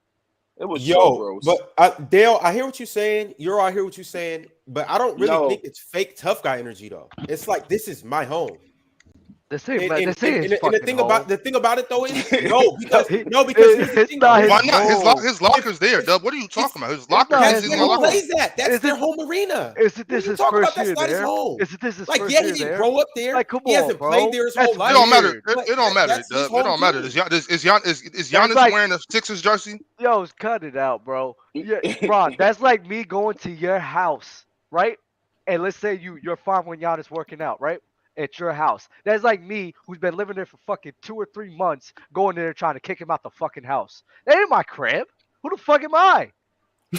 It was so gross. But Dale, I hear what you're saying. I hear what you're saying. But I don't really think it's fake tough guy energy though. It's like, this is my home. The thing about it though is because why not? His locker's there, Dub. What are you talking about? His locker is in the locker. That's their home arena. Is this his first year there? Is it this his first year there? He didn't grow up there. Like, come on, he hasn't played there his whole life. It don't matter. It don't matter, Dub. It don't matter. Is Giannis wearing a Sixers jersey? Yo, cut it out, bro. Yeah, Ron, that's like me going to your house, right? And let's say you're fine when Giannis working out, right? At your house. That's like me, who's been living there for fucking 2 or 3 months, going there trying to kick him out the fucking house. That ain't my crib. Who the fuck am I?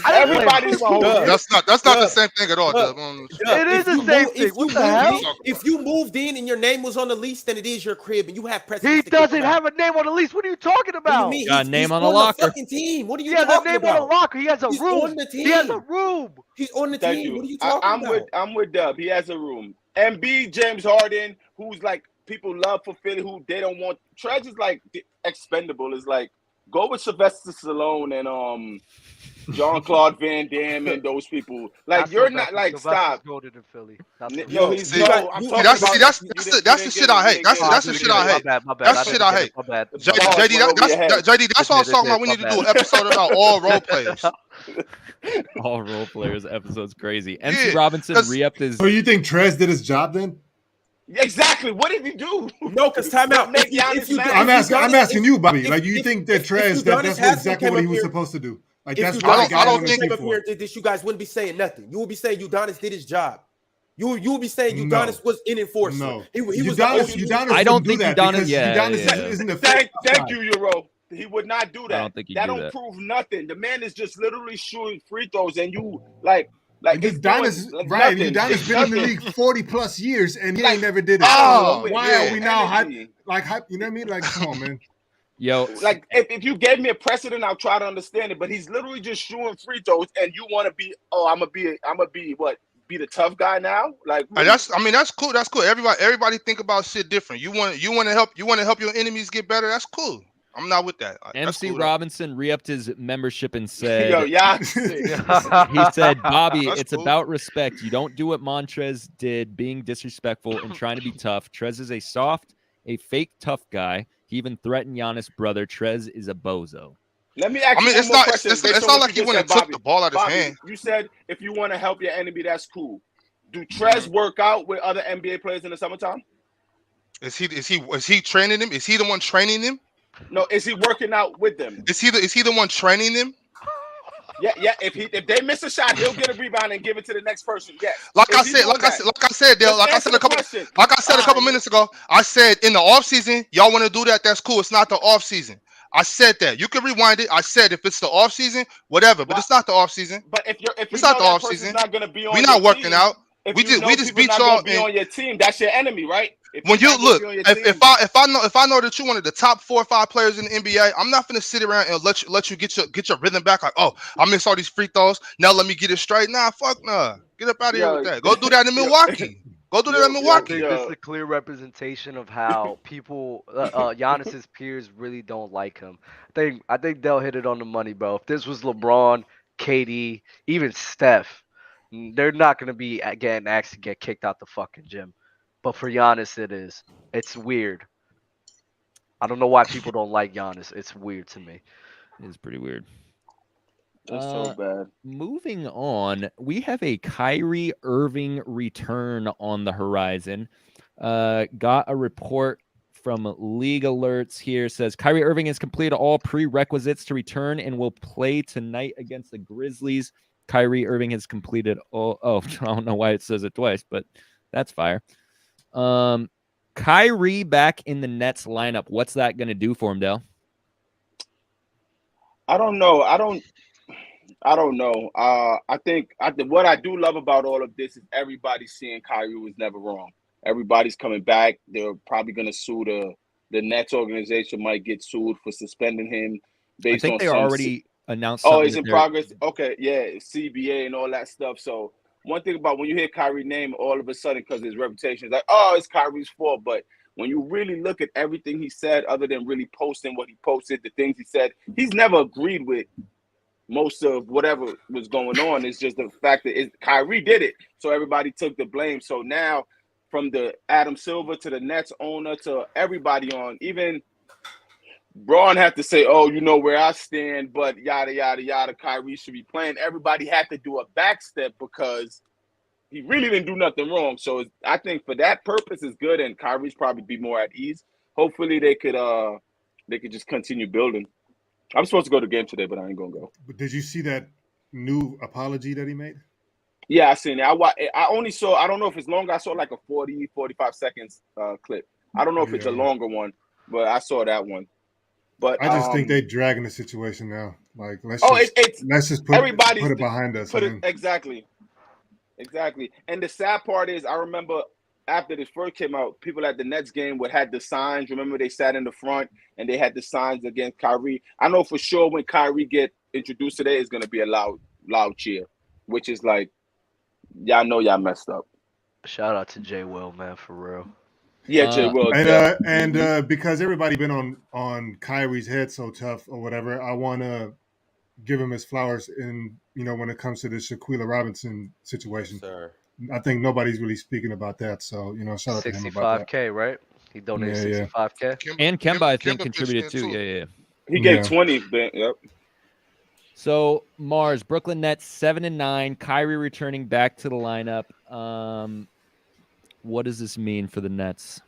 Everybody's cool. That's not the same thing at all. It is the same thing. What the hell? If you moved in and your name was on the lease, then it is your crib, and you have precedence. He doesn't have a name on the lease. What are you talking about? What do you mean? Got a name on the locker. Fucking team. What are you talking about? He has a name about? on the locker. He has a He's room. on the team. He has a room. He's on the team. What are you talking about? I'm with Dub. He has a room. Embiid, James Harden, who's like people love for Philly, who they don't want. Trez is like expendable. Is like go with Sylvester Stallone and Jean-Claude Van Damme and those people. Like that's you're not like stop. Golden in Philly. Yo, that's the shit I hate. That's the shit I hate. That's the shit I hate. JD, that's what I was talking about. We need to do an episode about all role players. All role players episode's crazy. MC Robinson re-upped his. So you think Trez did his job then? Exactly. What did he do? No, because timeout. I'm asking you, Bobby. Like, you think that Trez that's exactly what he was supposed to do? Like, that's what I don't think up here did this. You guys wouldn't be saying nothing. You would be saying Udonis did his job. You would be saying Udonis was an enforcer. No, he was. Udonis I don't think Udonis. Isn't a thank you, Euro. He would not do that. I don't think that don't prove nothing. The man is just literally shooting free throws, and you like Udonis, right? Udonis been in the league 40 plus years, and he ain't never did it. Why are we now hype? You know what I mean? Like, come on, man. Yo, like if you gave me a precedent, I'll try to understand it. But he's literally just shooting free throws, and you want to be, I'm gonna be what? Be the tough guy now? Like that's cool. That's cool. Everybody think about shit different. You want to help your enemies get better. That's cool. I'm not with that. MC cool, Robinson re-upped his membership and said, "Yo, yeah." He said, "Bobby, it's cool. about respect. You don't do what Montrez did, being disrespectful and trying to be tough. Trez is a soft, a fake tough guy. He even threatened Giannis' brother. Trez is a bozo." Let me ask you it's one not. question. It's not like he went and took the ball out of his hand. You said if you want to help your enemy, that's cool. Do Trez work out with other NBA players in the summertime? Is he training him? Is he the one training him? No, is he working out with them? Is he the one training them? Yeah. If they miss a shot, he'll get a rebound and give it to the next person. Yes. Like I said, Dale. Like I said a couple minutes ago. I said in the off season, y'all want to do that? That's cool. It's not the off season. I said that. You can rewind it. I said if it's the off season, whatever. But it's not the off season. But if it's not the off season, not gonna be on. We're not working out. We just beat y'all. Be on your team. That's your enemy, right? When you look, if I know that you're one of the top 4 or 5 players in the NBA, I'm not gonna sit around and let you get your rhythm back. Like, oh, I missed all these free throws. Now let me get it straight. Nah, fuck nah. Get up out of here with that. Go do that in Milwaukee. Go do that in I Milwaukee. think this is a clear representation of how people, Giannis's peers, really don't like him. I think they'll hit it on the money, bro. If this was LeBron, KD, even Steph, they're not gonna be getting asked to get kicked out the fucking gym. But for Giannis, it is. It's weird. I don't know why people don't like Giannis. It's weird to me. It's pretty weird. It's so bad. Moving on, we have a Kyrie Irving return on the horizon. Got a report from League Alerts here. Says Kyrie Irving has completed all prerequisites to return and will play tonight against the Grizzlies. Kyrie Irving has completed all. Oh, I don't know why it says it twice, but that's fire. Kyrie back in the Nets lineup. What's that going to do for him, Dale? I don't know. I don't know. I think what I do love about all of this is everybody's seeing Kyrie was never wrong. Everybody's coming back. They're probably going to sue the Nets organization. Might get sued for suspending him based on. I think they already announced. Oh, it's in progress. Okay, yeah, CBA and all that stuff. So one thing about when you hear Kyrie's name, all of a sudden, because his reputation is like, oh, it's Kyrie's fault. But when you really look at everything he said, other than really posting what he posted, the things he said, he's never agreed with most of whatever was going on. It's just the fact that Kyrie did it, so everybody took the blame. So now, from the Adam Silver to the Nets owner to everybody on, even Braun had to say, oh, you know where I stand, but yada, yada, yada, Kyrie should be playing. Everybody had to do a backstep because he really didn't do nothing wrong. So I think for that purpose, it's good, and Kyrie's probably be more at ease. Hopefully they could just continue building. I'm supposed to go to the game today, but I ain't gonna go. But did you see that new apology that he made? Yeah, I seen it. I only saw, I don't know if it's longer. I saw like a 45 seconds clip. I don't know if it's a longer one, but I saw that one. But I just think they're dragging the situation now. Like, let's just put it behind us. Exactly. And the sad part is, I remember after this first came out, people at the Nets game had the signs. Remember, they sat in the front and they had the signs against Kyrie. I know for sure when Kyrie get introduced today, it's going to be a loud cheer, which is like, y'all know y'all messed up. Shout out to Jay Will, man, for real. Yeah, Jay Will. And because everybody been on Kyrie's head so tough or whatever, I want to give him his flowers in, when it comes to the Shaquille Robinson situation. Sir. I think nobody's really speaking about that. So, shout out to him about that. $65K, right? He donated $65K. And Kemba, I think, contributed too. Yeah. He gave 20. Yep. So, Marz, Brooklyn Nets 7-9. Kyrie returning back to the lineup. What does this mean for the Nets?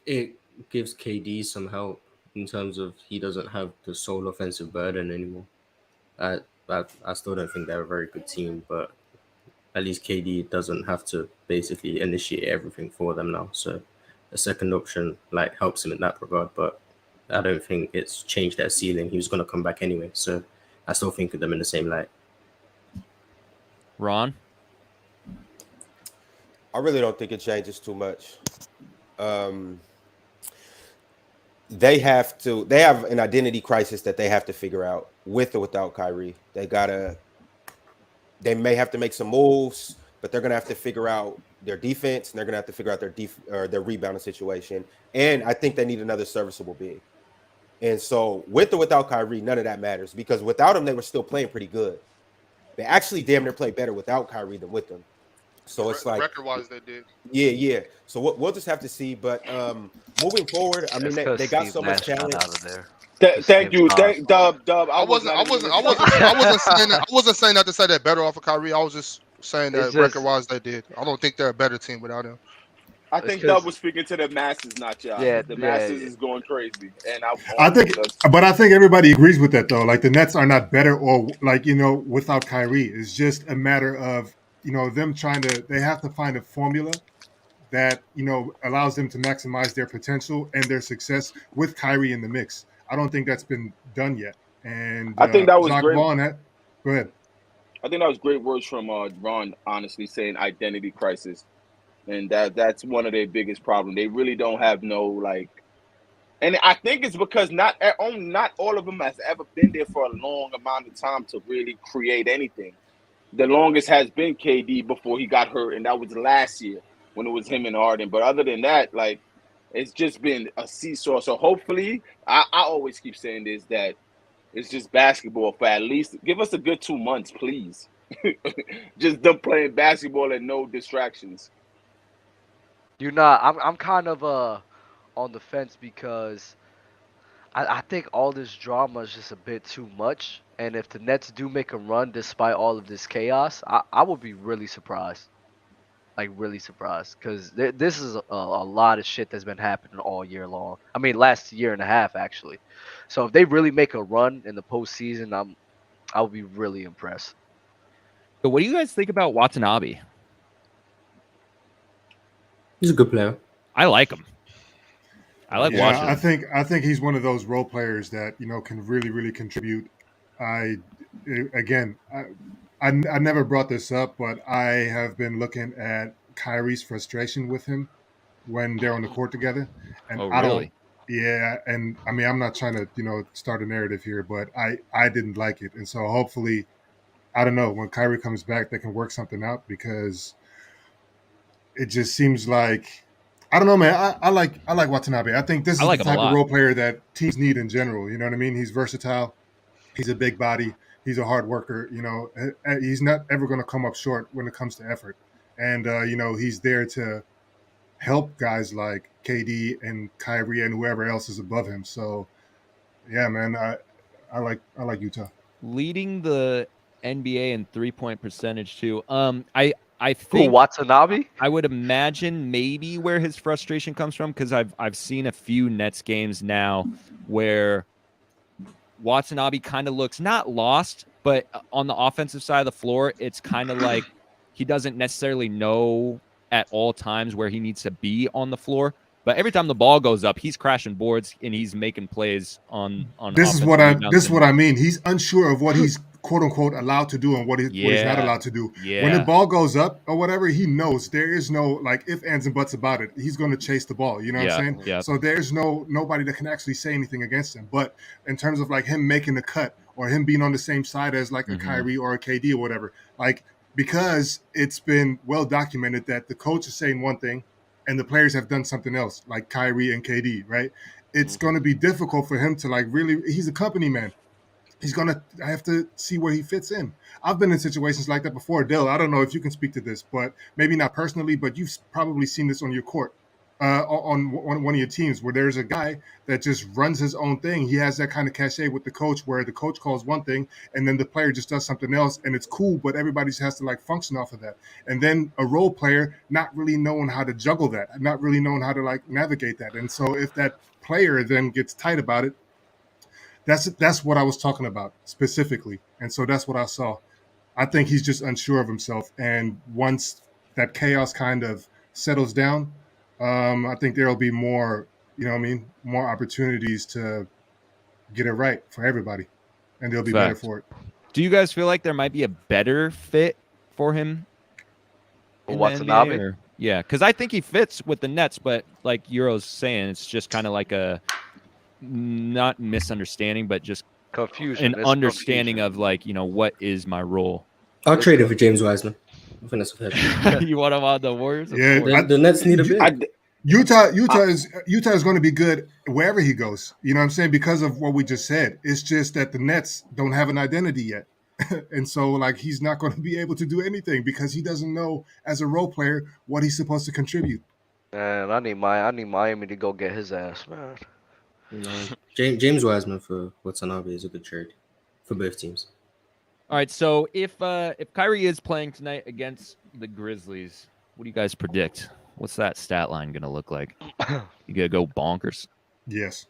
It gives KD some help in terms of he doesn't have the sole offensive burden anymore. I still don't think they're a very good team, but at least KD doesn't have to basically initiate everything for them now. So a second option helps him in that regard, but I don't think it's changed their ceiling. He was going to come back anyway, so I still think of them in the same light. Ron? I really don't think it changes too much. They have an identity crisis that they have to figure out with or without Kyrie. They may have to make some moves, but they're going to have to figure out their defense, and they're going to have to figure out their rebounding situation. And I think they need another serviceable big. And so with or without Kyrie, none of that matters, because without him, they were still playing pretty good. They actually damn near played better without Kyrie than with him. So it's like record-wise, they did. Yeah. So we'll just have to see. But moving forward, I mean, they got so much talent. Out of there. Thank you, Dub. I wasn't saying that to say they're better off of Kyrie. I was just saying that record-wise, they did. I don't think they're a better team without him. I think Dub was speaking to the masses, not y'all. Yeah, the masses is going crazy, and I think everybody agrees with that though. Like the Nets are not better or without Kyrie. It's just a matter of them they have to find a formula that allows them to maximize their potential and their success with Kyrie in the mix. I don't think that's been done yet. And I think that was great. Go ahead. I think that was great words from Ron. Honestly, saying identity crisis. And that's one of their biggest problems. They really don't have and I think it's because not all of them has ever been there for a long amount of time to really create anything. the longest has been KD before he got hurt, and that was last year when it was him and Harden. But other than that, like, it's just been a seesaw. So hopefully, I always keep saying this, that it's just basketball for at least give us a good 2 months, please. Just them playing basketball and no distractions. I'm kind of on the fence because I think all this drama is just a bit too much. And if the Nets do make a run despite all of this chaos, I would be really surprised. Like, really surprised. Because this is a lot of shit that's been happening all year long. I mean, last year and a half, actually. So if they really make a run in the postseason, I would be really impressed. But what do you guys think about Watanabe? He's a good player. I like him. I like watching him. I think he's one of those role players that can really, really contribute. I never brought this up, but I have been looking at Kyrie's frustration with him when they're on the court together, and Oh, really? and I mean, I'm not trying to start a narrative here, but I didn't like it, and so hopefully, I don't know, when Kyrie comes back, they can work something out, because it just seems like, I don't know, man. I like Watanabe. I think this is the type of role player that teams need in general. You know what I mean? He's versatile. He's a big body. He's a hard worker. He's not ever going to come up short when it comes to effort. And he's there to help guys like KD and Kyrie and whoever else is above him. So, yeah, man, I like Utah. Leading the NBA in 3-point percentage too. I think Watanabe? I would imagine maybe where his frustration comes from, because I've seen a few Nets games now where Watanabe kind of looks not lost, but on the offensive side of the floor, it's kind of like he doesn't necessarily know at all times where he needs to be on the floor. But every time the ball goes up, he's crashing boards and he's making plays on. This is what I mean. He's unsure of what he's quote unquote allowed to do and what he's not allowed to do. Yeah. When the ball goes up or whatever, he knows there is no like if, ands, and buts about it. He's going to chase the ball. You know what I'm saying? Yeah. So there's nobody that can actually say anything against him. But in terms of like him making the cut or him being on the same side as like a Kyrie or a KD or whatever, like because it's been well documented that the coach is saying one thing and the players have done something else, like Kyrie and KD, right? It's going to be difficult for him to like really. He's a company man. He's going to have to see where he fits in. I've been in situations like that before. Dale, I don't know if you can speak to this, but maybe not personally, but you've probably seen this on your court, on one of your teams where there's a guy that just runs his own thing. He has that kind of cachet with the coach where the coach calls one thing and then the player just does something else and it's cool, but everybody just has to like function off of that. And then a role player not really knowing how to juggle that, not really knowing how to like navigate that. And so if that player then gets tight about it, that's what I was talking about specifically. And so that's what I saw. I think he's just unsure of himself. And once that chaos kind of settles down, I think there'll be more, more opportunities to get it right for everybody. And they'll be better for it. Do you guys feel like there might be a better fit for him? Watanabe? Yeah, because I think he fits with the Nets, but like Euro's saying, it's just kind of like a not misunderstanding, but just confusion, an understanding of like, what is my role? I'll trade it for James Wiseman. I think that's fair. You want him on the Warriors? Yeah, the Nets need a bit. Utah is going to be good wherever he goes. You know what I'm saying? Because of what we just said. It's just that the Nets don't have an identity yet. And so like he's not going to be able to do anything because he doesn't know as a role player what he's supposed to contribute. Man, I need Miami to go get his ass, man. James Wiseman for Watanabe is a good trade for both teams. All right, so if Kyrie is playing tonight against the Grizzlies, what do you guys predict? What's that stat line going to look like? You going to go bonkers? Yes.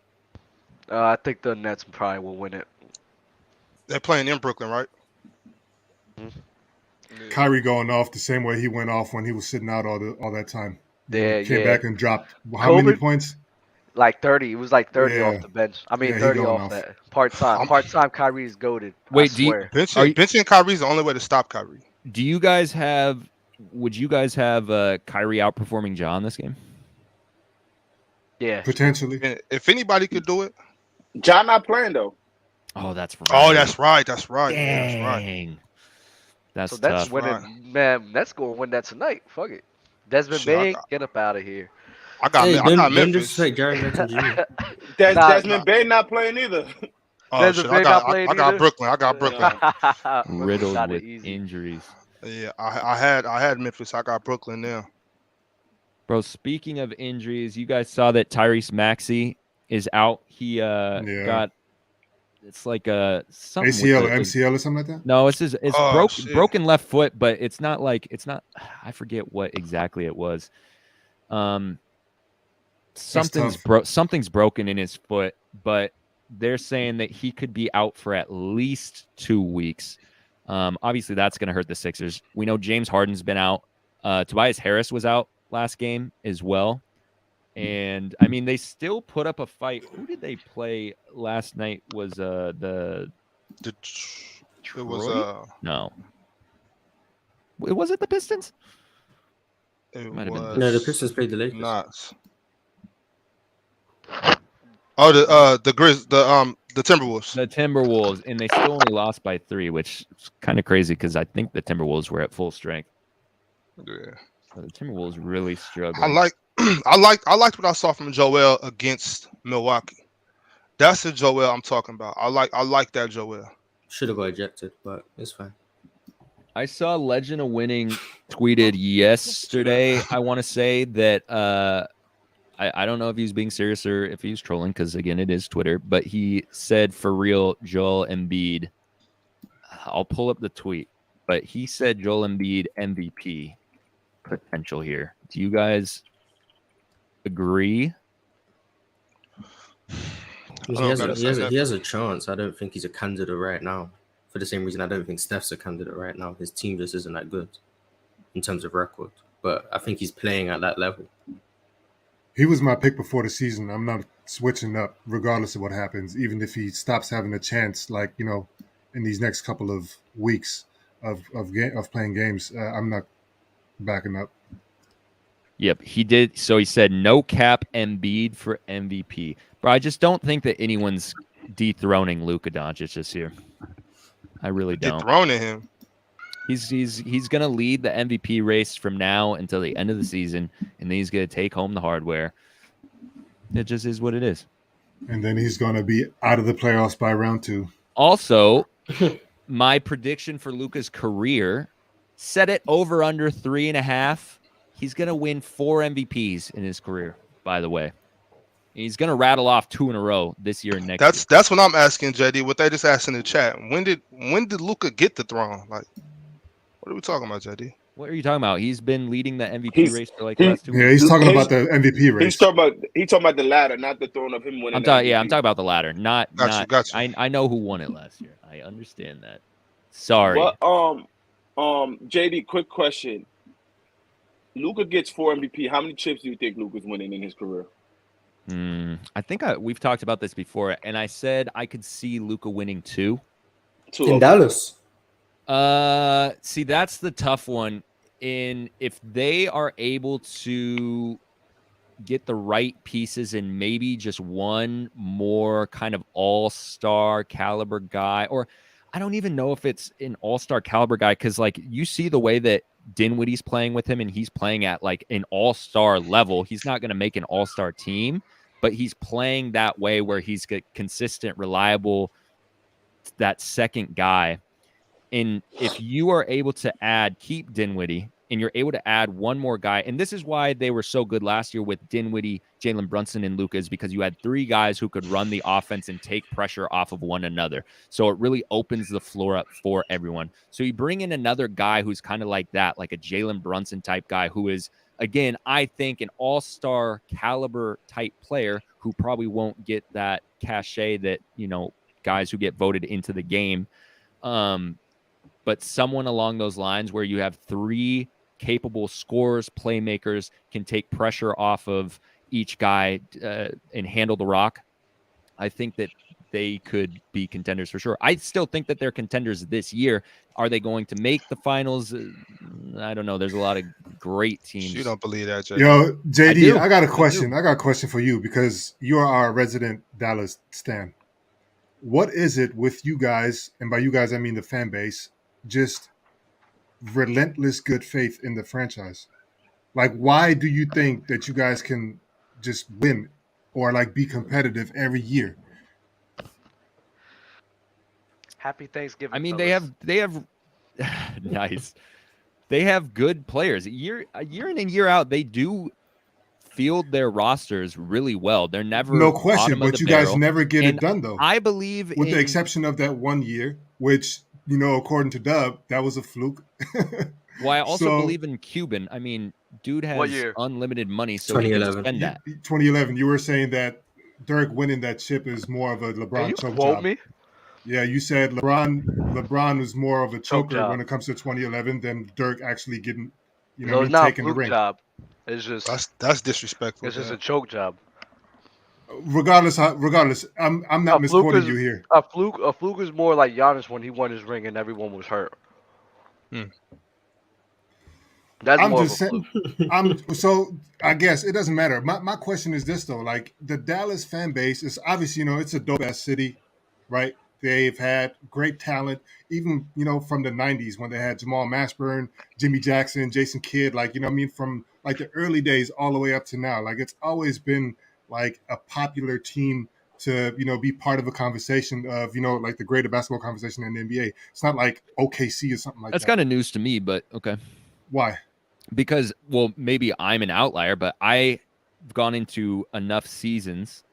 I think the Nets probably will win it. They're playing in Brooklyn, right? Kyrie going off the same way he went off when he was sitting out all that time. Yeah, came back and dropped how many points? Like 30. It was like 30 off the bench. I mean, 30 off that. Part-time. Part-time Kyrie is goated. Wait, benching Kyrie is the only way to stop Kyrie. Would you guys have Kyrie outperforming Ja in this game? Yeah. Potentially. If anybody could do it. Ja not playing, though. Oh, that's right. Oh, that's right. Dang. That's So that's tough. winning, man. That's going to win that tonight. Fuck it. Desmond Shit, Bain, get up out of here. I got don't Memphis. disrespect Jaren Jackson Jr. Desmond Bain not playing either. Oh Desmond shit, Bain not playing I got either? Brooklyn. I got Brooklyn. Riddled Got it with easy. injuries. Yeah, I had Memphis. I got Brooklyn now. Bro, speaking of injuries, you guys saw that Tyrese Maxey is out. He got it's like a something ACL with or MCL or something like that. No, it's Shit. broken left foot, but it's not. I forget what exactly it was. Something's broken in his foot, but they're saying that he could be out for at least 2 weeks. Obviously, that's going to hurt the Sixers. We know James Harden's been out. Tobias Harris was out last game as well. And, I mean, they still put up a fight. Who did they play last night? Was No. Was it the Pistons? Might have been. No, the Pistons played the Lakers. Oh, the Timberwolves. The Timberwolves, and they still only lost by 3, which is kind of crazy because I think the Timberwolves were at full strength. Yeah, so the Timberwolves really struggled. I liked what I saw from Joel against Milwaukee. That's the Joel I'm talking about. I like that Joel. Should have got ejected, but it's fine. I saw Legend of Winning tweeted yesterday. I want to say that I don't know if he's being serious or if he's trolling because, again, it is Twitter. But he said, for real, Joel Embiid. I'll pull up the tweet. But he said Joel Embiid MVP potential here. Do you guys agree? He has a chance. I don't think he's a candidate right now. For the same reason, I don't think Steph's a candidate right now. His team just isn't that good in terms of record. But I think he's playing at that level. He was my pick before the season. I'm not switching up regardless of what happens, even if he stops having a chance, like, you know, in these next couple of weeks of playing games. I'm not backing up. Yep, he did. So he said no cap Embiid for MVP. Bro, I just don't think that anyone's dethroning Luka Doncic this year. I really don't. Dethroning him. He's gonna lead the MVP race from now until the end of the season, and then he's gonna take home the hardware. It just is what it is. And then he's gonna be out of the playoffs by round 2. Also, my prediction for Luka's career, set it over under 3.5. He's gonna win 4 MVPs in his career. By the way, he's gonna rattle off 2 in a row this year and next. That's what I'm asking, JD. What they just asked in the chat. When did Luka get the throne? Like, what are we talking about, JD? What are you talking about? He's been leading the MVP race for like the last 2 weeks. Yeah, he's talking about the MVP race. He's talking about the ladder, not the throne of him winning. I'm talking about the ladder. Gotcha. I know who won it last year. I understand that. Sorry. But JD, quick question. Luka gets 4 MVP. How many chips do you think Luka's winning in his career? I think we've talked about this before, and I said I could see Luka winning 2. In Dallas. See, that's the tough one. If they are able to get the right pieces and maybe just one more kind of all-star caliber guy, or I don't even know if it's an all-star caliber guy, because like you see the way that Dinwiddie's playing with him, and he's playing at like an all-star level. He's not going to make an all-star team, but he's playing that way where he's consistent, reliable, that second guy. And if you are able to keep Dinwiddie, and you're able to add one more guy, and this is why they were so good last year with Dinwiddie, Jalen Brunson, and Luka, is because you had 3 guys who could run the offense and take pressure off of one another. So it really opens the floor up for everyone. So you bring in another guy who's kind of like that, like a Jalen Brunson type guy who is, again, I think an all-star caliber type player who probably won't get that cachet that, you know, guys who get voted into the game. But someone along those lines where you have 3 capable scorers, playmakers, can take pressure off of each guy and handle the rock. I think that they could be contenders for sure. I still think that they're contenders this year. Are they going to make the finals? I don't know. There's a lot of great teams. You don't believe that, JD? Yo, JD, I got a question. I got a question for you because you are our resident Dallas stan. What is it with you guys, and by you guys I mean the fan base, just relentless good faith in the franchise. Like, why do you think that you guys can just win or like be competitive every year? Happy Thanksgiving. I mean, fellas. they have nice. They have good players. Year in and year out, they do field their rosters really well. They're never No question, bottom of but the you barrel. guys never get And it done though. I believe with the in- exception of that one year, which, you know, according to Dub, that was a fluke. Well, I also So- believe in Cuban. I mean, dude What has year? unlimited money, so he can 2011. spend that. 2011, you were saying that Dirk winning that chip is more of a Can LeBron you choke quote job. me? Yeah, you said LeBron was more of a choker job. when it comes to 2011 than Dirk actually getting, you No, know, it's not a taking the fluke ring. job. It's just That's disrespectful. it's just man. a choke job. Regardless, I'm not A fluke misquoting is- you here. A fluke is more like Giannis when he won his ring and everyone was hurt. Hmm. That's I'm more just of a saying. fluke. So I guess it doesn't matter. My question is this though: like the Dallas fan base is obviously, you know, it's a dope ass city, right? They've had great talent, even, you know, from the '90s when they had Jamal Mashburn, Jimmy Jackson, Jason Kidd. Like, you know what I mean, from like the early days all the way up to now. Like, it's always been like a popular team to, you know, be part of a conversation of, you know, like the greater basketball conversation in the NBA. It's not like OKC or something like That's that. kind of news to me, but okay. Why? Because, well, maybe I'm an outlier, but I've gone into enough seasons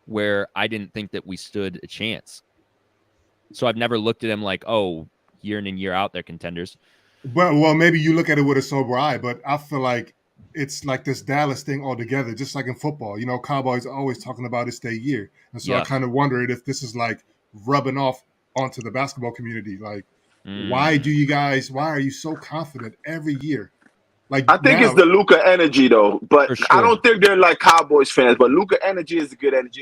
where I didn't think that we stood a chance. So I've never looked at them like, oh, year in and year out, they're contenders. Well, maybe you look at it with a sober eye, but I feel like it's like this Dallas thing altogether, just like in football. You know, Cowboys are always talking about it's their year. And so I Yeah. kind of wondered if this is like rubbing off onto the basketball community. Like, why are you so confident every year? Like, I think it's the Luka energy though, but For sure. I don't think they're like Cowboys fans. But Luka energy is a good energy.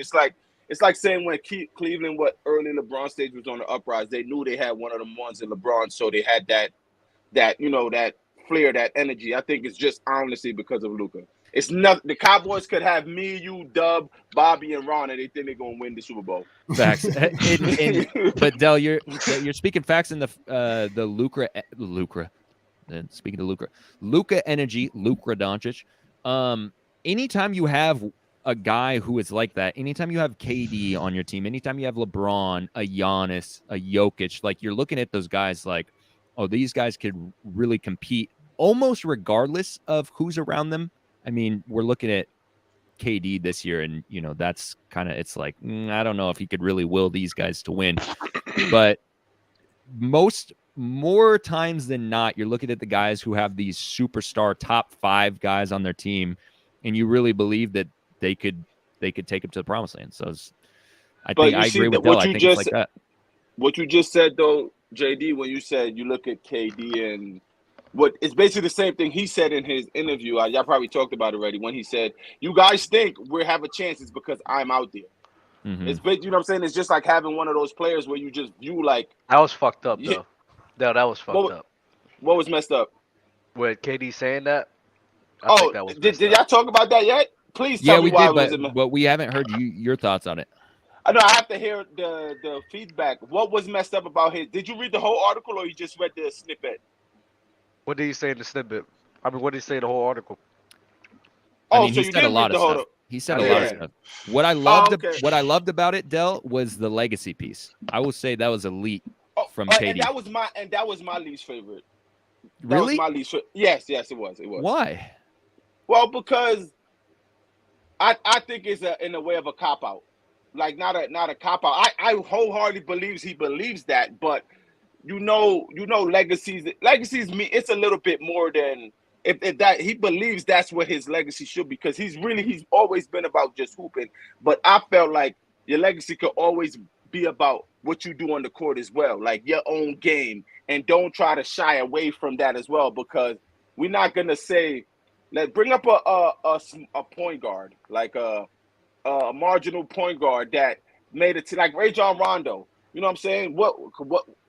It's like saying when Cleveland, what early LeBron stage was on the uprise, they knew they had one of them ones in LeBron, so they had that you know, that flair, that energy. I think it's just honestly because of Luka. It's not the Cowboys could have me, you, Dub, Bobby, and Ron, and they think they're gonna win the Super Bowl. Facts. But Del, you're speaking facts in the Lucra. Speaking of Luka energy, Lucra Doncic. Anytime you have a guy who is like that, anytime you have KD on your team, anytime you have LeBron, a Giannis, a Jokic, like you're looking at those guys like, oh, these guys could really compete almost regardless of who's around them. I mean, we're looking at KD this year, and you know that's kind of it's like I don't know if he could really will these guys to win, but more times than not, you're looking at the guys who have these superstar top 5 guys on their team, and you really believe that they could take them to the promised land. So I agree with Del. I think it's like that. What you just said though, JD, when you said you look at KD and what it's basically the same thing he said in his interview. Y'all probably talked about it already when he said, "You guys think we have a chance? It's because I'm out there." Mm-hmm. It's you know what I'm saying. It's just like having one of those players where you like. That was fucked up Yeah. though. No, that was fucked up. What was messed up? With KD saying that. I think that was did y'all talk about that yet? Please tell me why it was. But we haven't heard your thoughts on it. I know I have to hear the feedback. What was messed up about his? Did you read the whole article or you just read the snippet? What did he say in the snippet? I mean, what did he say in the whole article? I mean, he said a lot of stuff. He said a lot of stuff. What I loved about it, Del, was the legacy piece. I will say that was elite from KD. And that was my least favorite. Really? That was my least favorite. Yes, it was. Why? Well, because I think it's in a way of a cop out. Like not a cop out. I wholeheartedly believes that, but you know, legacies me. It's a little bit more than if that he believes that's what his legacy should be, because he's always been about just hooping. But I felt like your legacy could always be about what you do on the court as well, like your own game, and don't try to shy away from that as well, because we're not gonna say, let's bring up a point guard, like a marginal point guard that made it to like Rajon Rondo. You know what I'm saying? What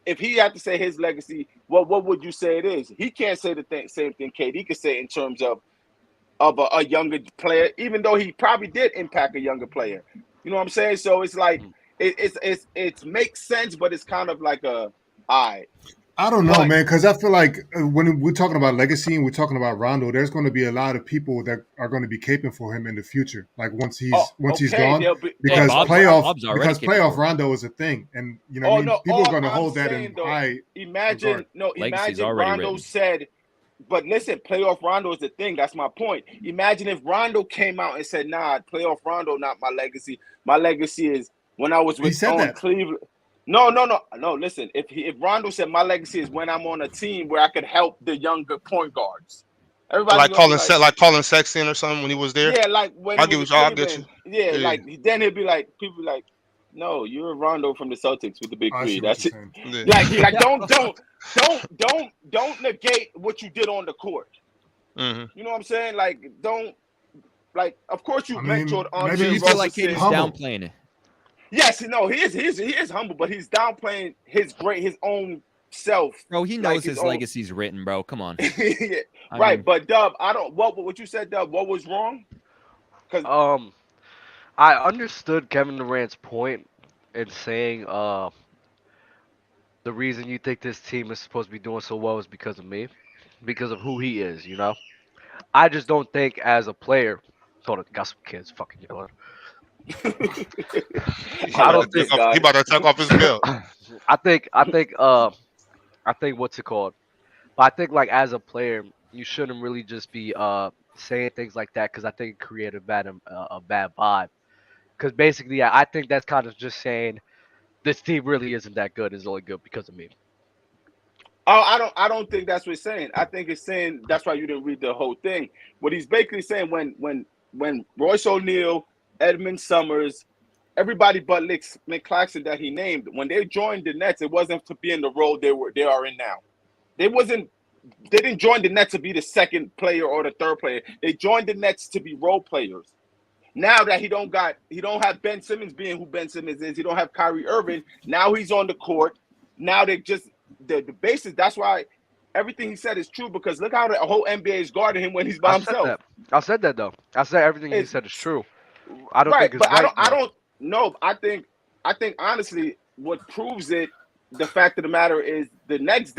if he had to say his legacy? What would you say it is? He can't say the same thing KD could say in terms of a younger player, even though he probably did impact a younger player. You know what I'm saying? So it's like it makes sense, but it's kind of like all right. I don't know, man, because I feel like when we're talking about legacy and we're talking about Rondo, there's going to be a lot of people that are going to be caping for him in the future. Like once he's gone, because playoff Rondo is a thing, and you know, people are going to hold that in high. Imagine Rondo said, but listen, playoff Rondo is the thing. That's my point. Imagine if Rondo came out and said, "Nah, playoff Rondo not my legacy. My legacy is when I was with Cleveland." No. Listen, if Rondo said my legacy is when I'm on a team where I could help the younger point guards, everybody like Colin Sexton or something when he was there. Yeah, like when I'll get you. Yeah, like then he'd be like, people be like, no, you're Rondo from the Celtics with the big three. That's it. Like don't negate what you did on the court. Mm-hmm. You know what I'm saying? Like don't of course you mentored Andre. Maybe you feel like he's downplaying it. Yes, no, he is humble, but he's downplaying his own self. Bro, he knows his legacy's written, bro. Come on. Yeah, right, but Dub, I don't. What you said, Dub? What was wrong? Because I understood Kevin Durant's point in saying the reason you think this team is supposed to be doing so well is because of me, because of who he is. You know, I just don't think as a player. Hold on, got some kids fucking yelling. I don't think he about to take off his bill. I think what's it called? But I think like as a player, you shouldn't really just be saying things like that because I think it created a bad vibe. Because basically, I think that's kind of just saying this team really isn't that good. It's only good because of me. Oh, I don't think that's what it's saying. I think it's saying that's why you didn't read the whole thing. What he's basically saying when Royce O'Neal, Edmund Summers, everybody but Nick Claxton that he named, when they joined the Nets, it wasn't to be in the role they are in now. They didn't join the Nets to be the second player or the third player. They joined the Nets to be role players. Now that he don't have Ben Simmons being who Ben Simmons is, he don't have Kyrie Irving. Now he's on the court. Now they just the basis. That's why everything he said is true, because look how the whole NBA is guarding him when he's by himself. I said that though. I said everything he said is true. I don't think it's right. I don't know. I think honestly, what proves it, the fact of the matter is the next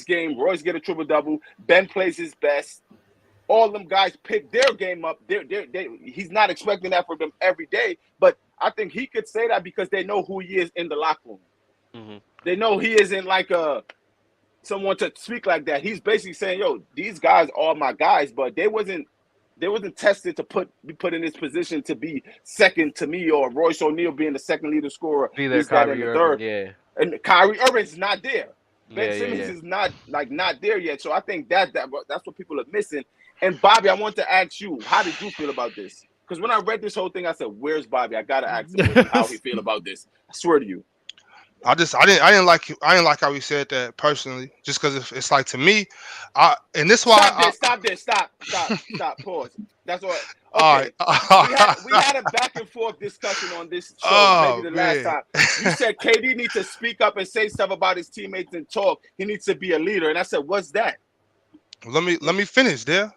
game, Royce get a triple double. Ben plays his best. All them guys pick their game up. He's not expecting that from them every day, but I think he could say that because they know who he is in the locker room. Mm-hmm. They know he isn't like someone to speak like that. He's basically saying, "Yo, these guys are my guys," but they wasn't tested to be put in this position to be second to me or Royce O'Neal being the second leading scorer. Be there, Kyrie Irving, yeah. And Kyrie Irving's not there. Ben Simmons is not there yet. So I think that's what people are missing. And Bobby, I want to ask you, how did you feel about this? Because when I read this whole thing, I said, "Where's Bobby? I gotta ask him how he feel about this." I swear to you. I didn't like how he said that personally, just because it's like, to me, and this why stop, pause. That's all. Okay. All right. we had a back and forth discussion on this show maybe the last time. You said KD needs to speak up and say stuff about his teammates and talk. He needs to be a leader, and I said, "What's that?" Let me finish there.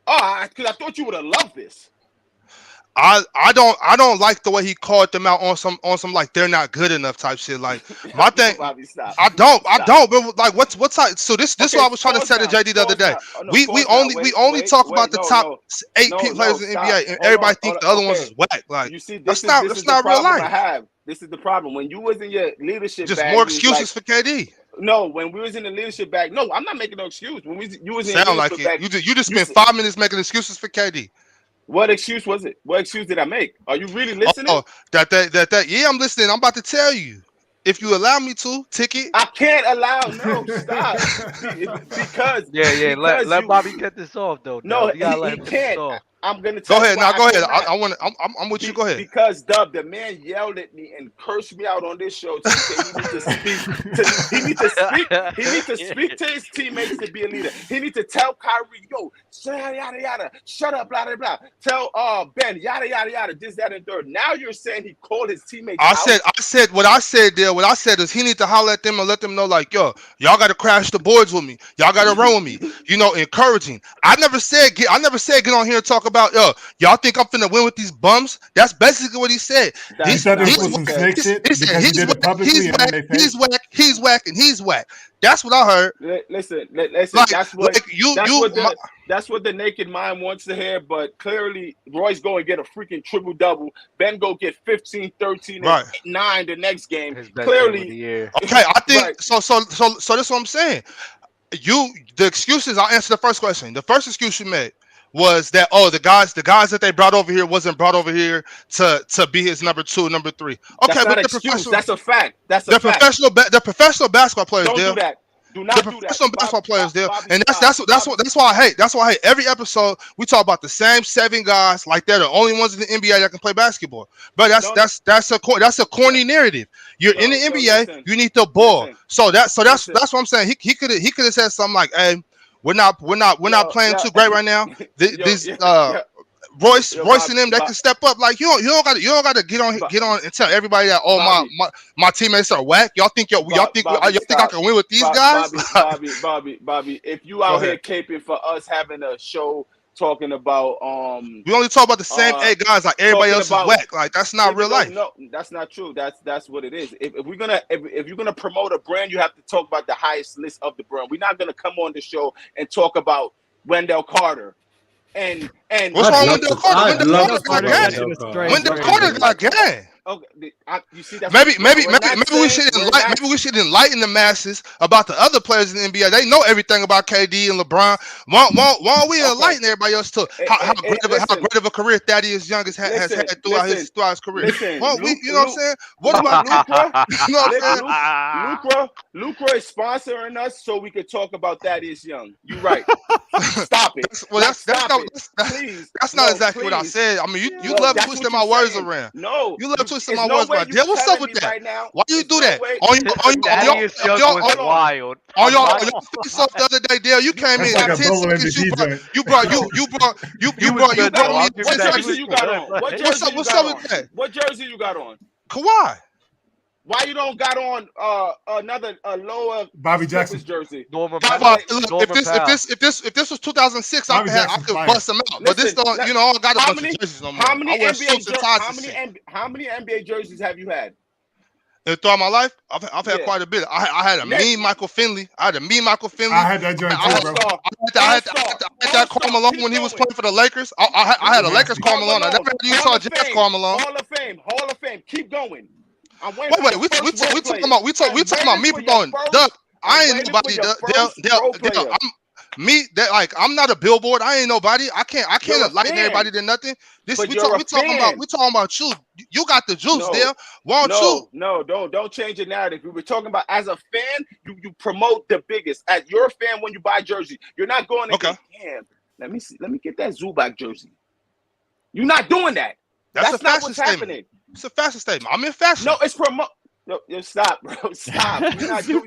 Oh, because I thought you would have loved this. I don't like the way he called them out on some like they're not good enough type shit. Like my thing, I don't. But like what's so this is what I was trying to say to JD the other day. We only talk about the top 8 players in the NBA, and everybody think the other ones is whack. Like you see, that's not real life. This is the problem. When you was in your leadership, just more excuses for KD. No, when we was in the leadership bag, no, I'm not making no excuse. When you was in sound like it. You just spent 5 minutes making excuses for KD. What excuse was it? What excuse did I make? Are you really listening? Yeah, I'm listening. I'm about to tell you. If you allow me to, Ticket. I can't allow. No, stop. because let Bobby get this off though. No, he can't. I'm gonna go ahead. Now go ahead. I'm with you. Go ahead. Because the man yelled at me and cursed me out on this show. He needs to speak. He needs to speak to his teammates to be a leader. He needs to tell Kyrie, "Yo, yada yada, shut up, blah blah blah." Tell Ben, yada yada yada, this, that, and third. Now you're saying he called his teammates. I said what I said there. What I said is he needs to holler at them and let them know, like, "Yo, y'all got to crash the boards with me. Y'all got to run with me." You know, encouraging. I never said get on here and talk about about, y'all think I'm finna win with these bums? That's basically what he said. He said this was some snake shit because he did it publicly and in their face. He's whack, and he's whack. That's what I heard. Listen. Like, that's what the naked mind wants to hear. But clearly, Roy's going to get a freaking triple double. Ben go get 15, 13, and 9 the next game. Clearly, okay. I think so. That's what I'm saying. The excuses. I'll answer the first question. The first excuse you made was that the guys that they brought over here wasn't brought over here to be his number 2, number 3. Okay, that's not an excuse. That's a fact. They're professional basketball players. Don't do that. Do not do that. Professional basketball players there, and that's why I hate. That's why I hate every episode we talk about the same 7 guys like they're the only ones in the NBA that can play basketball. But that's a corny narrative. You're in the NBA, you need the ball. So that's what I'm saying. He could have said something like, "Hey, we're not playing too great right now. Royce and them, they can step up. Like you don't got to get on and tell everybody that my teammates are whack. Y'all think I can win with these guys? Bobby, if you out here caping for us having a show talking about we only talk about the same 8 guys, like everybody else is whack. Like that's not real life. No, that's not true. That's what it is. If you're gonna promote a brand, you have to talk about the highest list of the brand. We're not gonna come on the show and talk about Wendell Carter. And what's wrong with Wendell Carter? Wendell Carter got game. Okay, you see that? Maybe we should enlighten the masses about the other players in the NBA. They know everything about KD and LeBron. Why don't we enlighten everybody else to how great of a career Thaddeus Young has had throughout his career? You know what I'm saying? What about Luka? You know what I'm saying? Lucra is sponsoring us so we can talk about Thaddeus Young. You're right. Stop it. That's not exactly what I said. I mean, you love twisting my words around. No, you love twisting my words around. Yeah, what's up with that? Right now, why you do that? On your face-off the other day, Dale, you came in like 10 seconds. You brought me. What jersey you got on? What's up with that? What jersey you got on? Kawhi. Why you don't got on another lower Bobby Jackson jersey? If this was 2006, I could bust them out. But this don't, I don't got a bunch of jerseys no more. How many NBA jerseys have you had? Throughout my life, I've had quite a bit. I had a mean Michael Finley. I had that joint too, bro. I had that Karl Malone when he was playing for the Lakers. I had a Lakers Karl Malone. I never had a Utah Jazz Karl Malone. Hall of Fame. Keep going. Wait. We talking about me promoting. Doug, I ain't nobody. Dale, I'm not a billboard. I ain't nobody. I can't enlighten everybody to nothing. We talking about you. You got the juice, Dale. No, don't change your narrative. We were talking about as a fan, you promote the biggest. As you're a fan when you buy jersey, you're not going to damn. Let me get that Zubac jersey. You're not doing that. That's not what's happening. It's a fashion statement. I'm in fashion. No, it's promote. No, stop, bro. Stop. We're not doing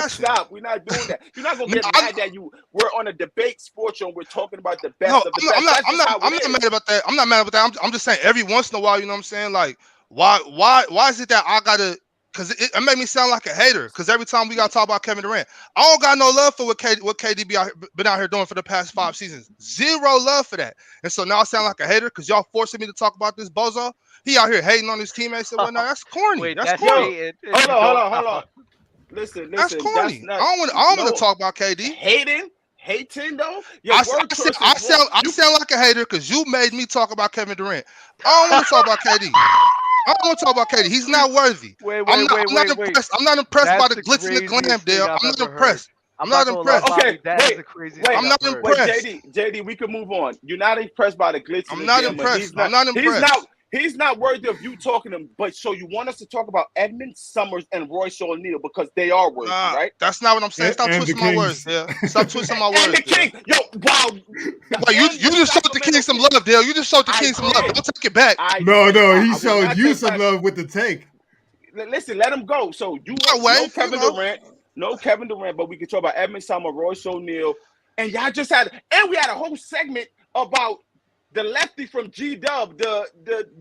stop. We're not doing that. You're not gonna get mad that we're on a debate sports show and we're talking about the best of the best. I'm not mad about that. I'm not mad about that. I'm just saying every once in a while, you know what I'm saying? Like, why is it that I gotta? Because it made me sound like a hater. Because every time we got to talk about Kevin Durant, I don't got no love for what KD been out here doing for the past 5 seasons. Zero love for that. And so now I sound like a hater because y'all forcing me to talk about this bozo. He out here hating on his teammates and whatnot. That's corny. Wait, that's corny. Hold on. Listen. That's corny. I don't want to talk about KD. Hating though. I sound like a hater because you made me talk about Kevin Durant. I don't want to talk about KD. I don't want to talk about KD. He's not worthy. I'm not impressed. I'm not impressed by the glitz and the glam, Dale. I'm not impressed. I'm not impressed. Okay, I'm not impressed. JD, we can move on. You're not impressed by the glitz. I'm not impressed. I'm not impressed. He's not worthy of you talking to him, but so you want us to talk about Edmund Summers and Royce O'Neal because they are worthy, right? That's not what I'm saying. Stop twisting my words, Dale. Stop twisting my words. And the King, yo, wow. You just showed the King some love, Dale. You just showed the King some love. Don't take it back. No, he showed you some love with the take. Listen, let him go. So you no Kevin Durant, but we can talk about Edmund Summers, Royce O'Neal, and we had a whole segment about the lefty from G-Dub, the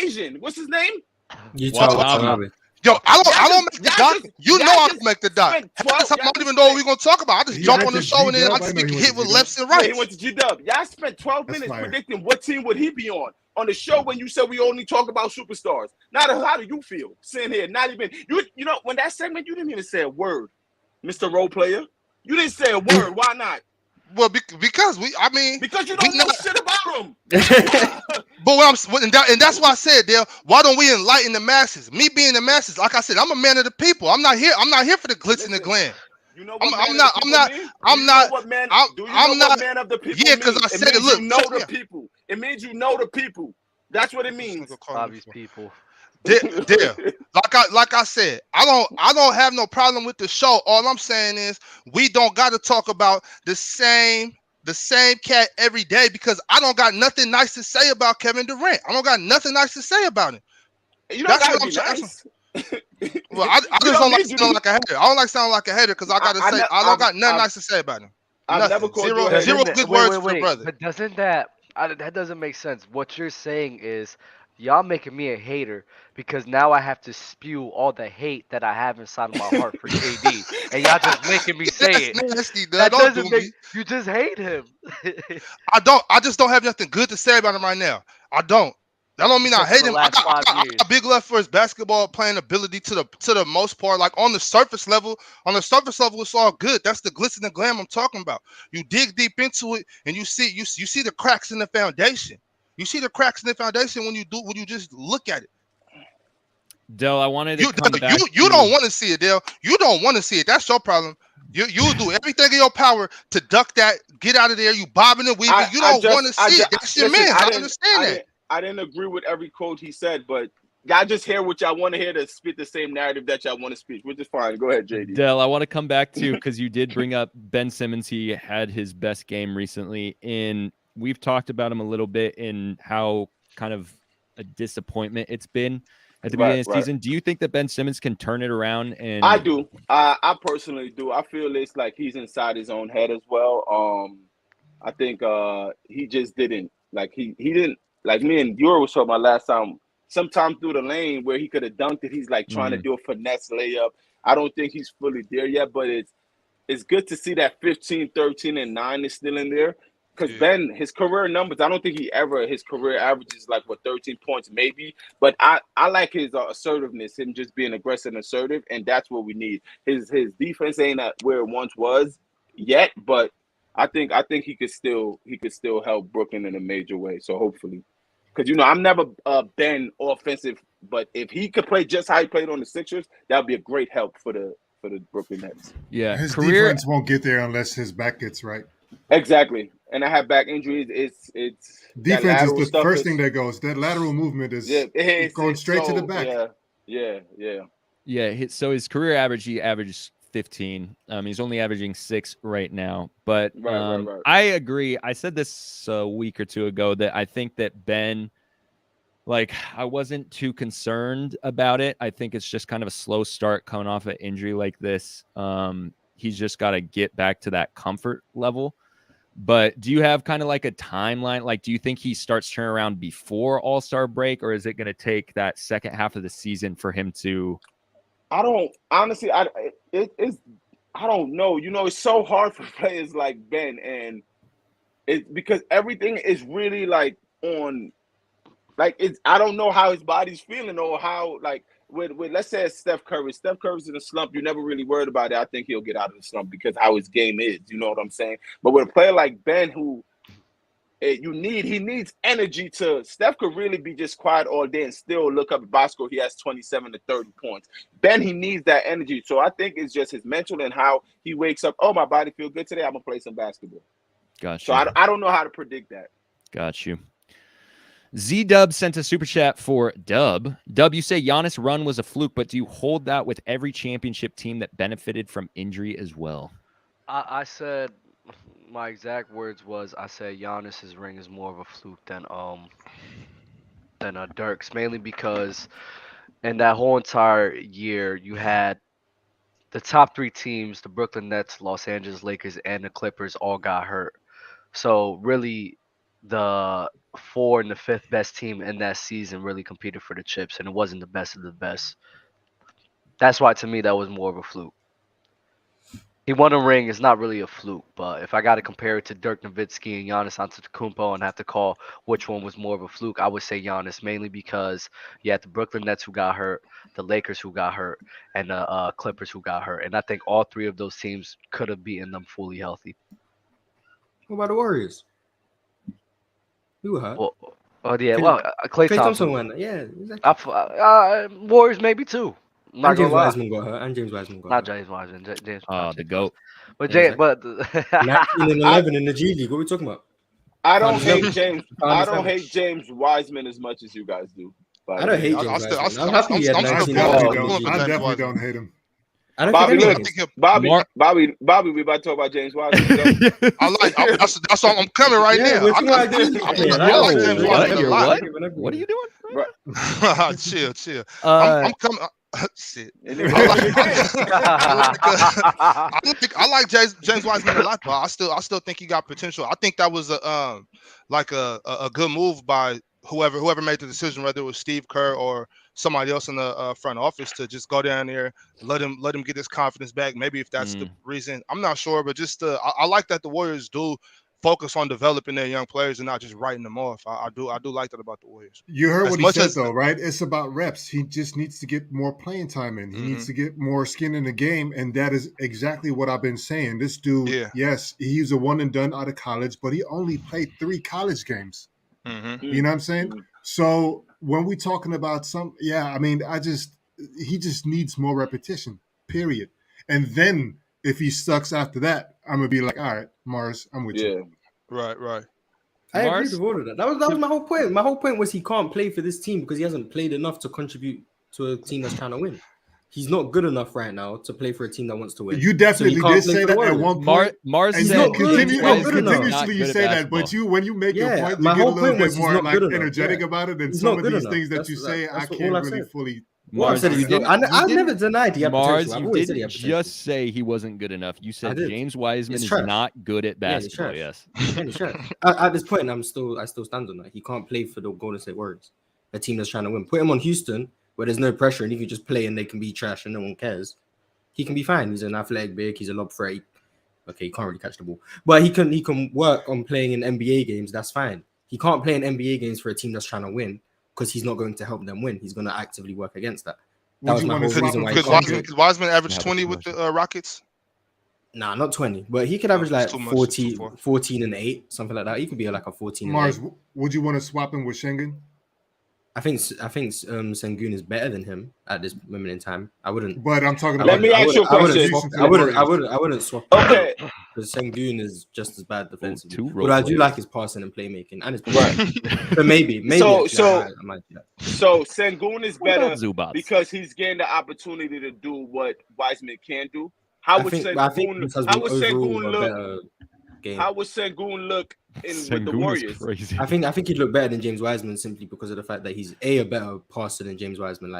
Asian. What's his name? Yuta Watanabe. Yo, I don't make the y'all doc. just- You y'all know I just don't make the doc. spent Half 12 the time I y'all don't even just know what spent- we're gonna talk about. I just He jump went on the to show and then I G-Dub. just I know get he went hit to with G-Dub. lefts and Yeah, rights. he went to G-Dub. Y'all spent 12 That's minutes fire. predicting what team would he be on the show when you said we only talk about superstars. Now, how do you feel sitting here? Not even you know when that segment you didn't even say a word, Mr. Role Player. You didn't say a word. Why not? Well, because Because you don't know shit about him. But and that's why I said, Dale, why don't we enlighten the masses? Me being the masses, like I said, I'm a man of the people. I'm not here for the glitz and the glam. You know what man of the people mean? Do you know what man of the people Yeah, because mean? I said it. Means Look, you know the people. It means you know the people. That's what it means. Bobby's people. Dale, like I said, I don't have no problem with the show. All I'm saying is we don't got to talk about the same cat every day because I don't got nothing nice to say about Kevin Durant. I don't got nothing nice to say about him. You don't gotta be nice. Well, I just don't like sounding like a hater. I don't like sounding like a hater because I gotta say I don't got nothing nice to say about him. I've never called you a hater. Zero good words for the brother. But doesn't that doesn't make sense? What you're saying is y'all making me a hater because now I have to spew all the hate that I have inside of my heart for KD, and y'all just making me say it. Nasty, that don't doesn't do make me. you just hate him. I just don't have nothing good to say about him right now. I don't. That don't mean I hate him. I got big love for his basketball playing ability to the most part. Like on the surface level, it's all good. That's the glitz and the glam I'm talking about. You dig deep into it and you see the cracks in the foundation. You see the cracks in the foundation when you just look at it. Dell, I wanted to come back. You don't want to see it, Dell. You don't want to see it. That's your problem. You do everything in your power to duck that, get out of there. You bobbing and weaving. You don't want to see it. That's your man. I understand that. I didn't agree with every quote he said, but y'all just hear what y'all want to hear to spit the same narrative that y'all want to speak, which is fine. Go ahead, JD. Dell, I want to come back to because you did bring up Ben Simmons. He had his best game recently, and we've talked about him a little bit in how kind of a disappointment it's been at the beginning of the season. Do you think that Ben Simmons can turn it around? And I do. I personally do. I feel it's like he's inside his own head as well. I think he just didn't he didn't. Like me and Yura was talking about last time, sometime through the lane where he could have dunked it, he's like trying to do a finesse layup. I don't think he's fully there yet, but it's good to see that 15, 13, and 9 is still in there. Because Ben, his career numbers, I don't think his career averages 13 points maybe. But I like his assertiveness, him just being aggressive and assertive, and that's what we need. His defense ain't at where it once was yet, but I think he could still help Brooklyn in a major way. So hopefully, because I'm never Ben offensive, but if he could play just how he played on the Sixers, that would be a great help for the Brooklyn Nets. Yeah, his defense won't get there unless his back gets right. Exactly, and I have back injuries. It's defense is the first thing that goes. That lateral movement is going straight to the back. Yeah. So his career average, he averages 15. He's only averaging 6 right now. But right. I agree. I said this a week or two ago that I think that Ben, I wasn't too concerned about it. I think it's just kind of a slow start coming off an injury like this. He's just got to get back to that comfort level. But do you have kind of a timeline? Do you think he starts turning around before All-Star break, or is it going to take that second half of the season for him to? I don't honestly. I don't know. It's so hard for players like Ben, and it's because everything is really on. It's I don't know how his body's feeling or how with let's say it's Steph Curry. Steph Curry's in a slump. You never really worried about it. I think he'll get out of the slump because how his game is. You know what I'm saying? But with a player like Ben, who he needs energy to. Steph could really be just quiet all day and still look up at Bosco. He has 27 to 30 points. Ben, he needs that energy. So I think it's just his mental and how he wakes up. Oh, my body feels good today. I'm gonna play some basketball. Gotcha. So I don't know how to predict that. Got you. Z-Dub sent a super chat for Dub. Dub, you say Giannis' run was a fluke, but do you hold that with every championship team that benefited from injury as well? I said, my exact words was, I said Giannis's ring is more of a fluke than Dirk's, mainly because in that whole entire year you had the top 3 teams, the Brooklyn Nets, Los Angeles Lakers, and the Clippers all got hurt. So really the 4th and the 5th best team in that season really competed for the chips, and it wasn't the best of the best. That's why to me that was more of a fluke. He won a ring. It's not really a fluke, but if I got to compare it to Dirk Nowitzki and Giannis Antetokounmpo and have to call which one was more of a fluke, I would say Giannis, mainly because you had the Brooklyn Nets who got hurt, the Lakers who got hurt, and the Clippers who got hurt. And I think all three of those teams could have beaten them fully healthy. What about the Warriors? We were hurt. Well, Klay Thompson won. Yeah, exactly. Warriors maybe too. And James Wiseman got hurt. And James Wiseman got hurt. Not James Wiseman. James. The GOAT. But James, but 19 and 11 in the G League. What are we talking about? I don't hate James. I don't hate James Wiseman as much as you guys do. I don't hate James Wiseman. I definitely don't hate him. Bobby, we about to talk about James Wiseman. That's all I'm coming right now. What are you doing? Chill. I'm coming. Shit. I like James Wiseman a lot, but I still think he got potential. I think that was a good move by whoever made the decision, whether it was Steve Kerr or somebody else in the front office, to just go down there, let him get his confidence back. Maybe if that's the reason, I'm not sure, but just I like that the Warriors do focus on developing their young players and not just writing them off. I do like that about the Warriors. You heard what he said, though, right? It's about reps. He just needs to get more playing time in. He needs to get more skin in the game, and that is exactly what I've been saying. This dude, yes, he's a one and done out of college, but he only played 3 college games. You know what I'm saying? So when we talking about he just needs more repetition, period. And then if he sucks after that, I'm gonna be like, all right, Marz, I'm with you. Right. I agree with all of that. That was my whole point. My whole point was he can't play for this team because he hasn't played enough to contribute to a team that's trying to win. He's not good enough right now to play for a team that wants to win. You definitely did say that at one point. Marz and said continuously you say that, but when you make your point, you get a little bit more energetic about it. And some of these things that you say, I can't really fully. I've never denied he had potential. Marz, you didn't just say he wasn't good enough. You said James Wiseman is not good at basketball. Yes. At this point, I still stand on that. He can't play for the Golden State Warriors, a team that's trying to win. Put him on Houston, where there's no pressure and he can just play and they can be trash and no one cares. He can be fine. He's an athletic big. He's a lob threat. Okay, he can't really catch the ball, but he can work on playing in NBA games. That's fine. He can't play in NBA games for a team that's trying to win, because he's not going to help them win. He's going to actively work against that. That was my whole reason why. Because Wiseman averaged 20 with the Rockets? Nah, not 20. But he could average like 14 and 8, something like that. He could be like a 14 Marz, and 8. Would you want to swap him with Schengen? I think Sengun is better than him at this moment in time. I wouldn't. But I'm talking about. Let me ask you a question. I wouldn't swap. Okay. Because Sengun is just as bad defensively. But I do like his passing and playmaking, and his so maybe. So Sengun is better because he's getting the opportunity to do what Wiseman can do. How would Sengun look with the Warriors? Crazy. I think he'd look better than James Wiseman simply because of the fact that he's a better passer than James Wiseman.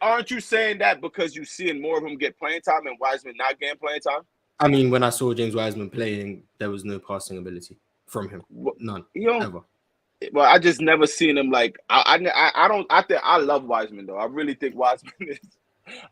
Aren't you saying that because you're seeing more of him get playing time and Wiseman not getting playing time? I mean, when I saw James Wiseman playing, there was no passing ability from him. None. Ever. Well, I just never seen him like. I love Wiseman though. I really think Wiseman is.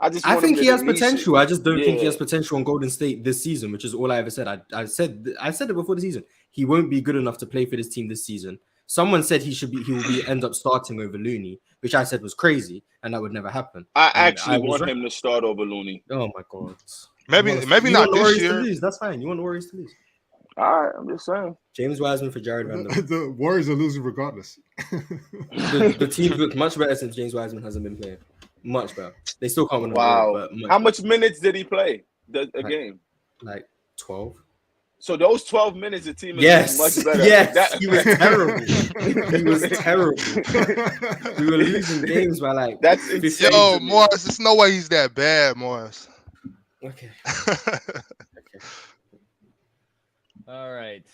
I think he has potential. I just don't think he has potential on Golden State this season, which is all I ever said. I said it before the season. He won't be good enough to play for this team this season. Someone said he will end up starting over Looney, which I said was crazy, and that would never happen. I want him to start over Looney. Oh my god. Maybe not this year. That's fine. You want the Warriors to lose. All right, I'm just saying. James Wiseman for Jared Vanderbilt. The Warriors are losing regardless. the team looked much better since James Wiseman hasn't been playing. Much better. They still can't win. Wow. How much minutes did he play a game? Like 12. So those 12 minutes, the team is much better. Yes, he was terrible. He was terrible. We were losing games by like. That's insane. Yo, Marz, there's no way he's that bad, Marz. Okay. All right.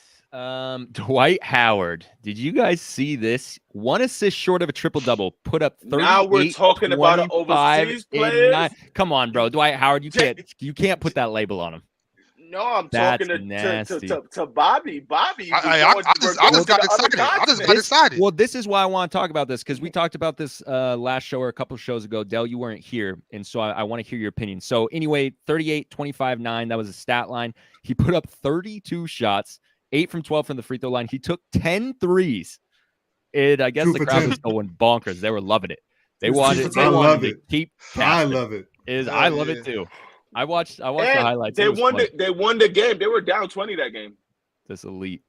Dwight Howard. Did you guys see this? 1 assist short of a triple-double. Put up 38. Now we're talking about an overseas player. Come on, bro. Dwight Howard, you can't put that label on him. No, I'm That's talking nasty. to Bobby. Bobby, I just got excited. Well, this is why I want to talk about this, because we talked about this last show or a couple of shows ago. Del, you weren't here, and so I want to hear your opinion. So anyway, 38, 25, 9, that was a stat line. He put up 32 shots, 8 from 12 from the free throw line. He took 10 threes. And I guess the crowd was going bonkers. They were loving it. They wanted to keep casting. I love it. I love it too. I watched the highlights. They won the game. They were down 20 that game. That's elite.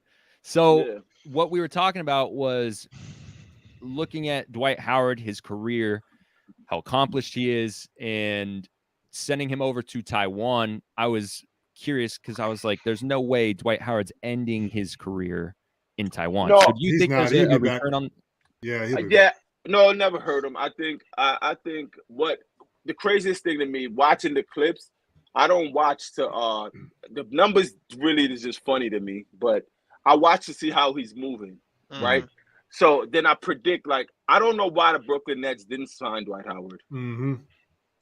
So what we were talking about was looking at Dwight Howard, his career, how accomplished he is, and sending him over to Taiwan. I was curious because I was like, there's no way Dwight Howard's ending his career in Taiwan. No, so do you think there's a return on? Yeah. No, never heard him. I think what the craziest thing to me watching the clips, I don't watch the numbers really is just funny to me, but I watch to see how he's moving, right? So then I predict, like, I don't know why the Brooklyn Nets didn't sign Dwight Howard. Mm-hmm.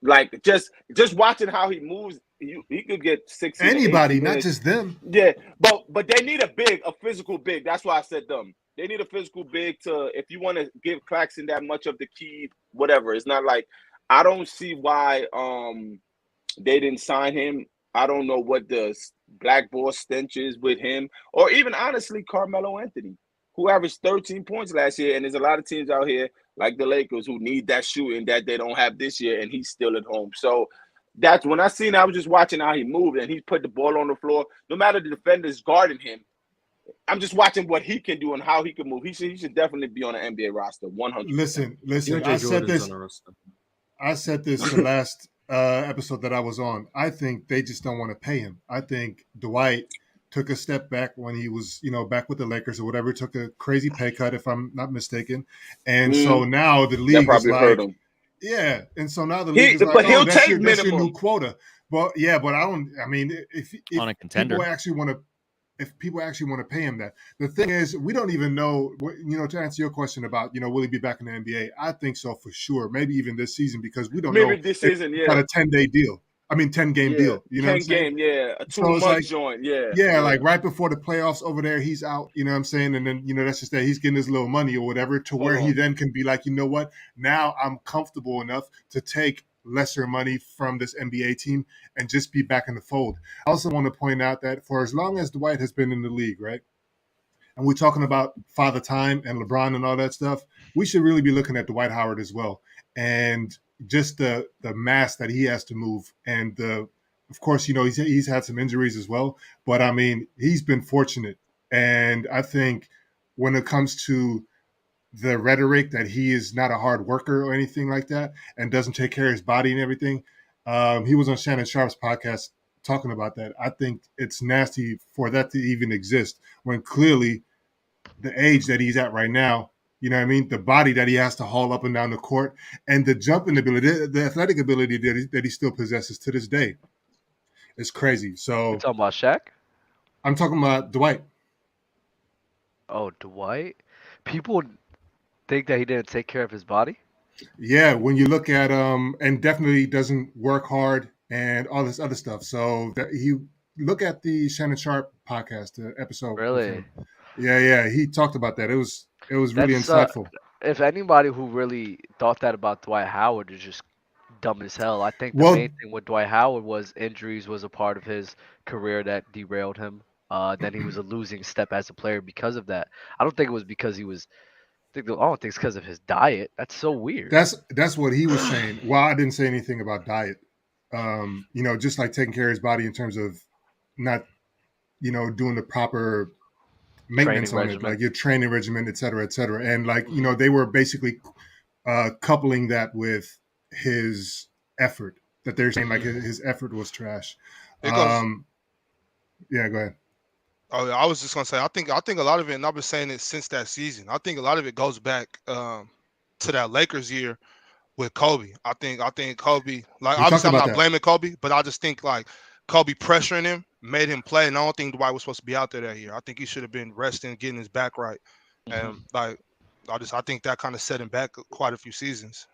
Like, just watching how he moves, he could get 60. Anybody, not just them. Yeah, but they need a physical big. That's why I said them. They need a physical big if you want to give Claxton that much of the key, whatever. It's not like, I don't see why they didn't sign him. I don't know what the black ball stench is with him, or even honestly Carmelo Anthony, who averaged 13 points last year. And there's a lot of teams out here like the Lakers who need that shooting that they don't have this year, and he's still at home. So that's when I seen. I was just watching how he moved, and he put the ball on the floor. No matter the defenders guarding him, I'm just watching what he can do and how he can move. He should definitely be on an NBA roster. 100%. Listen. I said this the last episode that I was on. I think they just don't want to pay him. I think Dwight took a step back when he was, back with the Lakers or whatever. Took a crazy pay cut, if I'm not mistaken. And so now the league is like, hurt him. Yeah. And so now the league is like, but he'll take minimum. That's your new quota. But yeah, but I mean, if on a contender, if people actually want to pay him that. The thing is, we don't even know, to answer your question about, will he be back in the NBA? I think so for sure. Maybe even this season, because we don't know. Maybe this season, got a 10-day deal. 10-game deal. You know what I'm saying? 10 game, a 2-month joint, Yeah, like right before the playoffs over there, he's out, you know what I'm saying? And then, that's just that he's getting his little money or whatever to where he then can be like, you know what? Now I'm comfortable enough to take lesser money from this NBA team and just be back in the fold. I also want to point out that for as long as Dwight has been in the league, right? And we're talking about Father Time and LeBron and all that stuff, we should really be looking at Dwight Howard as well. And just the mass that he has to move. And of course, he's had some injuries as well. But I mean, he's been fortunate. And I think when it comes to the rhetoric that he is not a hard worker or anything like that and doesn't take care of his body and everything. He was on Shannon Sharp's podcast talking about that. I think it's nasty for that to even exist when clearly the age that he's at right now, the body that he has to haul up and down the court and the jumping ability, the athletic ability that he still possesses to this day. It's crazy. So you're talking about Shaq? I'm talking about Dwight. Oh, Dwight? People think that he didn't take care of his body? Yeah, when you look at and definitely doesn't work hard and all this other stuff. So he look at the Shannon Sharp podcast episode. Really? Yeah, he talked about that. It was really insightful. If anybody who really thought that about Dwight Howard is just dumb as hell. I think the main thing with Dwight Howard was injuries was a part of his career that derailed him. Then he was a losing step as a player because of that. I don't think it was because he was. I don't think it's because of his diet. That's so weird. That's what he was saying. Well, I didn't say anything about diet. Just like taking care of his body in terms of not, doing the proper maintenance on it, like your training regimen, et cetera, et cetera. And like, they were basically coupling that with his effort, that they're saying like his effort was trash. Yeah, go ahead. Oh, I was just gonna say, I think a lot of it, and I've been saying it since that season. I think a lot of it goes back to that Lakers year with Kobe. I think Kobe, like obviously I'm not blaming Kobe, but I just think like Kobe pressuring him made him play, and I don't think Dwight was supposed to be out there that year. I think he should have been resting, getting his back right, and like I think that kind of set him back quite a few seasons.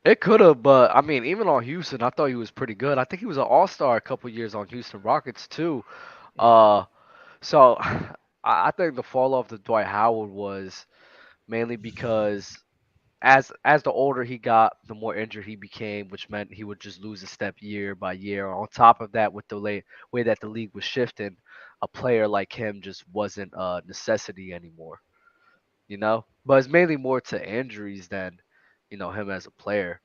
It could have, but I mean, even on Houston, I thought he was pretty good. I think he was an All-Star a couple years on Houston Rockets too. Uh, so I think the fall off of Dwight Howard was mainly because as the older he got, the more injured he became, which meant he would just lose a step year by year. On top of that, with the way that the league was shifting, a player like him just wasn't a necessity anymore. But it's mainly more to injuries than, him as a player.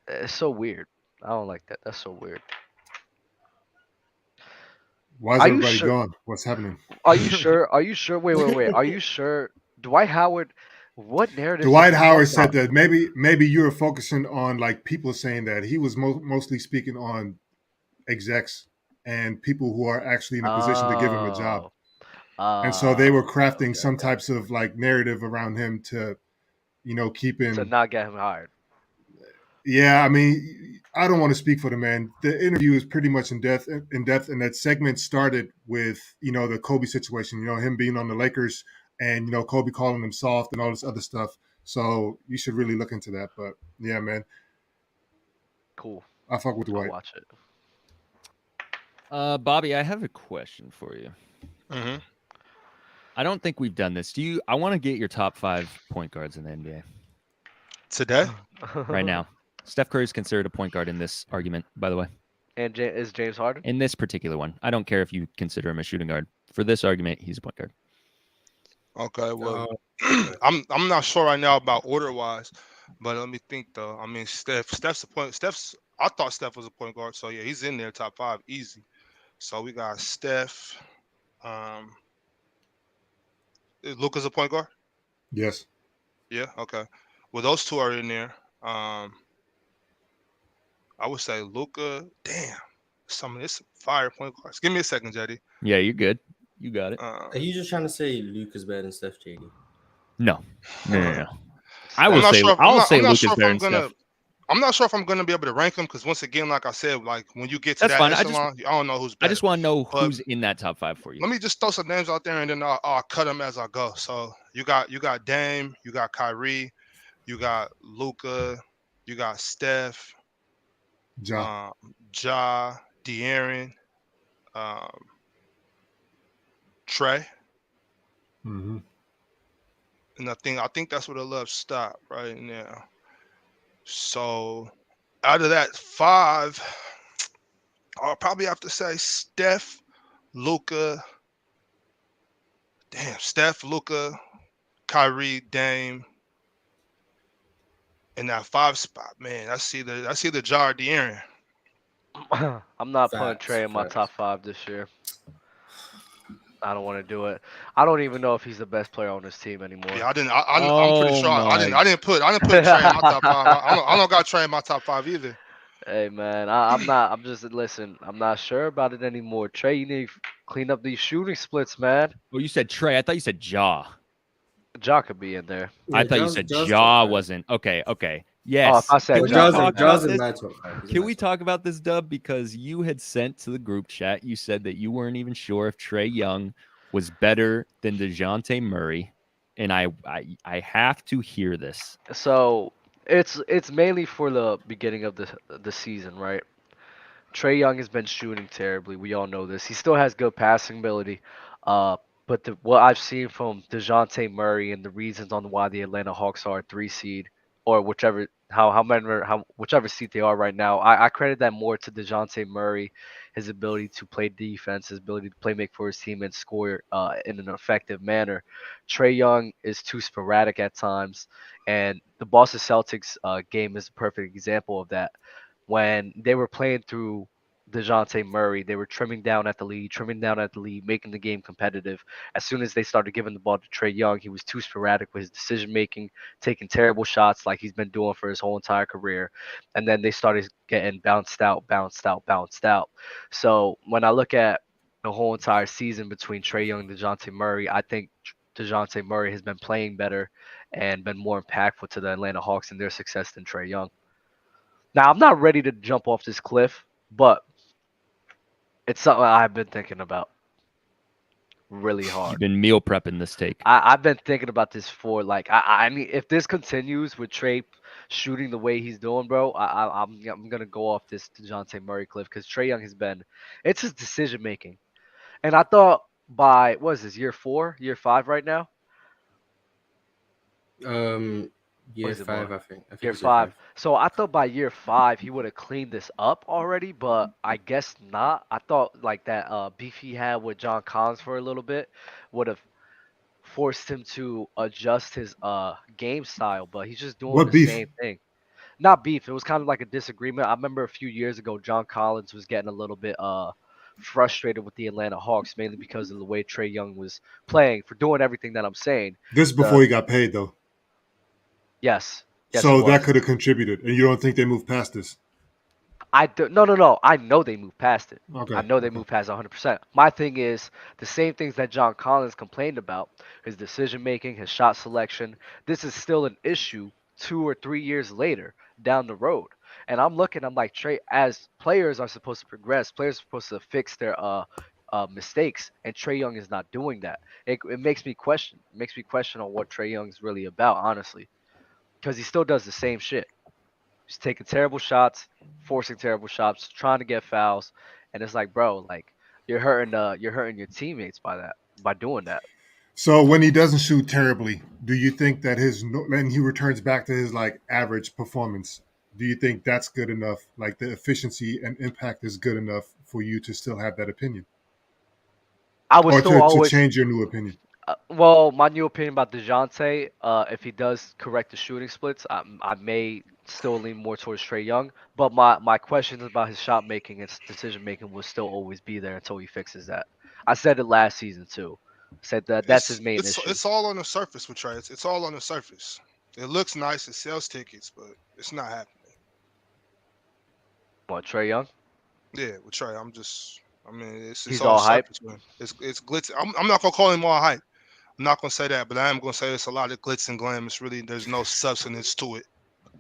It's so weird. I don't like that. That's so weird. Why is Are you everybody sure? gone? What's happening? Are you sure? Are you sure? Wait. Are you sure? Dwight Howard. What narratives have Dwight you Howard heard said about? that maybe you were focusing on like people saying that he was mostly speaking on execs and people who are actually in a position to give him a job. Oh. And so they were Oh. crafting Okay. some types of like narrative around him to, keep To him. not get him hired. Yeah, I mean, I don't want to speak for the man. The interview is pretty much in depth, and that segment started with the Kobe situation. Him being on the Lakers, and Kobe calling him soft and all this other stuff. So you should really look into that. But yeah, man, Cool. I fuck with I'll Dwight. watch it. Bobby, I have a question for you. Mhm. I don't think we've done this. I want to get your top 5 point guards in the NBA Today? right now. Steph Curry is considered a point guard in this argument, by the way. And is James Harden? In this particular one, I don't care if you consider him a shooting guard. For this argument, he's a point guard. Okay, well, I'm not sure right now about order wise, but let me think though. I mean, Steph's a point. I thought Steph was a point guard, so yeah, he's in there top 5 easy. So we got Steph. Is Luka's a point guard? Yes. Yeah. Okay. Well, those two are in there. I would say Luka. Damn, some of this fire point guards. Give me a second, Jetty. Yeah, you're good. You got it. Are you just trying to say Luka's better than Steph, JD? No. I'm not sure Luka's better than Steph. I'm not sure if I'm gonna be able to rank them because once again, like I said, like when you get to That's that fine. echelon, I don't know who's better. I just want to know who's in that top 5 for you. Let me just throw some names out there and then I'll cut them as I go. So you got Dame, you got Kyrie, you got Luka, you got Steph, Ja, De'Aaron, Trey. Mm-hmm. And I think that's where the love stop right now. So out of that 5, I'll probably have to say Steph, Luka. Damn, Steph, Luka, Kyrie, Dame. In that 5 spot, man, I see the jar De'Aaron. I'm not putting Trey in my top 5 this year. I don't want to do it. I don't even know if he's the best player on this team anymore. Yeah, I didn't. I'm pretty sure I didn't put Trey in my top 5. I don't got Trey in my top 5 either. Hey man, I'm not. I'm just listen. I'm not sure about it anymore. Trey, you need to clean up these shooting splits, man. Oh, you said Trey. I thought you said Ja. Ja could be in there. I thought you said Ja wasn't. Okay. Yes. Oh, if I said Can we talk about this, Dub? Because you had sent to the group chat, you said that you weren't even sure if Trey Young was better than DeJounte Murray. And I have to hear this. So it's mainly for the beginning of the season, right? Trey Young has been shooting terribly. We all know this. He still has good passing ability. But what I've seen from DeJounte Murray and the reasons on why the Atlanta Hawks are a 3 seed or whichever seat they are right now, I credit that more to DeJounte Murray, his ability to play defense, his ability to make for his team and score in an effective manner. Trey Young is too sporadic at times, and the Boston Celtics game is a perfect example of that. When they were playing through DeJounte Murray, they were trimming down at the lead, making the game competitive. As soon as they started giving the ball to Trey Young, he was too sporadic with his decision making, taking terrible shots like he's been doing for his whole entire career. And then they started getting bounced out. So when I look at the whole entire season between Trey Young and DeJounte Murray, I think DeJounte Murray has been playing better and been more impactful to the Atlanta Hawks and their success than Trey Young. Now, I'm not ready to jump off this cliff, but it's something I've been thinking about. really hard. You've been meal prepping this take. I've been thinking about this for like I mean if this continues with Trey shooting the way he's doing, bro, I'm gonna go off this DeJounte Murray cliff because Trey Young has been it's his decision making, and I thought by what is this year 5 right now? Year is it, 5, Mark? I think. Year it's 5. So I thought by year 5 he would have cleaned this up already, but I guess not. I thought like that beef he had with John Collins for a little bit would have forced him to adjust his game style, but he's just doing What the beef? same thing. Not beef. It was kind of like a disagreement. I remember a few years ago, John Collins was getting a little bit frustrated with the Atlanta Hawks, mainly because of the way Trey Young was playing for doing everything that I'm saying. This is before he got paid, though. Yes. So that could have contributed, and you don't think they moved past this? No. I know they moved past it. Okay. I know they moved past 100%. My thing is the same things that John Collins complained about: his decision making, his shot selection. This is still an issue 2 or 3 years later down the road. And I'm like, Trey, as players are supposed to progress, players are supposed to fix their mistakes, and Trey Young is not doing that. It makes me question. It makes me question on what Trey Young's really about, honestly, because he still does the same shit. He's taking terrible shots, forcing terrible shots, trying to get fouls, and it's like, bro, like you're hurting your teammates by doing that. So when he doesn't shoot terribly, do you think that and he returns back to his like average performance? Do you think that's good enough? Like the efficiency and impact is good enough for you to still have that opinion, I would still always to change your new opinion? Well, my new opinion about DeJounte, if he does correct the shooting splits, I may still lean more towards Trey Young. But my questions about his shot making and decision making will still always be there until he fixes that. I said it last season too. I said that's his main issue. It's all on the surface with Trey. It's all on the surface. It looks nice. It sells tickets, but it's not happening. What, Trey Young? Yeah, with Trey, it's He's all hype. surface, man. It's glitz. I'm not gonna call him all hype. I'm not gonna say that, but I am gonna say it's a lot of glitz and glam. It's really there's no substance to it.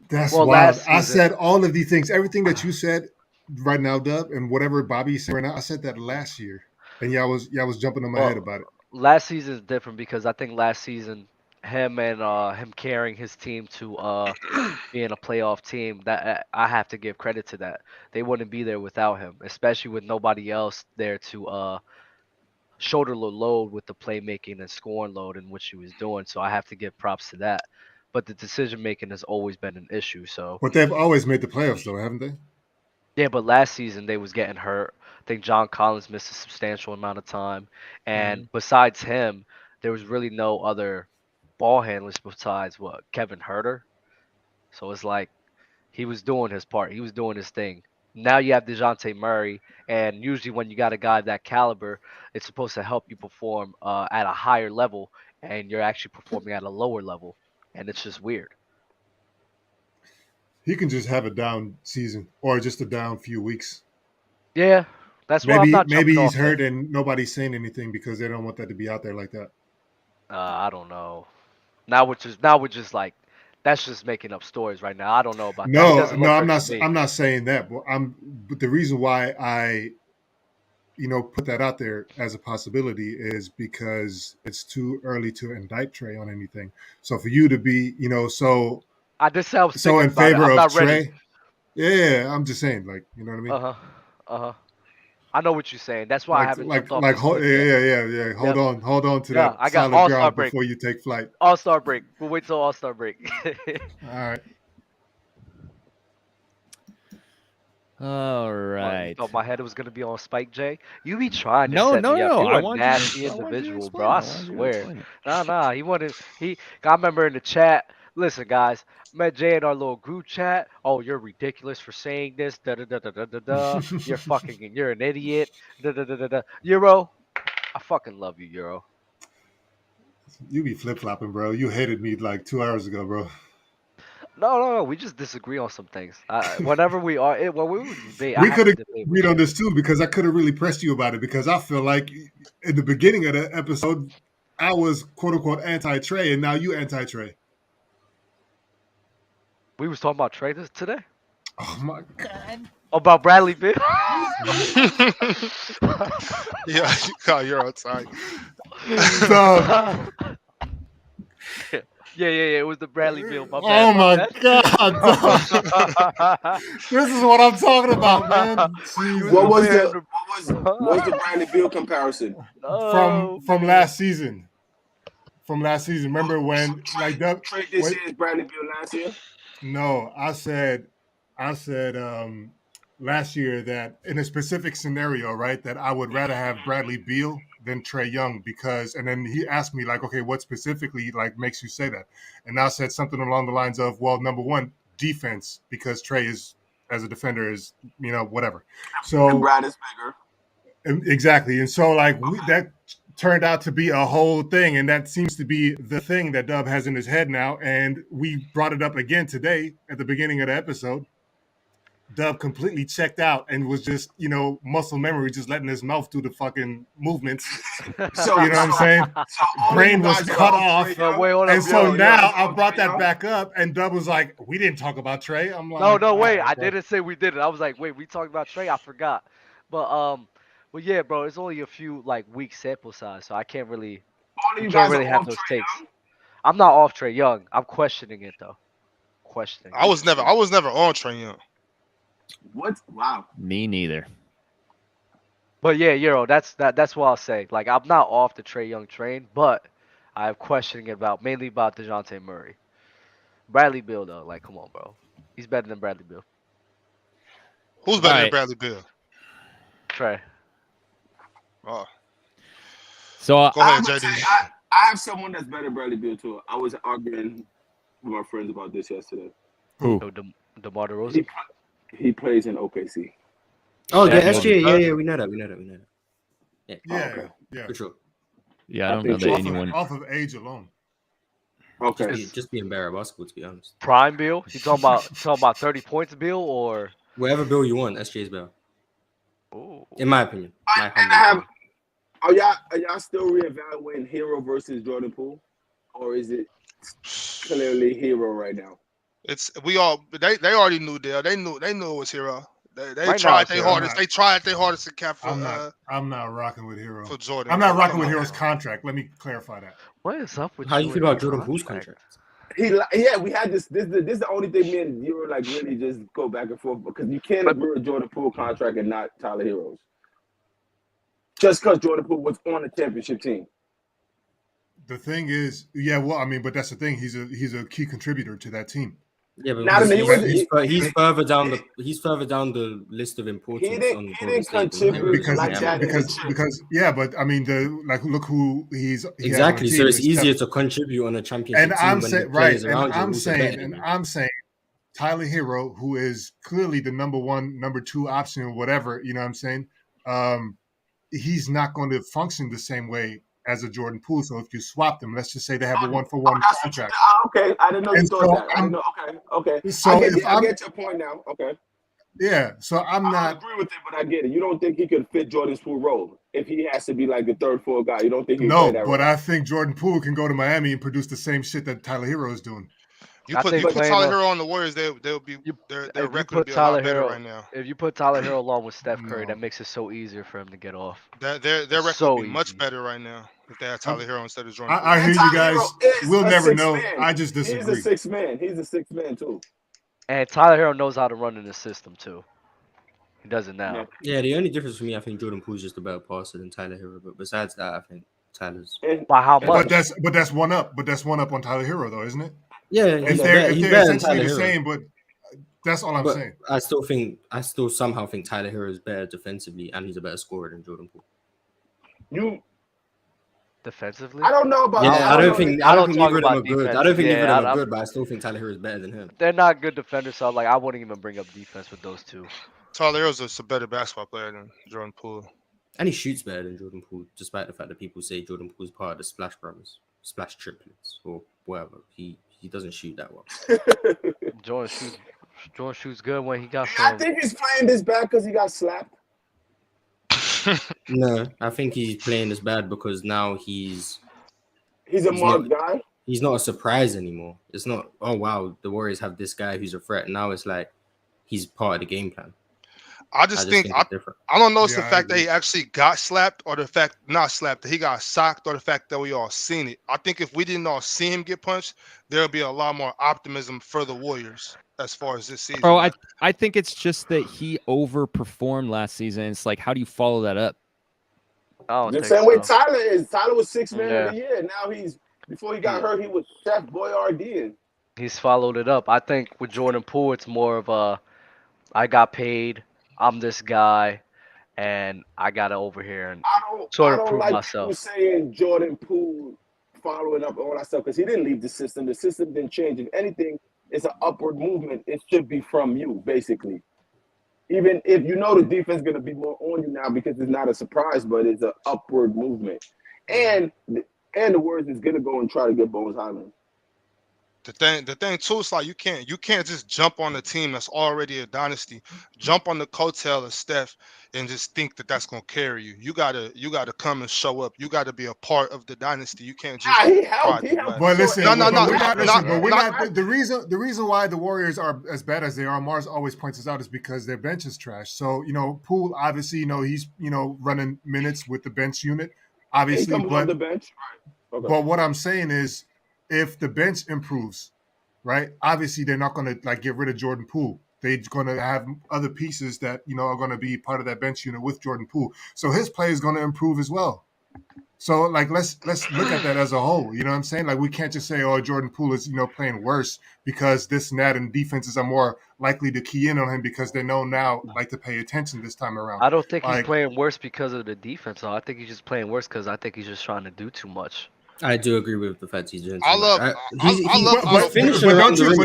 That's wild. I said all of these things, everything that you said right now, Dub, and whatever Bobby's saying right now. I said that last year, and y'all was jumping on my head about it. Last season is different because I think last season him carrying his team to being a playoff team, that I have to give credit to that. They wouldn't be there without him, especially with nobody else there to shoulder the load with the playmaking and scoring load in which he was doing. So I have to give props to that. But the decision making has always been an issue. So, but they've always made the playoffs, though, haven't they? Yeah, but last season they was getting hurt. I think John Collins missed a substantial amount of time, and besides him, there was really no other ball handlers besides Kevin Herter. So it's like he was doing his part. He was doing his thing. Now you have DeJounte Murray, and usually when you got a guy of that caliber, it's supposed to help you perform at a higher level, and you're actually performing at a lower level, and it's just weird. He can just have a down season or just a down few weeks. Yeah, that's why I'm not maybe he's off hurt and nobody's saying anything because they don't want that to be out there like that. I don't know. Now we're just like that's just making up stories right now. I don't know about that. No, I'm not saying that. But the reason why I put that out there as a possibility is because it's too early to indict Trey on anything. So for you to be, I just sound so in favor of Trey. Ready. Yeah, I'm just saying, like, you know what I mean? I know what you're saying. That's why I haven't jumped off. Yeah. Hold on to that. I got solid All-Star ground break before you take flight. All-Star break. We'll wait till All-Star break. All right. All right. Oh, my head was gonna be on Spike J. You be trying to No. You're I a want nasty individual, bro. I swear. Nah. He wanted. I remember in the chat. Listen, guys. Met Jay in our little group chat. Oh, you're ridiculous for saying this. You're an idiot. Euro. I fucking love you, Euro. You be flip flopping, bro. You hated me like 2 hours ago, bro. No. We just disagree on some things. Whenever we are, when we would debate, we could have agreed on this too because I could have really pressed you about it because I feel like in the beginning of the episode, I was quote unquote anti-Trey, and now you anti-Trey. We was talking about Trey today. Oh my god! About Bradley Beal. Yeah, you call Euro tight. So, Yeah. It was the Bradley Beal. My bad. oh my bad. God, this is what I'm talking about, man. Jesus. What was the Bradley Beal comparison? From last season? From last season, remember when like that? Trade this year's Bradley Beal last year? No, I said last year that in a specific scenario, right, that I would rather have Bradley Beal than Trae Young because, and then he asked me like, okay, what specifically like makes you say that? And I said something along the lines of, well, number one, defense, because Trae is as a defender is, you know, whatever. So and Brad is bigger. Exactly, and so like that turned out to be a whole thing, and that seems to be the thing that Dub has in his head now. And we brought it up again today at the beginning of the episode. Dub completely checked out and was just, you know, muscle memory, just letting his mouth do the fucking movements. So, you know what I'm saying? So brain was cut off. And so now I brought Trae that Young? back up, and Dub was like, we didn't talk about Trae. I'm like, No, wait. "Alright, I bro." didn't say we did it. I was like, wait, we talked about Trae. I forgot. But yeah, bro, it's only a few like weak sample size, so I can't really All of you guys are have off those Trae takes. Young? I'm not off Trae Young. I'm questioning it though. I was never on Trae Young. What? Wow. Me neither. But yeah, Euro, that's what I'll say. Like I'm not off the Trae Young train, but I'm questioning it mainly about DeJounte Murray. Bradley Beal though, like come on, bro. He's better than Bradley Beal. Who's better than Right. Bradley Beal? Trae. Oh, So go ahead, JD. I have someone that's better than Bradley Beal too. I was arguing with my friends about this yesterday. Who? DeMar DeRozan. He plays in OKC. Oh, the Yeah, SGA. Yeah, we know that. Yeah, Yeah, yeah. for sure. yeah, I don't I know think that so. anyone. Off of age alone. Okay. Just being better at basketball, to be honest. Prime Beal. You talking about 30 points Beal or? Whatever bill you want, SGA is better. Ooh. In my opinion. My And humble opinion. are y'all still reevaluating Herro versus Jordan Poole, or is it clearly Herro right now? They already knew Dale. They knew it was Herro. They Right tried now, their sir, hardest. They tried their hardest to cap for I'm not rocking with Herro. for Jordan. I'm not Poole. rocking with Hero's contract. Let me clarify that. What is up with How you and feel about your Jordan Poole's contract? We had this. This is the only thing me and you were like really just go back and forth because you can't agree with Jordan Poole contract and not Tyler Herro's. Just because Jordan Poole was on the championship team. The thing is, yeah, well, I mean, but that's the thing. He's a key contributor to that team. Yeah, but Not he's further down the list of importance. He didn't contribute because yeah, but I mean look who he exactly. has So on the it's team. easier to contribute on a championship And team I'm when saying the players right, around and you are I'm also saying, better than and you. I'm saying Tyler Herro, who is clearly the number one, number two option or whatever, you know what I'm saying? He's not going to function the same way as a Jordan Poole. So if you swap them, let's just say they have a 1-for-1 contract. Okay, I didn't know you And thought so that. I didn't know. Okay. So I if get your point now. Okay. Yeah, so I don't agree with it, but I get it. You don't think he could fit Jordan's Poole role if he has to be like the third, fourth guy. You don't think he can play that but role? I think Jordan Poole can go to Miami and produce the same shit that Tyler Herro is doing. You put Tyler Herro on the Warriors, their record would be a lot better right now. If you put Tyler Herro along with Steph Curry, that makes it so easier for him to get off. Their record would be much better right now if they had Tyler Herro instead of Jordan Poole. I hear you guys. We'll never know. I just disagree. He's a sixth man. He's a sixth man too. And Tyler Herro knows how to run in the system too. He does it now. Yeah, the only difference for me, I think Jordan Poole is just a better passer than Tyler Herro. But besides that, I think Tyler's. By how much? But that's one up. But that's one up on Tyler Herro, though, isn't it? Yeah, if they're essentially the same, but that's all I'm saying. I still somehow think Tyler Herro is better defensively, and he's a better scorer than Jordan Poole. You defensively? I don't know about. Yeah, I don't think either of them are good. Defense. I don't think either of them I are good, but I still think Tyler Herro is better than him. They're not good defenders, so I wouldn't even bring up defense with those two. Tyler Herro's just a better basketball player than Jordan Poole. And he shoots better than Jordan Poole, despite the fact that people say Jordan Poole is part of the Splash Brothers, Splash Triplets, or whatever. He doesn't shoot that well. Jordan shoots good when he got. I think he's playing this bad because he got slapped. No, I think he's playing this bad because now he's a marked guy. He's not a surprise anymore. It's not, oh wow, the Warriors have this guy who's a threat. Now it's like he's part of the game plan. I just think it's different. I don't know it's the Yeah, I fact that agree. he actually got slapped or the fact not slapped, that he got socked or the fact that we all seen it. I think if we didn't all see him get punched, there'll be a lot more optimism for the Warriors as far as this season. Bro, I think it's just that he overperformed last season. It's like, how do you follow that up? I don't The think same way so. Tyler is. Tyler was 6th man Yeah. of the year. Now before he got hurt, he was Chef Boyardee. He's followed it up. I think with Jordan Poole, it's more of a, I got paid, I'm this guy, and I got to over here and I sort of don't prove like myself. people saying Jordan Poole following up all that stuff because he didn't leave the system. The system didn't change. If anything, it's an upward movement. It should be from you, basically. Even if you know the defense is going to be more on you now because it's not a surprise, but it's an upward movement. And the Warriors is going to go and try to get Bones Highland. The thing too is like you can't just jump on the team that's already a dynasty, jump on the coattail of Steph, and just think that that's gonna carry you. You gotta come and show up. You gotta be a part of the dynasty. You can't just. He helped. But listen, No, we're not. not- The reason why the Warriors are as bad as they are, Marz always points this out, is because their bench is trash. So Poole obviously, he's running minutes with the bench unit, obviously. He comes off the bench. Right. Okay. But what I'm saying is, if the bench improves, right? Obviously, they're not going to get rid of Jordan Poole. They're going to have other pieces that are going to be part of that bench unit with Jordan Poole. So his play is going to improve as well. So let's look at that as a whole. You know what I'm saying? Like we can't just say, oh, Jordan Poole is playing worse because this and that, and defenses are more likely to key in on him because they know now to pay attention this time around. I don't think he's playing worse because of the defense. Though. I think he's just playing worse because I think he's just trying to do too much. I do agree with the fact he's doing. I love. But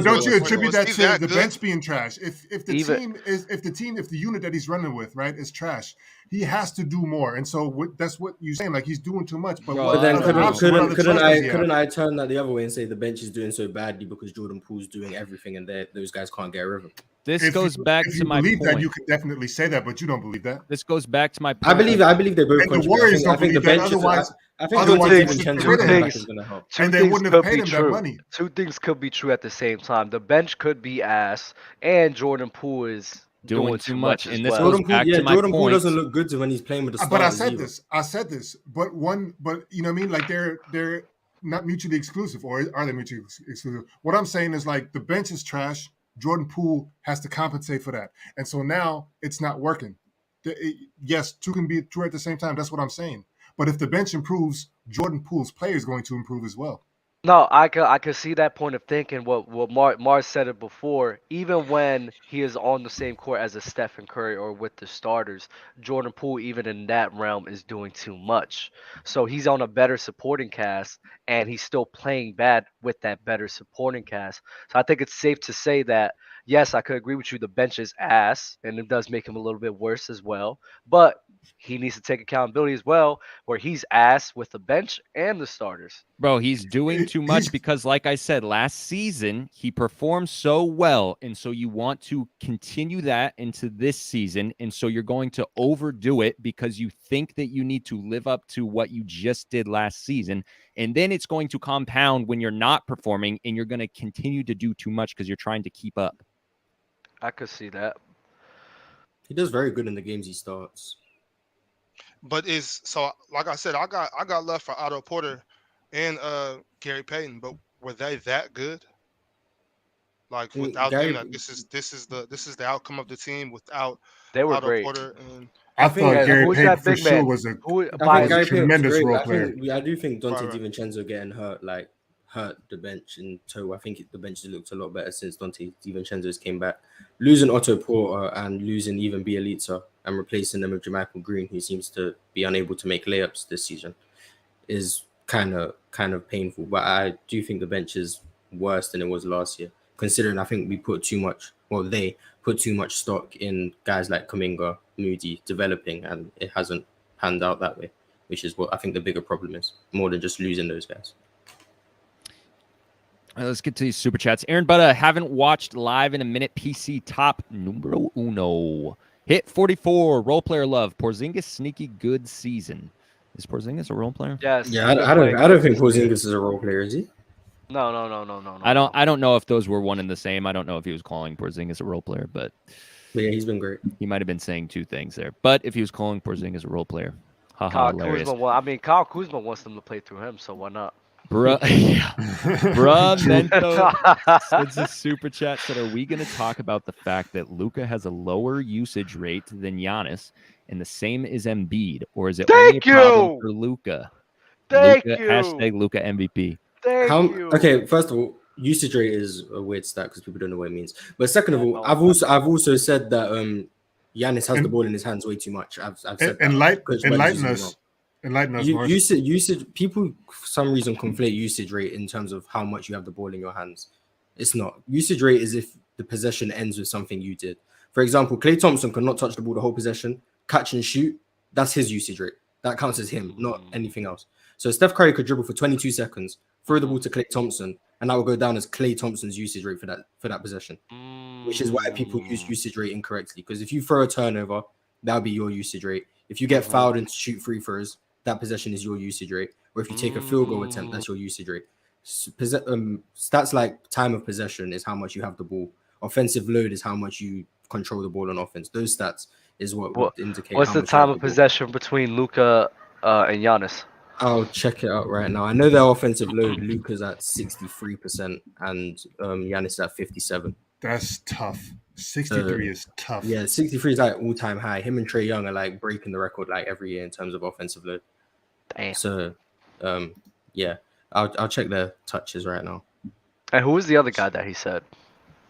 don't you attribute that to the bench being trash? If the unit that he's running with, right, is trash, he has to do more. And so that's what you're saying. Like he's doing too much. But then couldn't I turn that the other way and say the bench is doing so badly because Jordan Poole's doing everything and those guys can't get a rhythm? This goes back to my point. That, you could definitely say that, but you don't believe that. This goes back to my point. I believe they both. And the Warriors don't believe that. Otherwise, I think DiVincenzo is going to help. And they wouldn't have paid him that money. Two things could be true at the same time. The bench could be ass, and Jordan Poole is doing too much. And this goes back to my Jordan Poole point. doesn't look good when he's playing with the But starters. I said this. But you know what I mean? Like they're not mutually exclusive, or are they mutually exclusive? What I'm saying is the bench is trash. Jordan Poole has to compensate for that. And so now it's not working. Yes, two can be true at the same time. That's what I'm saying. But if the bench improves, Jordan Poole's play is going to improve as well. No, I could see that point of thinking. What Marz said it before. Even when he is on the same court as a Stephen Curry or with the starters, Jordan Poole, even in that realm, is doing too much. So he's on a better supporting cast, and he's still playing bad with that better supporting cast. So I think it's safe to say that yes, I could agree with you. The bench is ass, and it does make him a little bit worse as well. But he needs to take accountability as well, where he's ass with the bench and the starters. Bro, he's doing too much because, like I said, last season, he performed so well. And so you want to continue that into this season. And so you're going to overdo it because you think that you need to live up to what you just did last season. And then it's going to compound when you're not performing and you're going to continue to do too much because you're trying to keep up. I could see that. He does very good in the games he starts. But like I said, I got love for Otto Porter and Gary Payton, but were they that good? Like without them, this is the outcome of the team without they were Otto great. Porter and I thought Gary Payton for sure was a tremendous role player. I do think Dante DiVincenzo getting hurt the bench in tow. I think the bench has looked a lot better since Dante DiVincenzo's came back. Losing Otto Porter and losing even Bielitsa and replacing them with Jermichael Green, who seems to be unable to make layups this season, is kind of painful. But I do think the bench is worse than it was last year, considering I think they put too much stock in guys like Kuminga, Moody developing, and it hasn't panned out that way, which is what I think the bigger problem is, more than just losing those guys. All right, let's get to these super chats. Aaron Butta, haven't watched live in a minute. PC top numero uno. Hit 44. Role player love. Porzingis sneaky good season. Is Porzingis a role player? Yes. Yeah, I don't think Porzingis is a role player, is he? No. I don't know if those were one and the same. I don't know if he was calling Porzingis a role player, but But yeah, he's been great. He might have been saying two things there. But if he was calling Porzingis a role player, haha, Kyle hilarious. Kuzma, Kyle Kuzma wants them to play through him, so why not? Bruh, Bruh Mento sends a super chat, said, are we going to talk about the fact that Luka has a lower usage rate than Giannis and the same as Embiid? Or is it only a problem for Luka? Thank you. Hashtag Luka MVP. Thank you. Okay, first of all, usage rate is a weird stat because people don't know what it means. But second of all, I've also said that Giannis has the ball in his hands way too much. I've said that. Enlighten us, Marz. Usage. People for some reason conflate usage rate in terms of how much you have the ball in your hands. It's not. Usage rate is if the possession ends with something you did. For example, Klay Thompson cannot touch the ball the whole possession, catch and shoot. That's his usage rate. That counts as him, not anything else. So Steph Curry could dribble for 22 seconds, throw the ball to Klay Thompson, and that will go down as Klay Thompson's usage rate for that possession. Which is why people use usage rate incorrectly. Because if you throw a turnover, that'll be your usage rate. If you get fouled and shoot free throws, that possession is your usage rate. Or if you take a field goal attempt, that's your usage rate. Stats like time of possession is how much you have the ball. Offensive load is how much you control the ball on offense. Those stats is what would indicate. What's the time of possession between Luka and Giannis? I'll check it out right now. I know their offensive load. Luka's at 63% and Giannis at 57%. That's tough. 63 is tough. Yeah, 63 is like all-time high. Him and Trae Young are like breaking the record like every year in terms of offensive load. Damn. So, yeah, I'll check their touches right now. And who was the other guy that he said?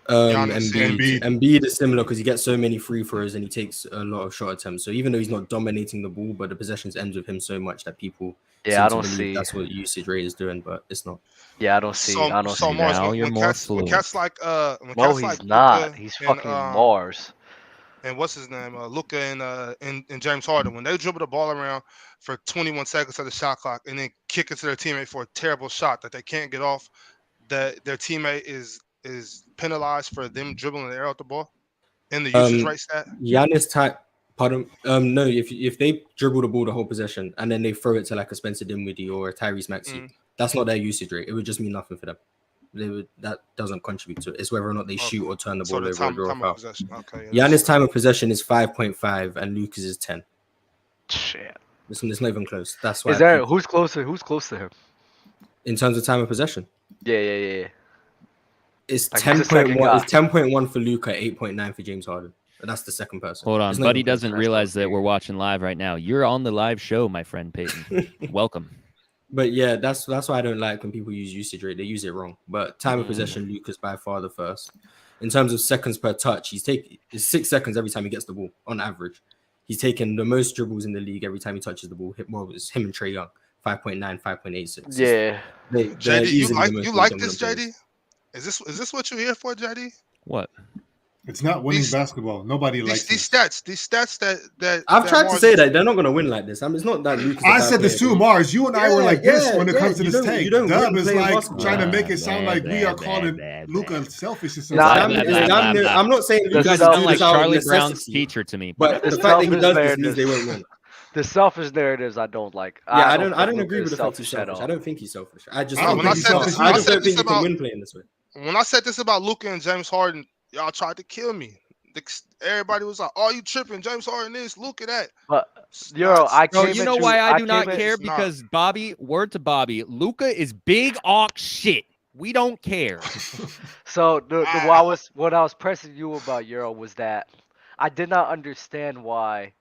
Embiid is similar because he gets so many free throws and he takes a lot of shot attempts. So even though he's not dominating the ball, but the possessions ends with him so much that people I don't see that's what usage rate is doing, but it's not. Yeah, I don't see. Marz, now you're more fluent. Cats like no, he's not. He's fucking Mars. And what's his name? Luka and James Harden, when they dribble the ball around for 21 seconds of the shot clock and then kick it to their teammate for a terrible shot that they can't get off, that their teammate is penalized for them dribbling the air out the ball in the usage rate stat. Giannis type. Pardon? No, if they dribble the ball the whole possession and then they throw it to like a Spencer Dinwiddie or a Tyrese Maxey, that's not their usage rate. It would just mean nothing for them. That doesn't contribute to it. It's whether or not they shoot or turn the ball over or draw a foul. Giannis' time of possession is 5.5 and Lukas is 10. Shit. It's not even close. That's why. Is there who's closer? Who's close to him? In terms of time of possession? Yeah. It's like 10.1. It's 10.1 for Luka, 8.9 for James Harden. But that's the second person. Hold on, Buddy doesn't realize that we're watching live right now. You're on the live show, my friend Peyton. Welcome. But yeah, that's why I don't like when people use usage rate. They use it wrong. But time of possession, Luka's by far the first. In terms of seconds per touch, it's 6 seconds every time he gets the ball on average. He's taken the most dribbles in the league every time he touches the ball. Well, it's him and Trae Young, 5.9, 5.86. Yeah. JD, you like this, JD? Is this what you're here for, JD? What? It's not winning basketball. Nobody likes these stats. These stats that I've tried to say that they're not going to win like this. I mean, it's not that Lukas. I said this too, Marz. You and I were like this when it comes to this take. Dub is like trying to make it sound like we are calling Luka selfish. I'm not saying Luka sound like Charlie Brown's teacher to me, but the fact that he does this means they won't win. The selfish narratives I don't like. Yeah, I don't agree with the fact he's selfish. I don't think he's selfish. I just don't think he can win playing this way. When I said this about Luka and James Harden, y'all tried to kill me. Everybody was like, "Oh, you tripping? James Harden this, Luka that." But you know why I do not care? Because Bobby, word to Bobby, Luka is big awk shit. We don't care. So what I was pressing you about Euro was that I did not understand why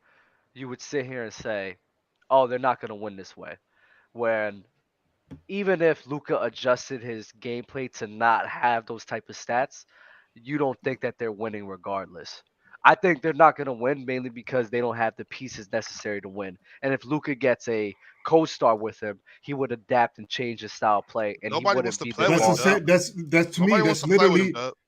you would sit here and say, "Oh, they're not going to win this way," when even if Luka adjusted his gameplay to not have those type of stats, you don't think that they're winning regardless. I think they're not going to win mainly because they don't have the pieces necessary to win. And if Luka gets a co-star with him, he would adapt and change his style of play. And nobody wants to play with him.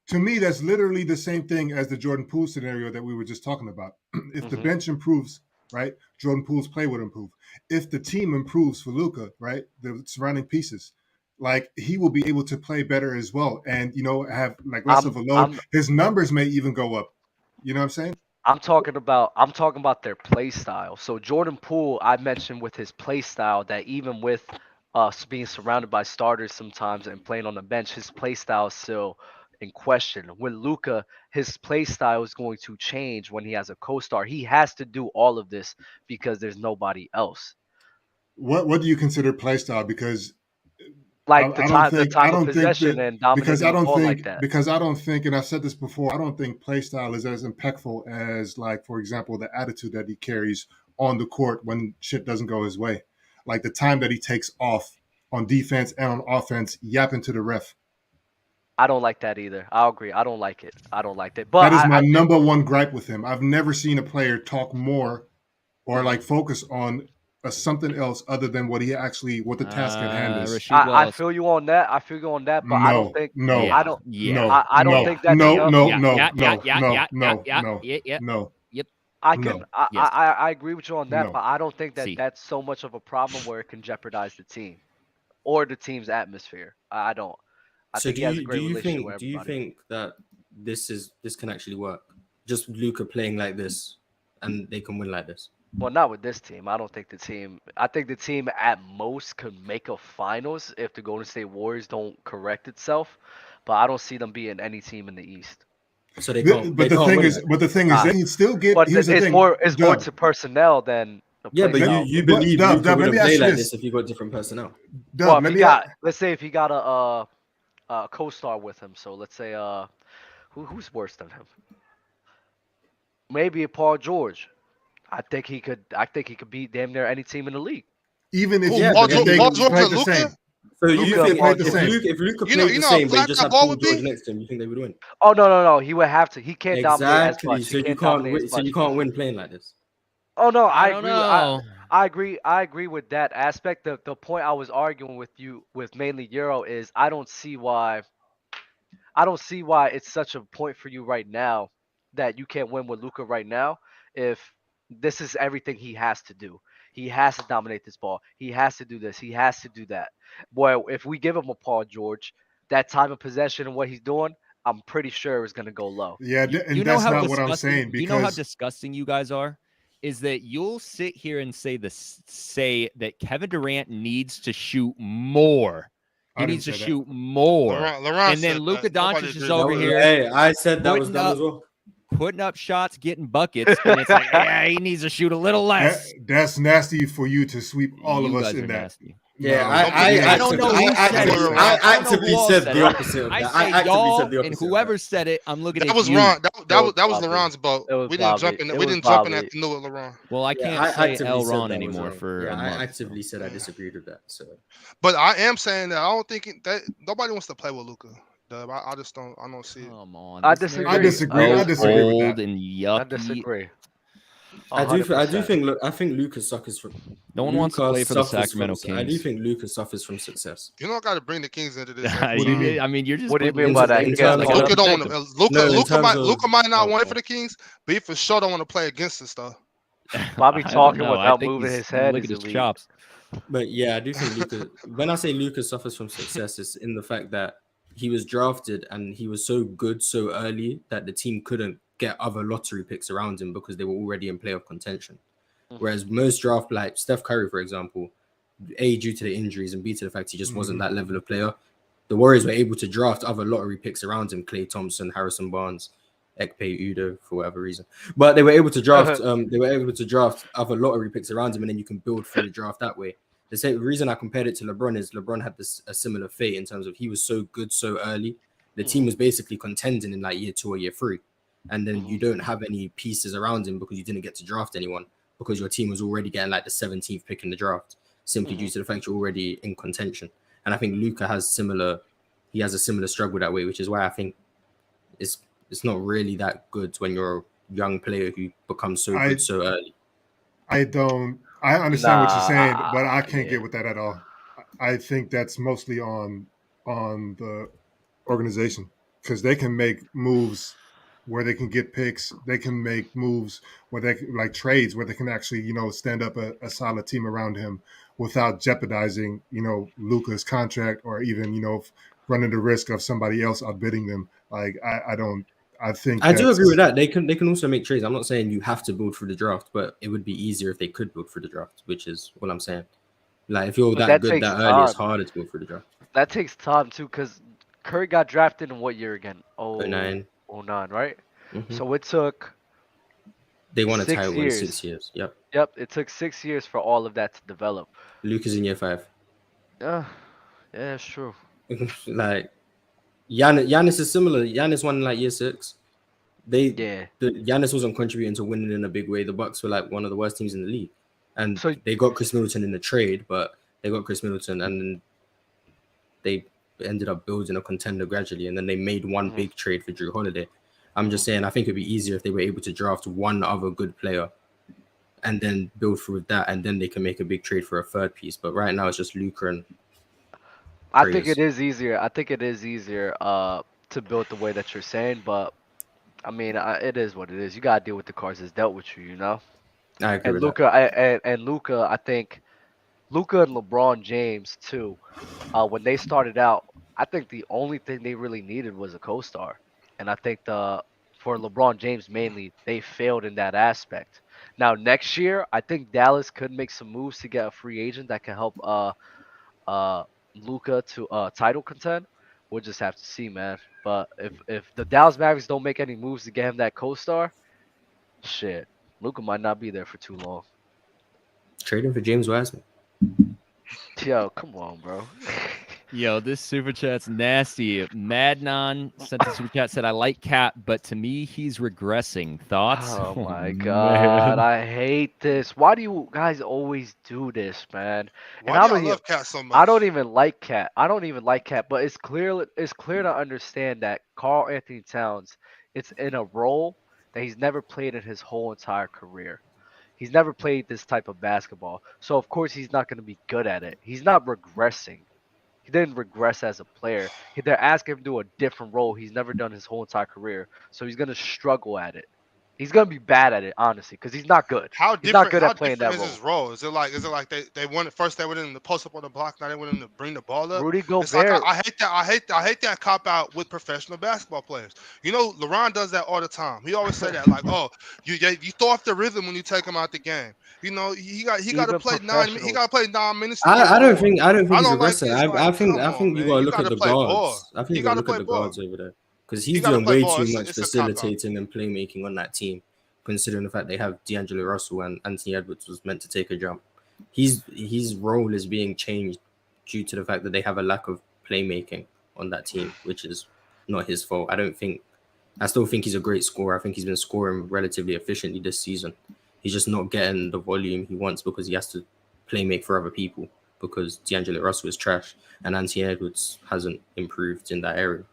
To me, that's literally the same thing as the Jordan Poole scenario that we were just talking about. If the bench improves, right, Jordan Poole's play would improve. If the team improves for Luka, right, the surrounding pieces, like he will be able to play better as well, and have like less of a load. His numbers may even go up. You know what I'm saying? I'm talking about their play style. So Jordan Poole, I mentioned with his play style that even with us being surrounded by starters sometimes and playing on the bench, his play style still in question. When Luka, his play style is going to change when he has a co-star. He has to do all of this because there's nobody else. What do you consider play style? Because like the time of possession and dominating the ball like that. Because I don't think, and I've said this before, I don't think play style is as impactful as, like, for example, the attitude that he carries on the court when shit doesn't go his way. Like the time that he takes off on defense and on offense, yapping to the ref. I don't like that either. I'll agree. I don't like it. I don't like that. But that is my number one gripe with him. I've never seen a player talk more or like focus on something else other than what the task at hand is. I feel you on that. But I don't think I don't think that's no. I agree with you on that, but I don't think that that's so much of a problem where it can jeopardize the team or the team's atmosphere. I don't. I think he has a great relationship with everybody. Do you think that this can actually work? Just Luka playing like this, and they can win like this? Well, not with this team. I don't think the team. I think the team at most could make a finals if the Golden State Warriors don't correct itself, but I don't see them being any team in the East. So they can't. But the thing is, they can still get. But it's more to personnel than. Yeah, but you believe Luka would play like this if you got different personnel. Well, let's say if he got a co-star with him. So let's say who's worse than him? Maybe a Paul George. I think he could beat damn near any team in the league. Even if they played the same. So you think if Luka played the same, they just had Paul George next to him, you think they would win? Oh no, he would have to. He can't dominate as much. So you can't win playing like this. Oh no, I agree with that aspect. The point I was arguing with you with mainly Euro is I don't see why it's such a point for you right now that you can't win with Luka right now if this is everything he has to do. He has to dominate this ball. He has to do this. He has to do that. Boy, if we give him a Paul George, that time of possession and what he's doing, I'm pretty sure is going to go low. Yeah, and that's not what I'm saying. Because... You know how disgusting you guys are? Is that you'll sit here and say that Kevin Durant needs to shoot more. He needs to shoot more. And then Luka Doncic is over here. Hey, I said that was dumb as well. Putting up shots, getting buckets, and it's like, yeah, he needs to shoot a little less. That's nasty for you to sweep all of us in that. Nasty. Yeah, I don't know who said it. I actively said the opposite of that. I actively said the opposite. And whoever said it, I'm looking at you. That was Ron. That was LeBron's boat. We didn't jump in. We didn't jump in at the new LeBron. Well, I can't say L Ron anymore for. Yeah, I actively said I disagreed with that. So, but I am saying that I don't think that nobody wants to play with Luka. I just don't. I don't see it. Come on. I disagree. I disagree with that. And yucky. I disagree. 100%. I do think. Look, I think Luka suffers from. No one wants to play for the Sacramento Kings. I do think Luka suffers from success. You don't got to bring the Kings into this. I mean, you're just. What do you mean by that? Luka might not want it for the Kings, but he for sure don't want to play against this stuff. Bobby talking without moving his head. Look at his chops. But yeah, I do think Luka. When I say Luka suffers from success, it's in the fact that he was drafted and he was so good so early that the team couldn't get other lottery picks around him because they were already in playoff contention. Whereas most draft, like Steph Curry, for example, A, due to the injuries and B, to the fact he just wasn't that level of player, the Warriors were able to draft other lottery picks around him, Klay Thompson, Harrison Barnes, Ekpe Udoh, for whatever reason. But they were able to draft other lottery picks around him, and then you can build through the draft that way. The same reason I compared it to LeBron is LeBron had a similar fate in terms of he was so good so early. The team was basically contending in like year 2 or year 3. And then you don't have any pieces around him because you didn't get to draft anyone because your team was already getting like the 17th pick in the draft simply due to the fact you're already in contention. And I think Luka has a similar struggle that way, which is why I think it's not really that good when you're a young player who becomes so good so early. I understand what you're saying, but I can't get with that at all. I think that's mostly on the organization because they can make moves where they can get picks. They can make moves where they like trades where they can actually, stand up a solid team around him without jeopardizing, Luka's contract or even, running the risk of somebody else outbidding them. Like I do agree with that. They can also make trades. I'm not saying you have to build through the draft, but it would be easier if they could build through the draft, which is what I'm saying. Like if you're that good that early, it's harder to build through the draft. That takes time too, because Curry got drafted in what year again? Oh, 09. 09, right? Mhm. So it took They won a 6 title in years. 6 years. Yep. Yep, it took 6 years for all of that to develop. Luka's in year 5. Yeah, it's true. Like Giannis is similar. Giannis won in like year 6. Giannis wasn't contributing to winning in a big way. The Bucks were like one of the worst teams in the league, and So they got Chris Middleton in the trade, but they got Chris Middleton, and then they ended up building a contender gradually, and then they made one big trade for Drew Holiday. I'm just saying, I think it'd be easier if they were able to draft one other good player and then build through that, and then they can make a big trade for a third piece. But right now, it's just Luka and I think it is easier. I think it is easier to build the way that you're saying, but I mean, it is what it is. You gotta deal with the cards that's dealt with you, you know. I agree And with Luka, and Luka, I think Luka and LeBron James too. When they started out, I think the only thing they really needed was a co-star, and I think for LeBron James mainly, they failed in that aspect. Now next year, I think Dallas could make some moves to get a free agent that can help Luka to title contend. We'll just have to see, man. But if the Dallas Mavericks don't make any moves to get him that co-star, shit, Luka might not be there for too long. trading for James Wiseman. Yo, come on, bro. Yo, this super chat's nasty. Madnon sent the super chat, said, I like Cat, but to me, he's regressing. Thoughts? Oh my man. god, I hate this. Why do you guys always do this, man? And Why do y'all love Cat so much? I don't even like Cat. But it's clear to understand that Karl Anthony Towns, it's in a role that he's never played in his whole entire career. He's never played this type of basketball. So of course he's not going to be good at it. He's not regressing. He didn't regress as a player. They're asking him to do a different role he's never done his whole entire career. So he's gonna struggle at it. He's gonna be bad at it, honestly, because he's not good. He's not good at playing that role. His role? Is it like they wanted first they wanted him to post up on the block, now they want him to bring the ball up? Rudy Gobert. It's like, I hate that cop out with professional basketball players. You know, LeBron does that all the time. He always say that, like, oh, you throw off the rhythm when you take him out the game. You know, he got to play 9 minutes. I don't think he's regressing. Like I think you gotta look at the guards. I think you gotta look at the guards over there. Because he's doing way too much facilitating and playmaking on that team, considering the fact they have D'Angelo Russell and Anthony Edwards was meant to take a jump. His role is being changed due to the fact that they have a lack of playmaking on that team, which is not his fault. I still think he's a great scorer. I think he's been scoring relatively efficiently this season. He's just not getting the volume he wants because he has to playmake for other people because D'Angelo Russell is trash and Anthony Edwards hasn't improved in that area.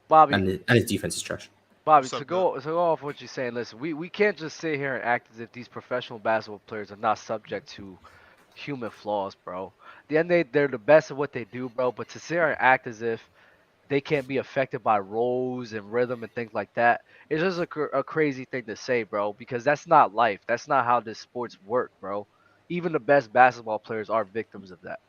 Bobby, and his defense is trash. Bobby, to go off what you're saying, listen, we can't just sit here and act as if these professional basketball players are not subject to human flaws, bro. At the end of the day, they're the best at what they do, bro. But to sit here and act as if they can't be affected by roles and rhythm and things like that, it's just a crazy thing to say, bro. Because that's not life. That's not how this sports work, bro. Even the best basketball players are victims of that.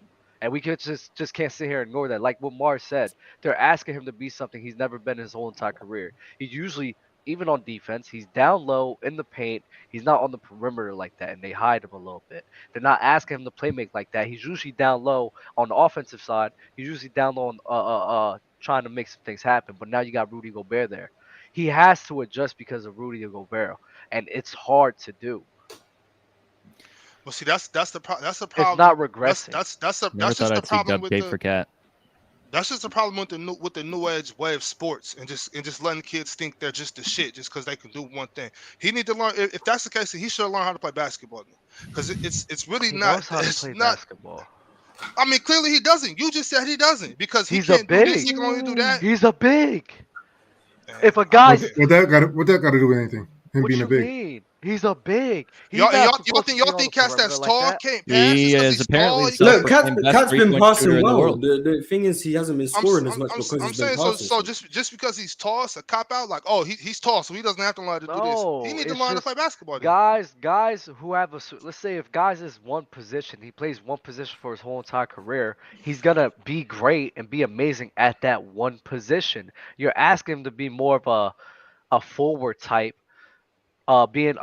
And we could just can't sit here and ignore that. Like what Marz said, they're asking him to be something he's never been in his whole entire career. He's usually, even on defense, he's down low in the paint. He's not on the perimeter like that, and they hide him a little bit. They're not asking him to play make like that. He's usually down low on the offensive side. He's usually down low on trying to make some things happen. But now you got Rudy Gobert there. He has to adjust because of Rudy Gobert, and it's hard to do. Well, see, that's the problem. It's not regressing. That's just the problem with for Cat. That's just the problem with the new age way of sports and just letting kids think they're just the shit just because they can do one thing. He need to learn. If that's the case, he should learn how to play basketball because it's really he not. Knows how to play basketball. I mean, clearly he doesn't. You just said he doesn't because he he's can't a big. do this. He can only do that. He's a big. If a guy's what that got to do with anything? Him what being you a big. mean? He's a big. Y'all think Cat's that tall? Can't pass? He is apparently. Look, Cat's been passing well. The thing is, he hasn't been scoring as much because he's been passing. So just because he's tall, it's a cop out. Like, oh, he's tall, so he doesn't have to learn to do this. He needs to learn to play basketball. Guys who have let's say if guys is one position, he plays one position for his whole entire career. He's gonna be great and be amazing at that one position. You're asking him to be more of a forward type. Being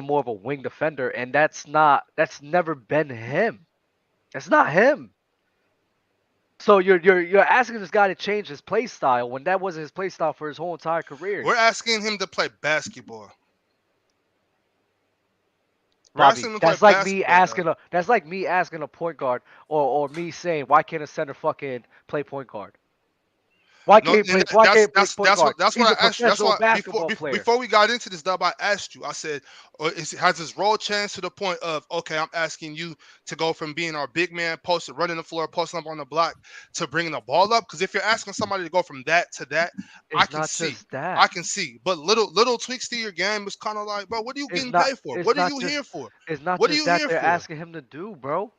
more of a wing defender, and that's never been him. That's not him. So you're asking this guy to change his play style when that wasn't his play style for his whole entire career. We're asking him to play basketball. Bobby, that's like me asking a point guard or me saying why can't a center fucking play point guard? Why can't he play point guard? That's He's what a I asked you. That's professional why basketball player. before we got into this, Dub, I asked you. I said, has his role changed to the point of, okay, I'm asking you to go from being our big man, posted, running the floor, posting up on the block, to bringing the ball up? Because if you're asking somebody to go from that to that, I can see. I can see. But little tweaks to your game is kind of like, bro, what are you getting paid for? What are you here for? It's not what just are you that here they're for? asking him to do, bro.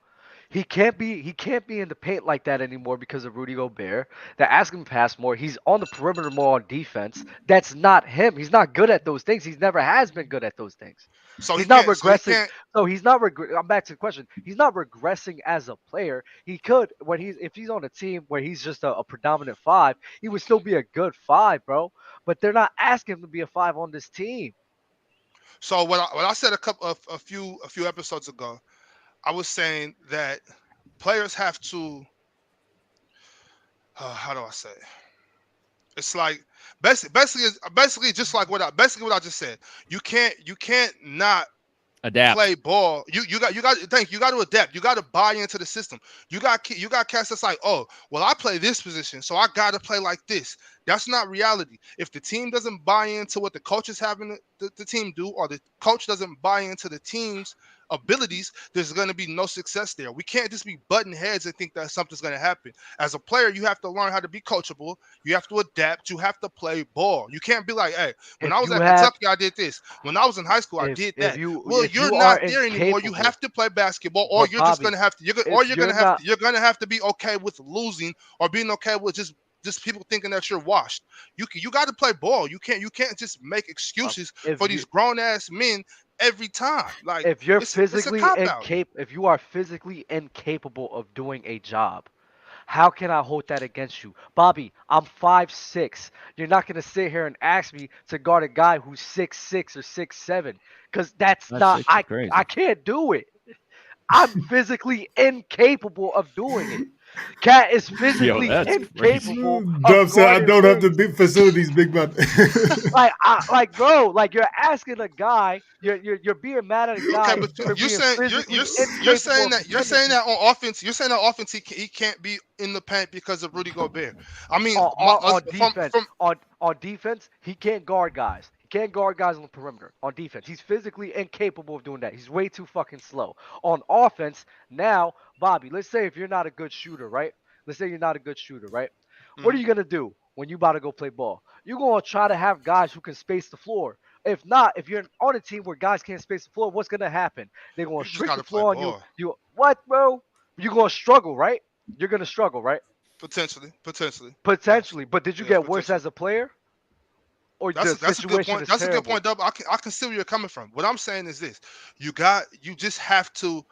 He can't be in the paint like that anymore because of Rudy Gobert. They're asking him to pass more. He's on the perimeter more on defense. That's not him. He's not good at those things. He's never has been good at those things. So he's not regressing. So he's not I'm back to the question. He's not regressing as a player. He could if he's on a team where he's just a predominant 5, he would still be a good 5, bro. But they're not asking him to be a 5 on this team. So what I said a few episodes ago, I was saying that players have to, how do I say it? It's like basically just like what I just said. You can't not adapt. Play ball. You got to adapt. You got to buy into the system. You got cats that's like, oh, well, I play this position, so I got to play like this. That's not reality. If the team doesn't buy into what the coach is having the team do, or the coach doesn't buy into the team's abilities, there's going to be no success there. We can't just be butting heads and think that something's going to happen. As a player, you have to learn how to be coachable. You have to adapt. You have to play ball. You can't be like, hey, when I was at Kentucky, I did this. When I was in high school, I did that. Well, you're not there anymore. You have to play basketball, or you're just going to have to. You're going to have to be okay with losing, or being okay with just people thinking that you're washed. You got to play ball. You can't just make excuses for these grown ass men every time. Like, if you're if you are physically incapable of doing a job, how can I hold that against you? Bobby, I'm 5'6". You're not gonna sit here and ask me to guard a guy who's 6'6" or 6'7", because that's not I can't do it. I'm physically incapable of doing it. Cat is physically incapable. Dub said, "I don't have the big facilities, big man." Bro, you're asking a guy. You're being mad at a guy. Okay, but you're saying that on offense. You're saying that offense he can't be in the paint because of Rudy Gobert. I mean, on defense, he can't guard guys. Can't guard guys on the perimeter. On defense, he's physically incapable of doing that. He's way too fucking slow. On offense, now, Bobby, let's say if you're not a good shooter, right? What are you gonna do when you about to go play ball? You're gonna try to have guys who can space the floor. If not, if you're on a team where guys can't space the floor, what's gonna happen? They're gonna shrink the floor on you. You what, bro? You're gonna struggle, right? You're gonna struggle, right? Potentially. But did you get worse as a player? That's a good point. That's a good point, Dub. I can see where you're coming from. What I'm saying is this: you just have to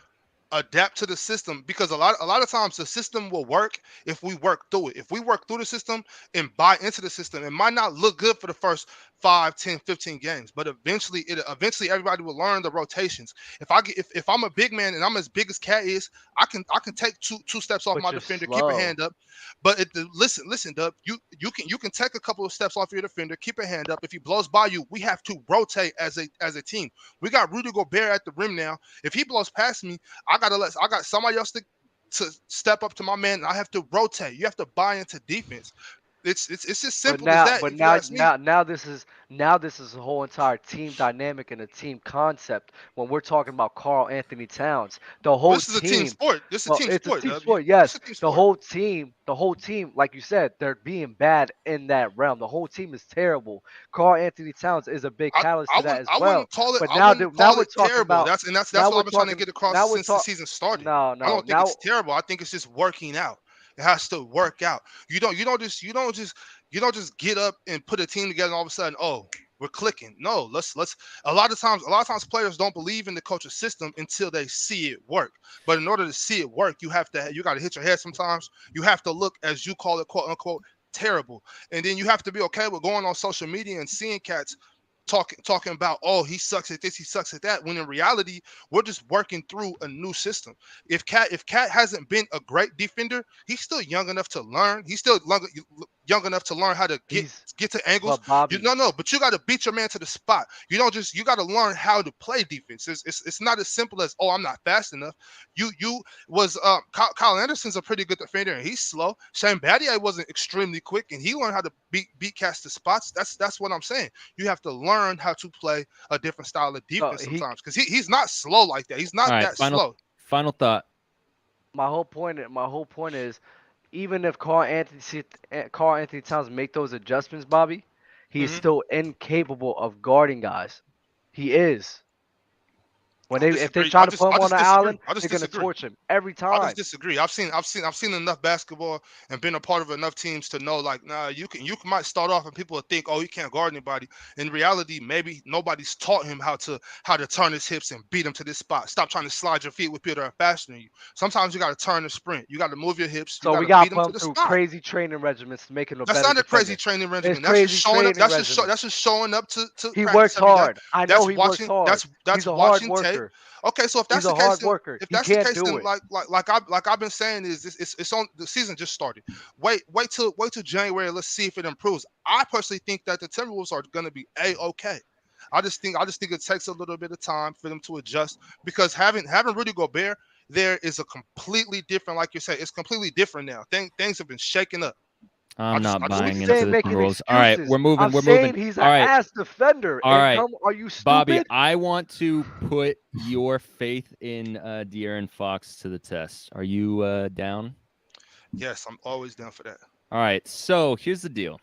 adapt to the system, because a lot of times the system will work if we work through it. If we work through the system and buy into the system, it might not look good for the first 5, 10, 15 games, but eventually everybody will learn the rotations. If I'm a big man and I'm as big as Cat is, I can take two steps off my defender, keep a hand up. But listen, Dub, you can take a couple of steps off your defender, keep a hand up. If he blows by you, we have to rotate as a team. We got Rudy Gobert at the rim now. If he blows past me, I got somebody else to step up to my man, and I have to rotate. You have to buy into defense. It's just simple as that. But now this is a whole entire team dynamic and a team concept. When we're talking about Karl Anthony Towns, the whole this is a team sport. This is a team sport. It's a team sport. Yes, the whole team, like you said, they're being bad in that realm. The whole team is terrible. Karl Anthony Towns is a big catalyst to that as well. But now we're talking about that's what I've been trying to get across since the season started. I don't think it's terrible. I think it's just working out. It has to work out. You don't just get up and put a team together and all of a sudden, oh, we're clicking. No, let's a lot of times players don't believe in the coach's system until they see it work. But in order to see it work, you got to hit your head sometimes. You have to look, as you call it, quote unquote, terrible. And then you have to be okay with going on social media and seeing cats talking about, oh, he sucks at this, he sucks at that, when in reality we're just working through a new system. If Cat hasn't been a great defender, he's still young enough to learn. He's still young enough to learn how to get to angles. But Bobby, But you got to beat your man to the spot. You got to learn how to play defense. It's not as simple as, oh, I'm not fast enough. Kyle Anderson's a pretty good defender and he's slow. Shane Battier wasn't extremely quick and he learned how to beat cats to spots. That's what I'm saying. You have to learn how to play a different style of defense sometimes, because he's not slow like that. He's not slow. Final thought. My whole point is, even if Carl Anthony Towns make those adjustments, Bobby, he is still incapable of guarding guys. He is. If they try to put him on the island, they're gonna torch him every time. I just disagree. I've seen enough basketball and been a part of enough teams to know, like, nah, you might start off and people will think, oh, he can't guard anybody. In reality, maybe nobody's taught him how to turn his hips and beat him to this spot. Stop trying to slide your feet with people that are faster than you. Sometimes you got to turn and sprint. You got to move your hips. So we got to put him through crazy training regimens to make him a better defender. That's not a crazy training regimen. That's just showing up to he works hard. I know he works hard. That's a watching hard tape. worker. Okay, so if that's the case, if that's the case, then like I've been saying, it's on, the season just started. Wait till January. Let's see if it improves. I personally think that the Timberwolves are going to be okay. I just think it takes a little bit of time for them to adjust, because having Rudy Gobert there is a completely different, like you said, it's completely different now. Things have been shaken up. I'm not buying into the rules. All right, we're moving. He's an ass defender. All right, are you stupid? Bobby, I want to put your faith in De'Aaron Fox to the test. Are you down? Yes, I'm always down for that. All right, so here's the deal.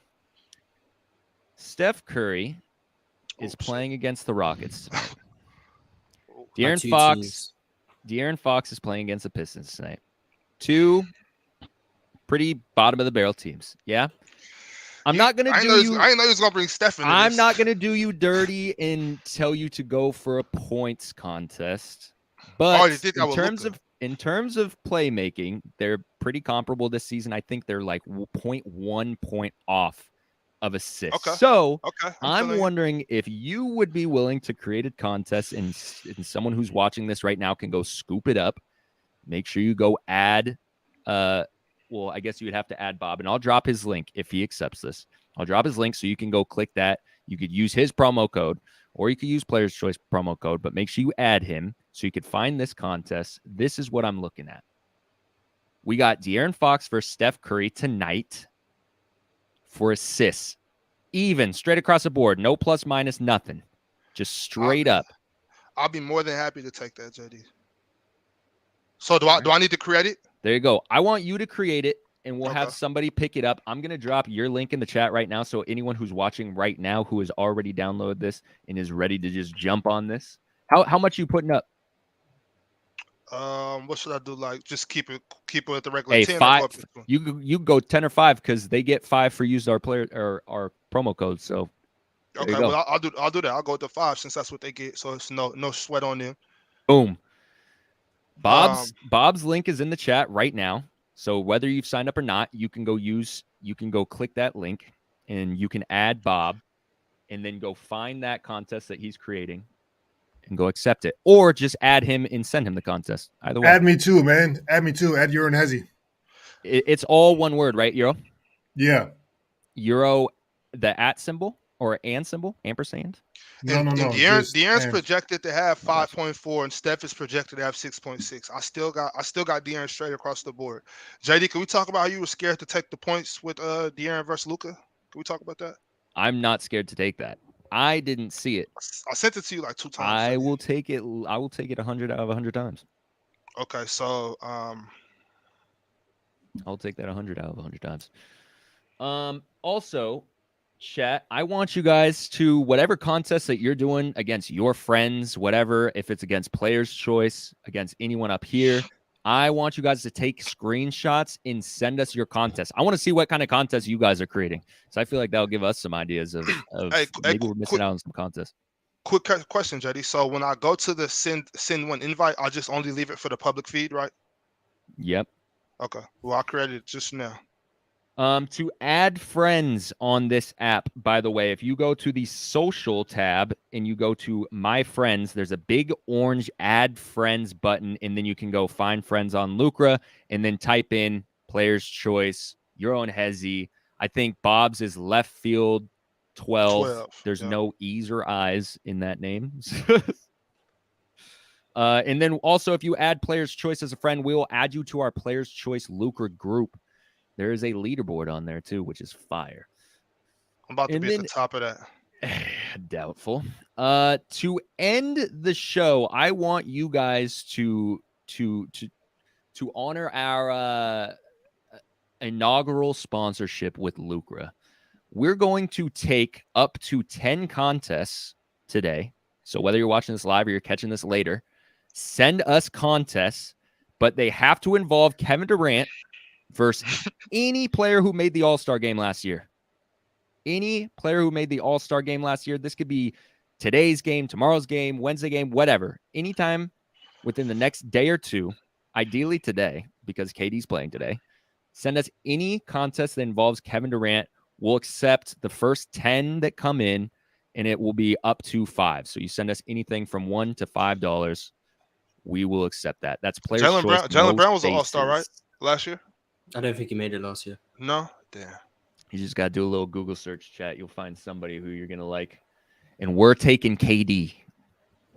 Steph Curry is playing against the Rockets tonight. De'Aaron Fox is playing against the Pistons tonight. Two pretty bottom of the barrel teams. Yeah. I'm not going to do you. I didn't know he was going to bring Steph in. I'm not going to do you dirty and tell you to go for a points contest. But in terms of playmaking, they're pretty comparable this season. I think they're like 0.1 point off of assists. Okay. So I'm wondering if you would be willing to create a contest, and someone who's watching this right now can go scoop it up. Make sure you go add well, I guess you would have to add Bob, and I'll drop his link if he accepts this. I'll drop his link so you can go click that. You could use his promo code, or you could use Player's Choice promo code, but make sure you add him so you could find this contest. This is what I'm looking at. We got De'Aaron Fox versus Steph Curry tonight for assists. Even, straight across the board. No plus, minus, nothing. Just straight up. I'll be more than happy to take that, JD. So do I need to create it? There you go. I want you to create it, and we'll have somebody pick it up. I'm going to drop your link in the chat right now, so anyone who's watching right now who has already downloaded this and is ready to just jump on this. How much are you putting up? What should I do? Like, just keep it at the regular 10. 5. You go 10 or 5, because they get 5 for using our promo code. So okay, well I'll do that. I'll go with the 5 since that's what they get. So it's no sweat on them. Boom. Bob's link is in the chat right now. So whether you've signed up or not, you can go click that link and you can add Bob and then go find that contest that he's creating and go accept it. Or just add him and send him the contest. Either way. Add me too, man. Add me too. Add Euro and Hezzy. It's all one word, right, Euro? Yeah. Euro, the at symbol or and symbol, ampersand? No. De'Aaron's projected to have 5.4, and Steph is projected to have 6.6. I still got De'Aaron straight across the board. JD, can we talk about how you were scared to take the points with De'Aaron versus Luka? Can we talk about that? I'm not scared to take that. I didn't see it. I sent it to you like 2 times. I will take it 100 out of 100 times. Okay, so I'll take that 100 out of 100 times. Also, chat, I want you guys to, whatever contest that you're doing against your friends, whatever, if it's against Player's Choice, against anyone up here, I want you guys to take screenshots and send us your contest. I want to see what kind of contest you guys are creating. So I feel like that'll give us some ideas of maybe we're missing out on some contests. Quick question, JD. So when I go to the send one invite, I'll just only leave it for the public feed, right? Yep. Okay. Well, I created it just now. To add friends on this app, by the way, if you go to the social tab and you go to My Friends, there's a big orange Add Friends button, and then you can go find friends on Lucra and then type in Player's Choice, your own Hezi. I think Bob's is Left Field 12. There's no E's or I's in that name. And then also, if you add Player's Choice as a friend, we will add you to our Player's Choice Lucra group. There is a leaderboard on there, too, which is fire. I'm about to be at the top of that. Doubtful. To end the show, I want you guys to honor our inaugural sponsorship with Lucra. We're going to take up to 10 contests today. So whether you're watching this live or you're catching this later, send us contests, but they have to involve Kevin Durant versus any player who made the All-Star game last year. Any player who made the All-Star game last year. This could be today's game, tomorrow's game, Wednesday game, whatever. Anytime within the next day or two, ideally today, because KD's playing today, send us any contest that involves Kevin Durant. We'll accept the first 10 that come in, and it will be up to $5. So you send us anything from $1 to $5. We will accept that. That's Players' Choice. Jaylen Brown was an All-Star, right? Last year? I don't think he made it last year. No? Damn. You just got to do a little Google search, chat. You'll find somebody who you're going to like. And we're taking KD.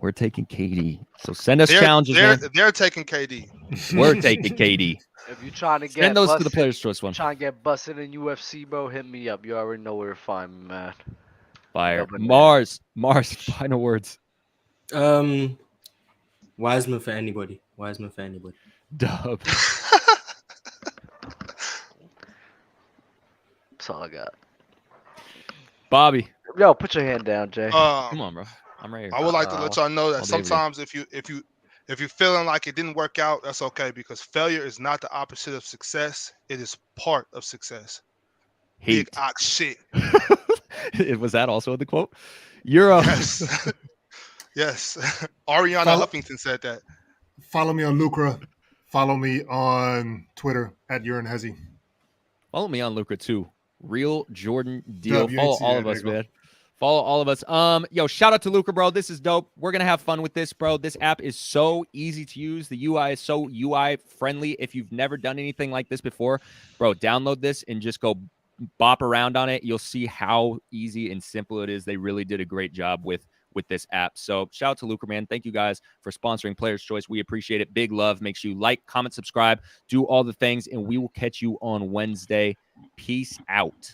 We're taking KD. So send us challenges, man. They're taking KD. We're taking KD. If you're trying to get send those busted, to the Players' Choice one. Trying to get busted in UFC, bro, hit me up. You already know where to find me, man. Fire. Marz, final words. Wiseman for anybody. Wiseman for anybody. Dub. That's all I got. Bobby. Yo, put your hand down, Jay. Come on, bro. I'm ready. I would like to let y'all know that sometimes if you're feeling like it didn't work out, that's okay, because failure is not the opposite of success. It is part of success. Big ox shit. Was that also the quote? You're yes. Yes. Ariana Huffington said that. Follow me on Lucra. Follow me on Twitter at @UrinHezi. Follow me on Lucra too. Real Jordan Deal. WTA, Follow all of us, man. Follow all of us. Yo, shout out to Lucra, bro. This is dope. We're gonna have fun with this, bro. This app is so easy to use. The UI is so UI friendly. If you've never done anything like this before, bro, download this and just go bop around on it. You'll see how easy and simple it is. They really did a great job with this app. So shout out to Lucra, man. Thank you guys for sponsoring Players' Choice. We appreciate it. Big love. Make sure you like, comment, subscribe, do all the things, and we will catch you on Wednesday. Peace out.